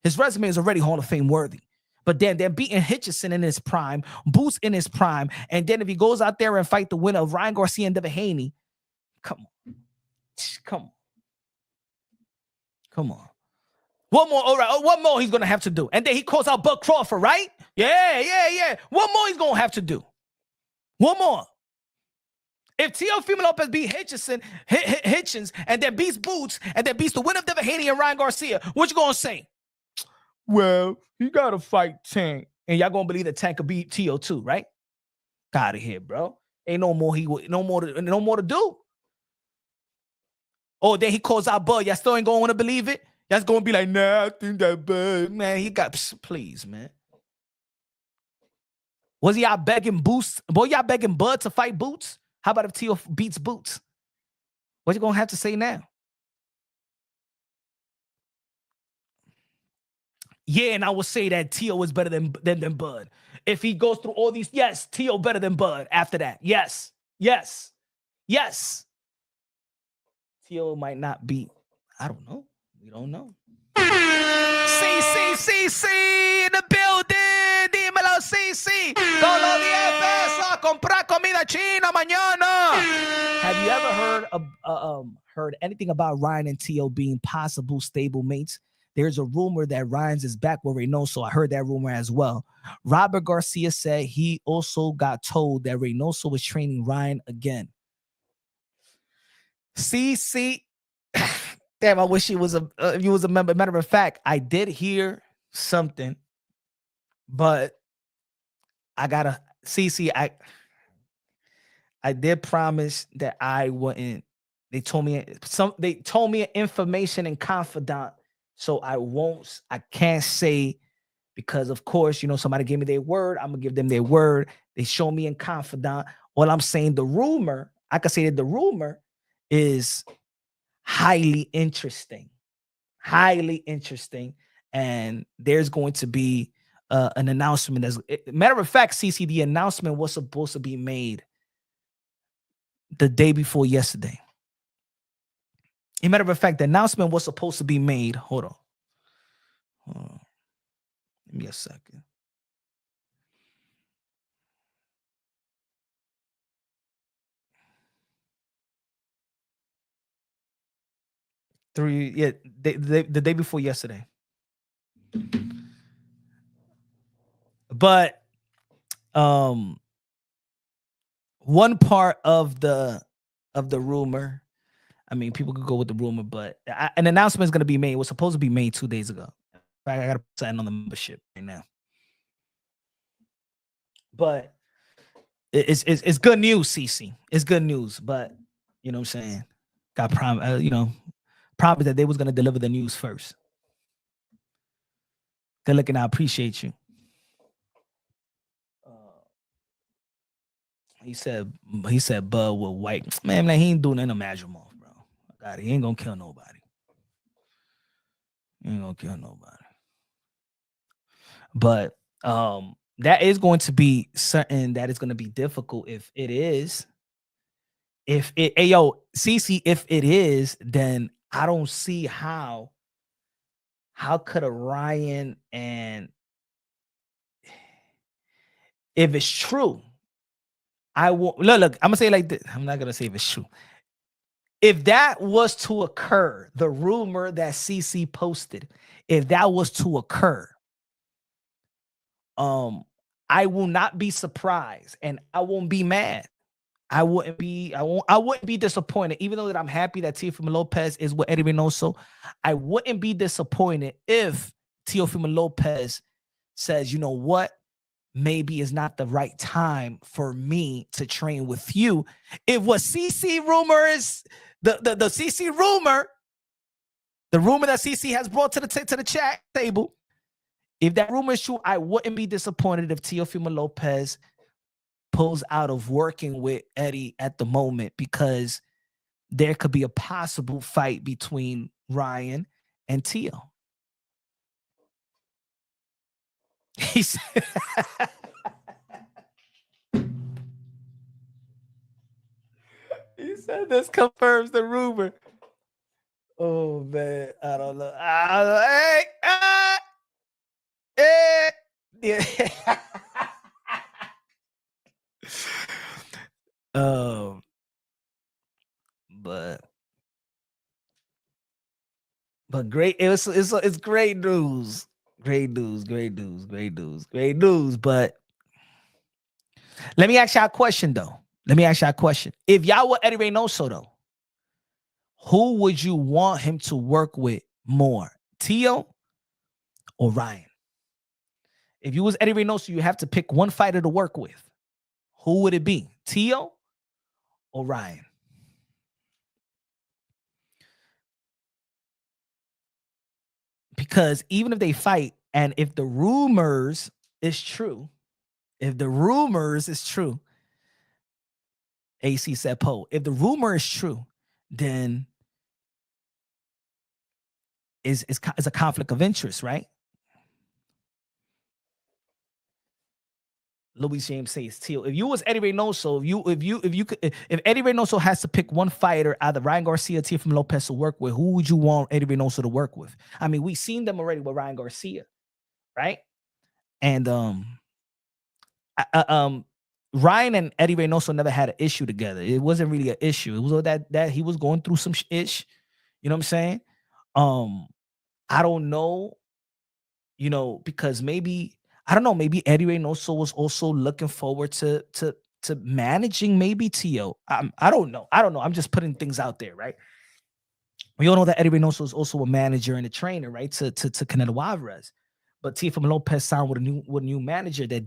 His resume is already Hall of Fame worthy. But then they're beating Hitchison in his prime, Boots in his prime, and then if he goes out there and fight the winner of Ryan Garcia and Devin Haney, come on. One more, all right. One more he's gonna have to do, and then he calls out Bud Crawford, right? Yeah. One more he's gonna have to do. One more. If Teofimo Lopez beat Hitchins, and then beats Boots, and then beats the winner of Devin Haney and Ryan Garcia, what you gonna say? Well, he gotta fight Tank, and y'all gonna believe that Tank could beat T.O. too, right? Got out of here, bro. Ain't no more to do. Oh, then he calls out Bud. Y'all still ain't gonna want to believe it. Y'all's gonna be like, nah, I think that Bud, man, he got. Please, man. Was y'all begging Boots? Boy, y'all begging Bud to fight Boots? How about if T.O. beats Boots? What you gonna have to say now? Yeah, and I would say that T.O. is better than Bud. If he goes through all these, yes, T.O. better than Bud after that. Yes. T.O. might not be, I don't know. We don't know. CC in the building. Dímelo, CC. Todos los 10 pesos a comprar comida china mañana. Have you ever heard anything about Ryan and T.O. being possible stable mates? There's a rumor that Ryan's is back with Reynoso. I heard that rumor as well. Robert Garcia said he also got told that Reynoso was training Ryan again. CC. Damn, I wish he was a member. Matter of fact, I did hear something, but I gotta CC. I did promise that I wouldn't. They told me information and confidant, so I can't say, because of course, somebody gave me their word. I'm gonna give them their word. They show me in confidant. All I'm saying, I could say that the rumor is highly interesting, and there's going to be an announcement. Matter of fact, CC, the announcement was supposed to be made the day before yesterday. As a matter of fact, the announcement was supposed to be made. Hold on. Give me a second. The day before yesterday. But one part of the rumor, I mean, people could go with the rumor, but an announcement is going to be made. It was supposed to be made 2 days ago. I got to put something on the membership right now. But it's good news, CC. It's good news, but you know what I'm saying? Got promise that they was going to deliver the news first. Good looking. I appreciate you. He said Bud with white. Man, he ain't doing nothing imaginable, bro. God, he ain't gonna kill nobody. You ain't gonna kill nobody. But that is going to be something that is going to be difficult if it is. If it, hey yo, CC, if it is, then I don't see how could a Ryan, and if it's true, I won't look, I'm gonna say it like this. I'm not gonna say if it's true. If that was to occur, the rumor that CC posted, if that was to occur, I will not be surprised and I won't be mad. I wouldn't be disappointed, even though that I'm happy that Teofimo Lopez is with Eddie Reynoso. I wouldn't be disappointed if Teofimo Lopez says, you know what, maybe it's not the right time for me to train with you. If what CC rumor is, the CC rumor, the rumor that CC has brought to the chat table, if that rumor is true, I wouldn't be disappointed if Teofimo Lopez pulls out of working with Eddie at the moment, because there could be a possible fight between Ryan and Teo. He said, he said this confirms the rumor. Oh man, I don't know. Yeah. But great. It's great news. Great news. But let me ask y'all a question though. If y'all were Eddie Reynoso though, who would you want him to work with more, Teo or Ryan? If you was Eddie Reynoso, you have to pick one fighter to work with. Who would it be, Teo or Ryan? Because even if they fight, and if the rumors is true, AC said Poe, if the rumor is true, then is a conflict of interest, right? Louis James says Teo. If you was Eddie Reynoso, if Eddie Reynoso has to pick one fighter, either Ryan Garcia or Teofimo Lopez to work with, who would you want Eddie Reynoso to work with? I mean, we've seen them already with Ryan Garcia, right? And Ryan and Eddie Reynoso never had an issue together. It wasn't really an issue. It was that he was going through some ish. You know what I'm saying? I don't know. You know, because maybe I don't know. Maybe Eddie Reynoso was also looking forward to managing maybe Teo. I don't know. I'm just putting things out there, right? We all know that Eddie Reynoso is also a manager and a trainer, right? To Canelo-Benavidez, but Teofimo Lopez signed with a new manager did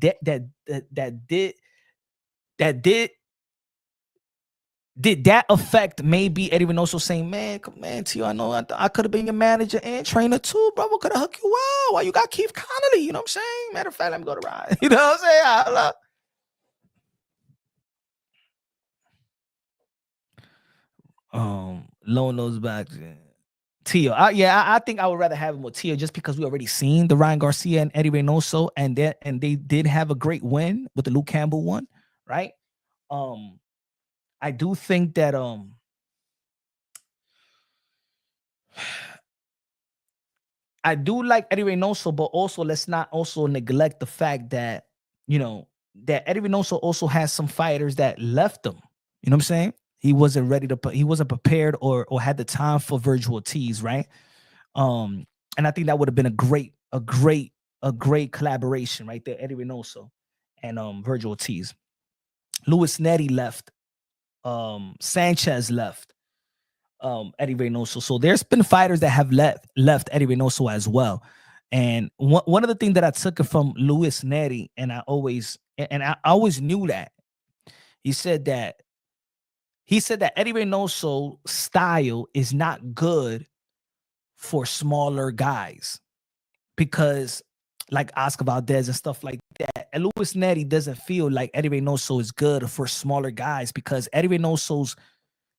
that affect maybe Eddie Reynoso saying, man, Teo, I know I could have been your manager and trainer too, bro. Could have hooked you out. Why you got Keith Connolly? You know what I'm saying? Matter of fact, let me go to Ryan. You know what I'm saying? Low nose back. Teo. I think I would rather have him with Teo, just because we already seen the Ryan Garcia and Eddie Reynoso, and they did have a great win with the Luke Campbell one, right? I do think that I do like Eddie Reynoso, but also let's not also neglect the fact that, you know, that Eddie Reynoso also has some fighters that left him. You know what I'm saying? He wasn't ready to he wasn't prepared or had the time for virtual tees, right? And I think that would have been a great collaboration right there, Eddie Reynoso and virtual tees. Luis Nery left. Sanchez left. Eddie Reynoso. So there's been fighters that have left Eddie Reynoso as well. And one of the things that I took it from Luis Nery, and I always knew that he said that Eddie Reynoso style is not good for smaller guys, because like Oscar Valdez and stuff like that. And Luis Nery doesn't feel like Eddie Reynoso is good for smaller guys, because Eddie Reynoso's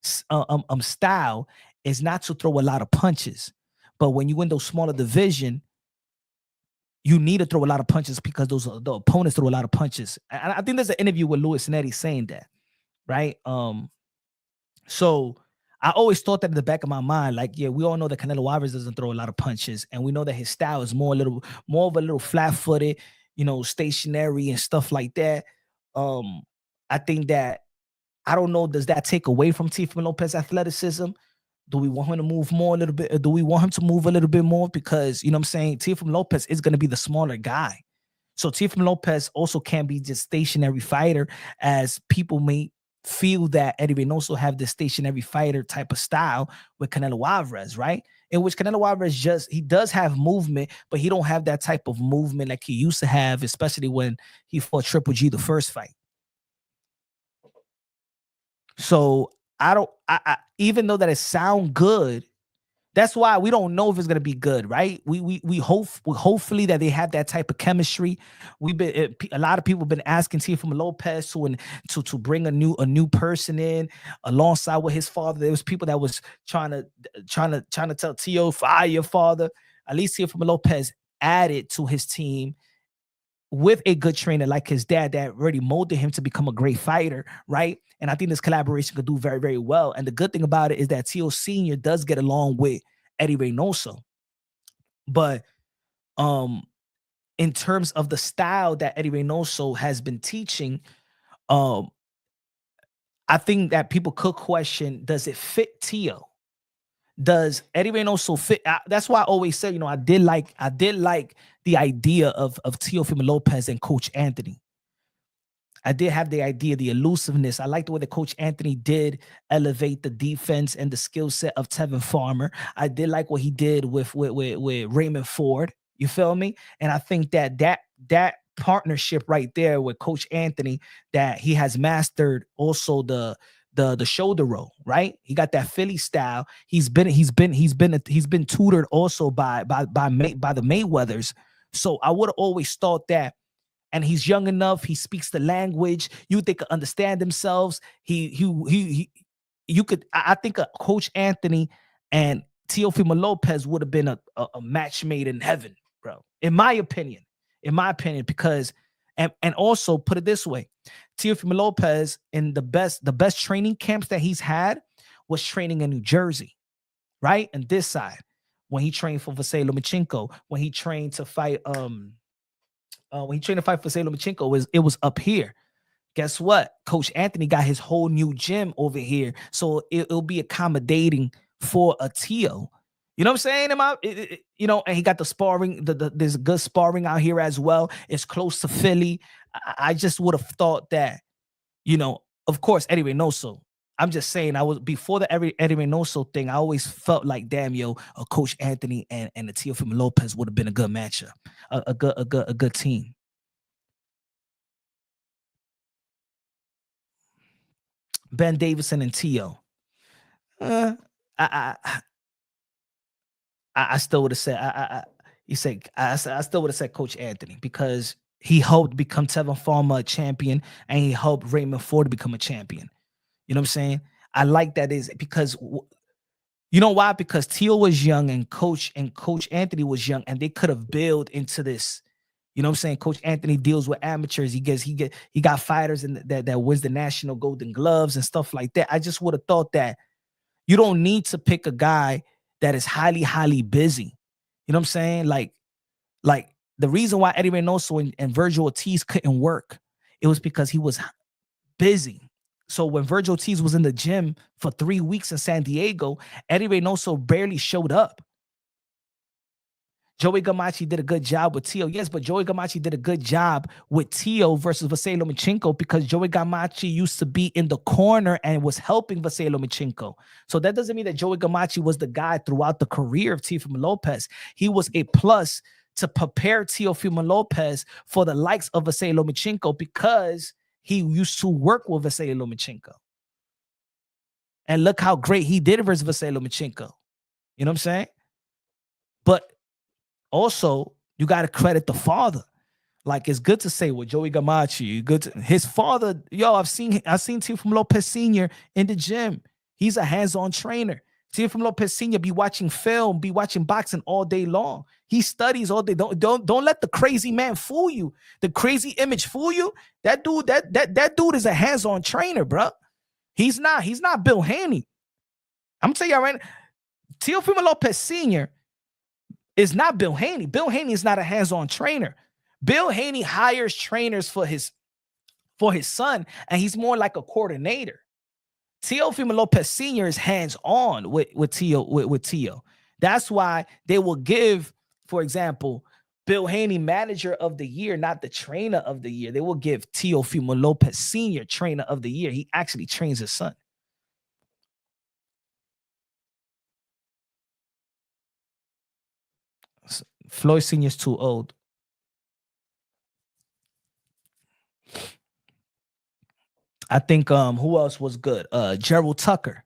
style is not to throw a lot of punches, But when you in those smaller division, you need to throw a lot of punches because the opponents throw a lot of punches. And I think there's an interview with Louis Netti saying that, right? So I always thought that in the back of my mind, like, yeah, we all know that Canelo-Benavidez doesn't throw a lot of punches, and we know that his style is more of a little flat-footed, stationary and stuff like that. I think that, I don't know, does that take away from Teofimo Lopez athleticism? Do we want him to move more a little bit? Or do we want him to move a little bit more? Because, you know what I'm saying, Teofimo Lopez is going to be the smaller guy. So Teofimo Lopez also can't be just stationary fighter, as people may feel that Eddie Reynoso have this stationary fighter type of style with Canelo-Benavidez, right? In which Canelo-Benavidez he does have movement, but he don't have that type of movement like he used to have, especially when he fought Triple G the first fight. So I even though that it sound good, that's why we don't know if it's gonna be good, right? We hopefully that they have that type of chemistry. A lot of people have been asking Teofimo Lopez to bring a new person in alongside with his father. There was people that was trying to tell Teo, fire your father. At least Teofimo Lopez added to his team with a good trainer like his dad that already molded him to become a great fighter, right? And I think this collaboration could do very, very well. And the good thing about it is that Teo Sr. does get along with Eddie Reynoso. But in terms of the style that Eddie Reynoso has been teaching, I think that people could question, does it fit Teo? Does Eddie Reynoso fit? That's why I always say, I did like the idea of Teofimo Lopez and Coach Anthony. I did have the idea, the elusiveness. I like the way that Coach Anthony did elevate the defense and the skill set of Tevin Farmer. I did like what he did with Raymond Ford. You feel me? And I think that partnership right there with Coach Anthony, that he has mastered also the shoulder roll, right? He got that Philly style. He's been tutored also by the Mayweathers. So I would have always thought that. And he's young enough. He speaks the language. You think understand themselves. I think Coach Anthony and Teofimo Lopez would have been a match made in heaven, bro. In my opinion, because and also put it this way, Teofimo Lopez in the best training camps that he's had was training in New Jersey, right? And this side, when he trained for Vasily Lomachenko, when he trained to fight Vasily Lomachenko, it was up here. Guess what? Coach Anthony got his whole new gym over here, so it'll be accommodating for a Teo. You know what I'm saying? And he got the sparring. There's good sparring out here as well. It's close to Philly. I just would have thought that, of course, Eddie Reynoso. I'm just saying, before the Eddie Reynoso thing, I always felt like, damn, a Coach Anthony and the Teofimo Lopez would have been a good matchup, a good team. Ben Davison and Teo. I still would have said I still would have said Coach Anthony, because he helped become Tevin Farmer a champion, and he helped Raymond Ford become a champion. You know what I'm saying? I like that is because, you know why? Because Teo was young and Coach Anthony was young, and they could have built into this. You know what I'm saying? Coach Anthony deals with amateurs. He got fighters that wins the national Golden Gloves and stuff like that. I just would have thought that you don't need to pick a guy that is highly, highly busy. You know what I'm saying? Like the reason why Eddie Reynoso and Virgil Ortiz couldn't work, it was because he was busy. So when Virgil Ortiz was in the gym for 3 weeks in San Diego, Eddie Reynoso barely showed up. Joey Gamache did a good job with Teo. Yes, but Joey Gamache did a good job with Teo versus Vasily Lomachenko, because Joey Gamache used to be in the corner and was helping Vasily Lomachenko. So that doesn't mean that Joey Gamache was the guy throughout the career of Teofimo Lopez. He was a plus to prepare Teofimo Lopez for the likes of Vasily Lomachenko, because he used to work with Vasily Lomachenko. And look how great he did versus Vasily Lomachenko. You know what I'm saying? But also, you got to credit the father. Like, it's good to say with Joey Gamache, his father, I've seen Teofimo Lopez Sr. in the gym. He's a hands-on trainer. Teofimo Lopez Sr. be watching film, be watching boxing all day long. He studies all day. Don't let the crazy man fool you. The crazy image fool you. That dude, that dude is a hands-on trainer, bro. He's not Bill Haney. I'm telling you right now, Teofimo Lopez Sr. is not Bill Haney. Bill Haney is not a hands-on trainer. Bill Haney hires trainers for his son, and he's more like a coordinator. Teofimo Lopez Sr. is hands-on with Teo. That's why they will give, for example, Bill Haney Manager of the Year, not the Trainer of the Year. They will give Teofimo Lopez Sr. Trainer of the Year. He actually trains his son. Floyd Sr. is too old. I think who else was good? Gerald Tucker.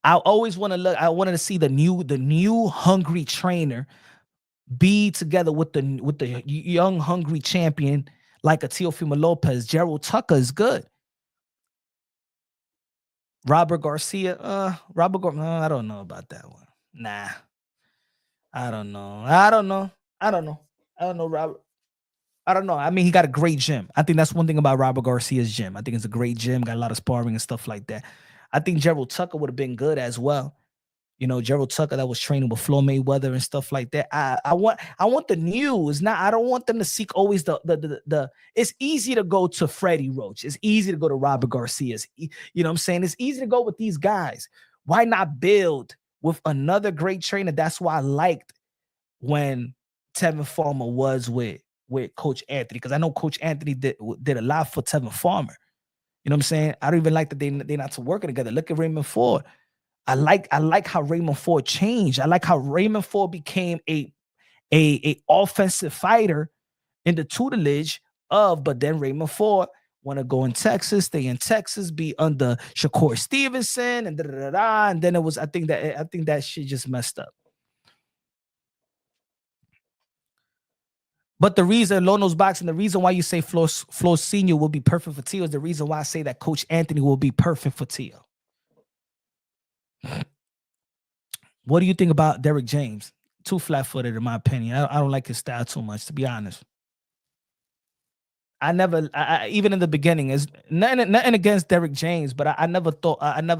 I always want to look. I wanted to see the new hungry trainer be together with the young hungry champion like a Teofimo Lopez. Gerald Tucker is good. Robert Garcia. I don't know about that one. Nah. I don't know, Robert. I don't know. I mean, he got a great gym. I think that's one thing about Robert Garcia's gym. I think it's a great gym, got a lot of sparring and stuff like that. I think Gerald Tucker would have been good as well. You know, Gerald Tucker that was training with Floyd Mayweather and stuff like that. I want the new. It's not. I don't want them to seek always the. It's easy to go to Freddie Roach. It's easy to go to Robert Garcia. You know what I'm saying? It's easy to go with these guys. Why not build with another great trainer? That's why I liked when Tevin Farmer was with Coach Anthony, because I know Coach Anthony did a lot for Tevin Farmer. You know what I'm saying? I don't even like that they're not working together. Look at Raymond Ford. I like how Raymond Ford changed. I like how Raymond Ford became a offensive fighter in the tutelage of, but then Raymond Ford want to go in Texas, stay in Texas, be under Shakur Stevenson, and and then it was I think that shit just messed up. But the reason, Lono's Boxing, the reason why you say Flo Sr. will be perfect for Teo is the reason why I say that Coach Anthony will be perfect for Teo. What do you think about Derrick James? Too flat-footed, in my opinion. I don't like his style too much, to be honest. Even in the beginning, is nothing against Derrick James, but I never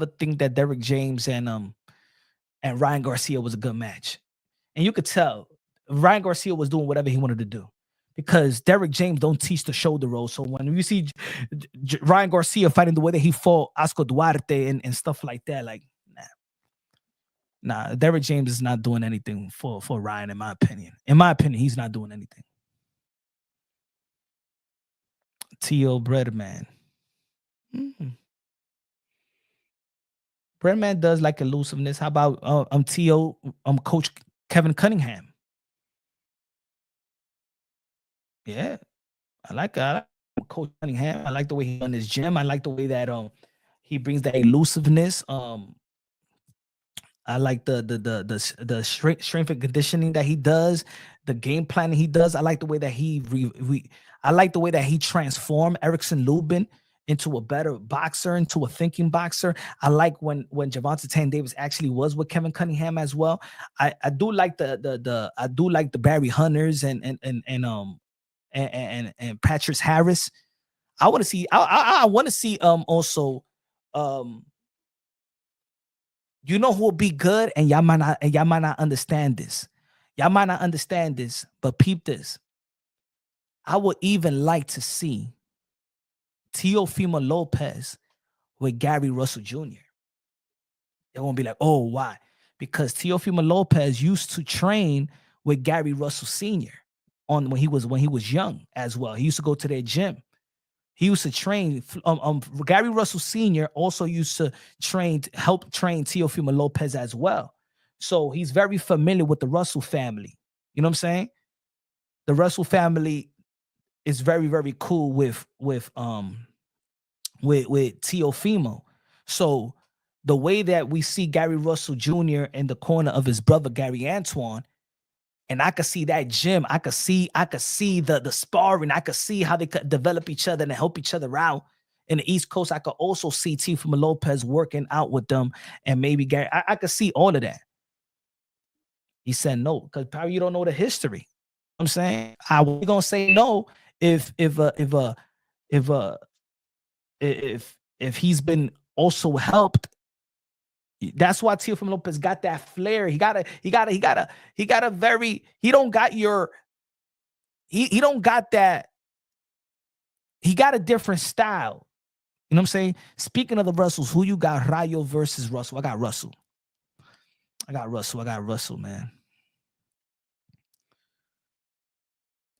think that Derrick James and Ryan Garcia was a good match. And you could tell Ryan Garcia was doing whatever he wanted to do, because Derrick James don't teach the shoulder roll. So when you see Ryan Garcia fighting the way that he fought Oscar Duarte and stuff like that, like, nah, Derrick James is not doing anything for Ryan, in my opinion. In my opinion, he's not doing anything. Teo Breadman. Breadman does like elusiveness. How about Teo, Coach Kevin Cunningham? Yeah, I like Coach Cunningham. I like the way he runs his gym. I like the way that he brings that elusiveness. I like the strength and conditioning that he does, the game planning he does. I like the way that I like the way that he transformed Erickson Lubin into a better boxer, into a thinking boxer. I like when Gervonta Tank Davis actually was with Kevin Cunningham as well. I do like the Barry Hunters and Patrick Harris. I want to see. I want to see also. You know who will be good, and y'all might not understand this. Y'all might not understand this, but peep this. I would even like to see Teofimo Lopez with Gary Russell Jr. They won't be like, oh, why? Because Teofimo Lopez used to train with Gary Russell Sr. when he was young as well. He used to go to their gym. He used to train. Gary Russell Sr. also used to help train Teofimo Lopez as well. So he's very familiar with the Russell family. You know what I'm saying? The Russell family is very, very cool with Teofimo. So the way that we see Gary Russell Jr. in the corner of his brother Gary Antoine, and I could see that gym. I could see the sparring. I could see how they could develop each other and help each other out. in the East Coast, I could also see Teofimo Lopez working out with them, and maybe Gary. I could see all of that. He said no because probably you don't know the history. I'm saying I was gonna say no if he's been also helped. That's why Teofimo Lopez got that flair. He don't got that. He got a different style. You know what I'm saying? Speaking of the Russells, who you got? Rayo versus Russell. I got Russell. I got Russell, man.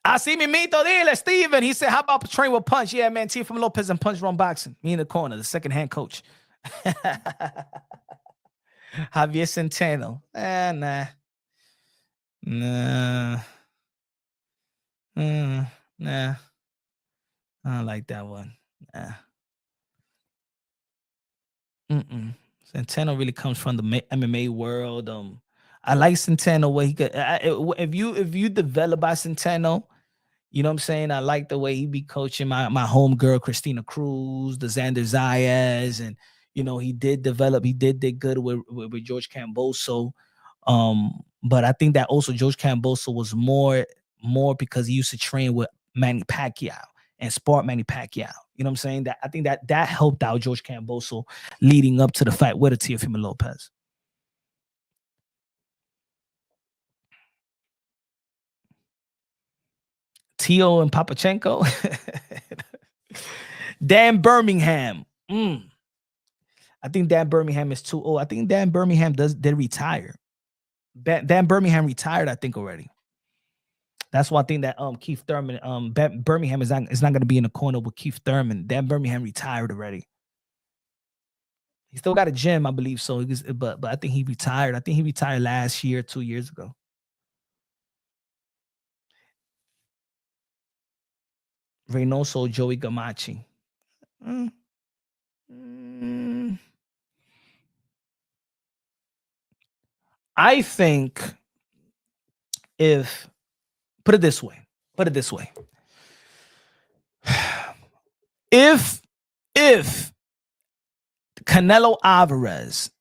Así mismito, dile, Steven. He said, how about train with Punch? Yeah, man, Teofimo Lopez and Punch run boxing. Me in the corner, the second-hand coach. Javier Centeno. Nah. Nah. I don't like that one. Nah. Centeno really comes from the MMA world. I like Centeno where he could. If you develop by Centeno, you know what I'm saying. I like the way he be coaching my homegirl Christina Cruz, the Xander Zayas, and you know he did develop. He did good with George Camboso. But I think that also George Camboso was more because he used to train with Manny Pacquiao and spar Manny Pacquiao. You know what I'm saying? That I think that helped out George Camboso leading up to the fight with Teofimo Lopez. Tio and Papachenko. Dan Birmingham. I think Dan Birmingham is too old. I think Dan Birmingham did retire. Dan Birmingham retired, I think, already. That's why I think that Keith Thurman, Birmingham is not going to be in the corner with Keith Thurman. Dan Birmingham retired already. He still got a gym, I believe so. But I think he retired. I think he retired last year, 2 years ago. Reynoso, Joey Gamache. I think put it this way. If Canelo Alvarez,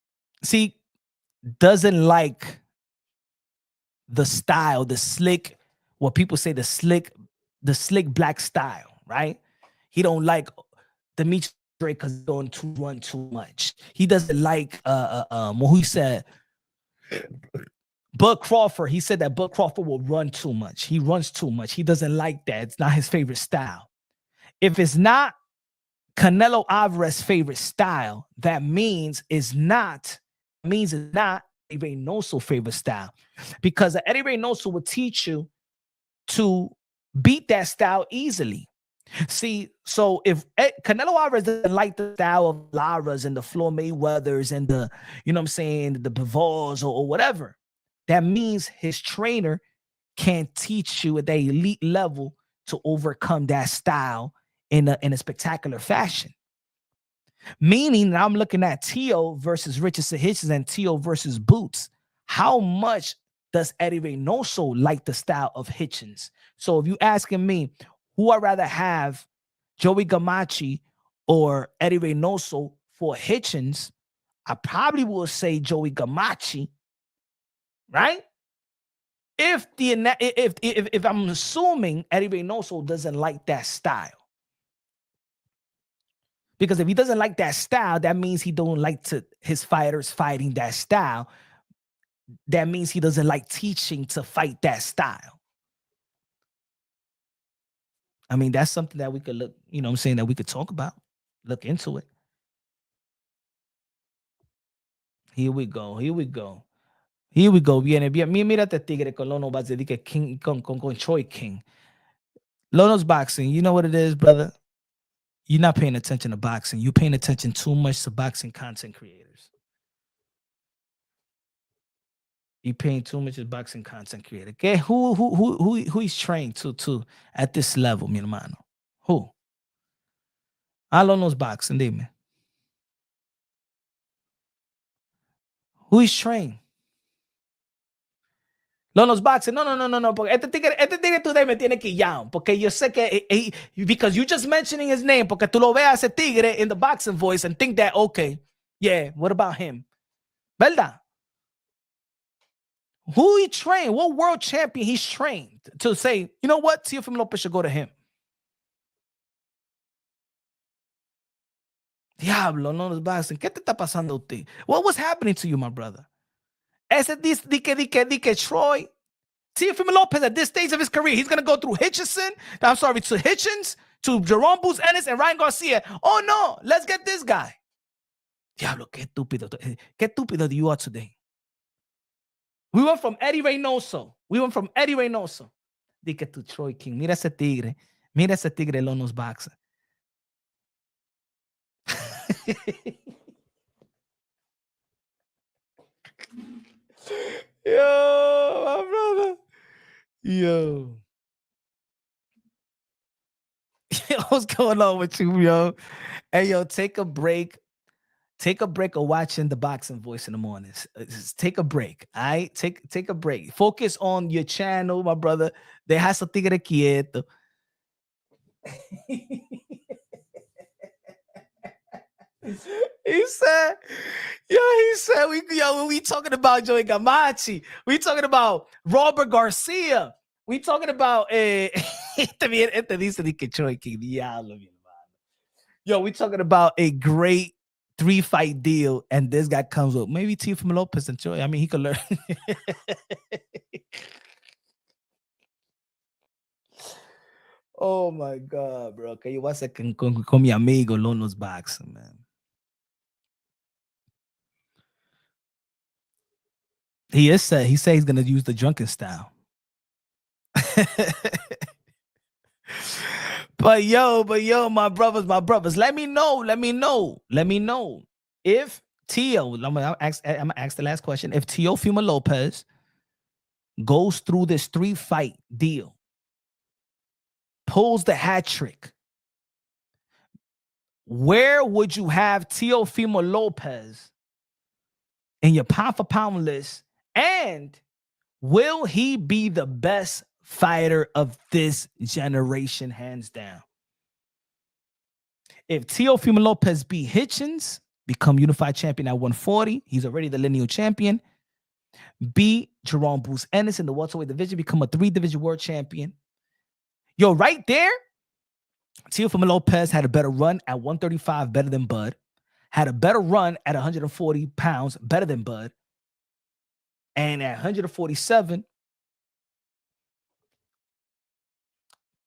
doesn't like the style, the slick, what people say the slick black style, right? He don't like Demetrius because he's going to run too much. He doesn't like what he said. Bud Crawford, he said that Bud Crawford will run too much. He runs too much. He doesn't like that. It's not his favorite style. If it's not Canelo Alvarez's favorite style, that means it's not Eddie Reynoso's favorite style. Because Eddie Reynoso will teach you to beat that style easily. See, so if Canelo Alvarez doesn't like the style of Lara's and the Floyd Mayweathers and the, you know what I'm saying, the Bivals or whatever, that means his trainer can't teach you at the elite level to overcome that style in a spectacular fashion. Meaning, I'm looking at Tio versus Richardson Hitchins and Tio versus Boots. How much does Eddie Reynoso like the style of Hitchins? So if you asking me, who I'd rather have, Joey Gamache or Eddie Reynoso for Hitchins, I probably will say Joey Gamache, right? If I'm assuming Eddie Reynoso doesn't like that style. Because if he doesn't like that style, that means he don't like his fighters fighting that style. That means he doesn't like teaching to fight that style. I mean, that's something that we could look, you know what I'm saying, that we could talk about. Look into it. Here we go. Viene. Mírate, Tigre, con Lono Bazedique King, con Troy King. Lono's boxing. You know what it is, brother? You're not paying attention to boxing. You're paying attention too much to boxing content creators. You're paying too much to boxing content creator. Okay, who he's trained to at this level, mi hermano? Who? Lono's boxing, dime. Who he's trained? Lonos Boxing, no, porque este tigre today me tiene quillado, porque yo sé que because you just mentioning his name, porque tú lo veas ese tigre in the boxing voice and think that, okay, yeah, what about him? ¿Verdad? Who he trained, what world champion he's trained to say, you know what, Teofimo Lopez should go to him. Diablo, Lonos Boxing, ¿qué te está pasando a usted? What was happening to you, my brother? Ese di que Troy, Teofimo Lopez at this stage of his career, he's going to go through Hitchins, to Jaron Ennis, and Ryan Garcia. Oh, no, let's get this guy. Diablo, qué estúpido you are today. We went from Eddie Reynoso. Di que tu Troy King. Mira ese tigre Lonos Boxer. Yo, my brother. Yo. What's going on with you, yo? Hey, yo, take a break. Take a break of watching the boxing voice in the mornings. Just take a break. All right? Take a break. Focus on your channel, my brother. Deja ese tigre quieto. He said, we talking about Joey Gamachi. We talking about Robert Garcia. We talking about Yo, we talking about a great 3-fight deal, and this guy comes with maybe Teofimo Lopez and Troy. I mean, he could learn. Oh my God, bro. Que yo voy a hacer con mi amigo Lonos Boxing, man. He said he's gonna use the drunken style. But yo, my brothers, let me know if I'm gonna ask the last question. If Teofimo Lopez goes through this 3-fight deal, pulls the hat trick, where would you have Teofimo Lopez in your pound for pound list? And will he be the best fighter of this generation, hands down? If Teofimo Lopez beat Hitchins, become unified champion at 140, he's already the lineal champion. Beat Jaron Ennis in the welterweight division, become a 3-division world champion. Yo, right there, Teofimo Lopez had a better run at 135, better than Bud. Had a better run at 140 pounds, better than Bud. And at 147,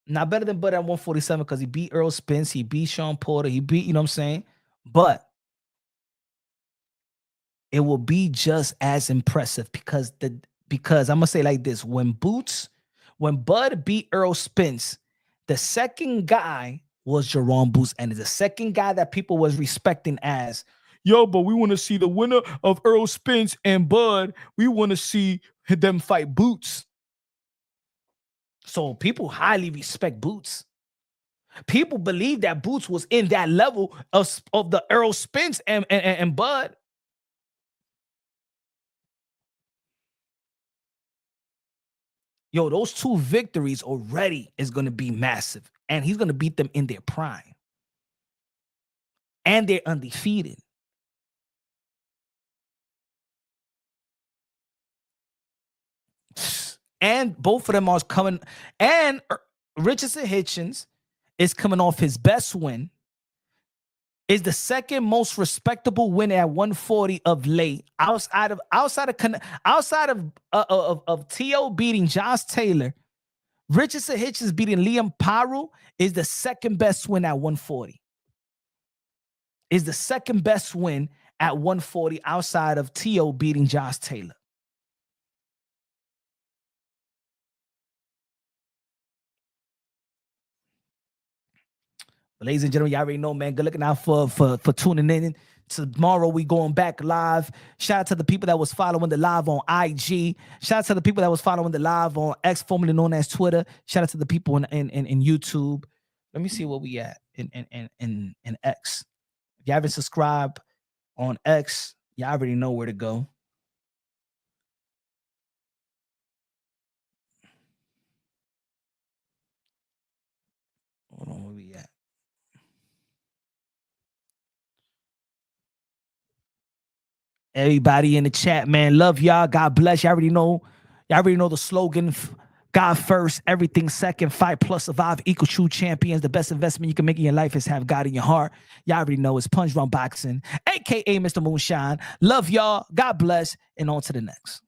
not better than Bud at 147 because he beat Earl Spence, he beat Sean Porter, he beat, you know what I'm saying? But it will be just as impressive because I'm gonna say like this: when Bud beat Earl Spence, the second guy was Jaron Boots, and the second guy that people was respecting as, yo, but we want to see the winner of Earl Spence and Bud. We want to see them fight Boots. So people highly respect Boots. People believe that Boots was in that level of the Earl Spence and Bud. Yo, those 2 victories already is going to be massive. And he's going to beat them in their prime. And they're undefeated. And both of them are coming. And Richardson Hitchins is coming off his best win. Is the second most respectable win at 140 of late, outside of T.O. beating Josh Taylor. Richardson Hitchins beating Liam Paru is the second best win at 140. Is the second best win at 140 outside of T.O. beating Josh Taylor. Ladies and gentlemen, y'all already know, man. Good looking out for tuning in. Tomorrow we going back live. Shout out to the people that was following the live on IG. Shout out to the people that was following the live on X, formerly known as Twitter. Shout out to the people in YouTube. Let me see where we at in X. If you haven't subscribed on X, you already know where to go. Everybody in the chat, man. Love y'all. God bless. Y'all already know the slogan. God first, everything second. Fight plus survive equal true champions. The best investment you can make in your life is have God in your heart. Y'all already know it's Punch Drunk Boxing, aka Mr. Moonshine. Love y'all. God bless. And on to the next.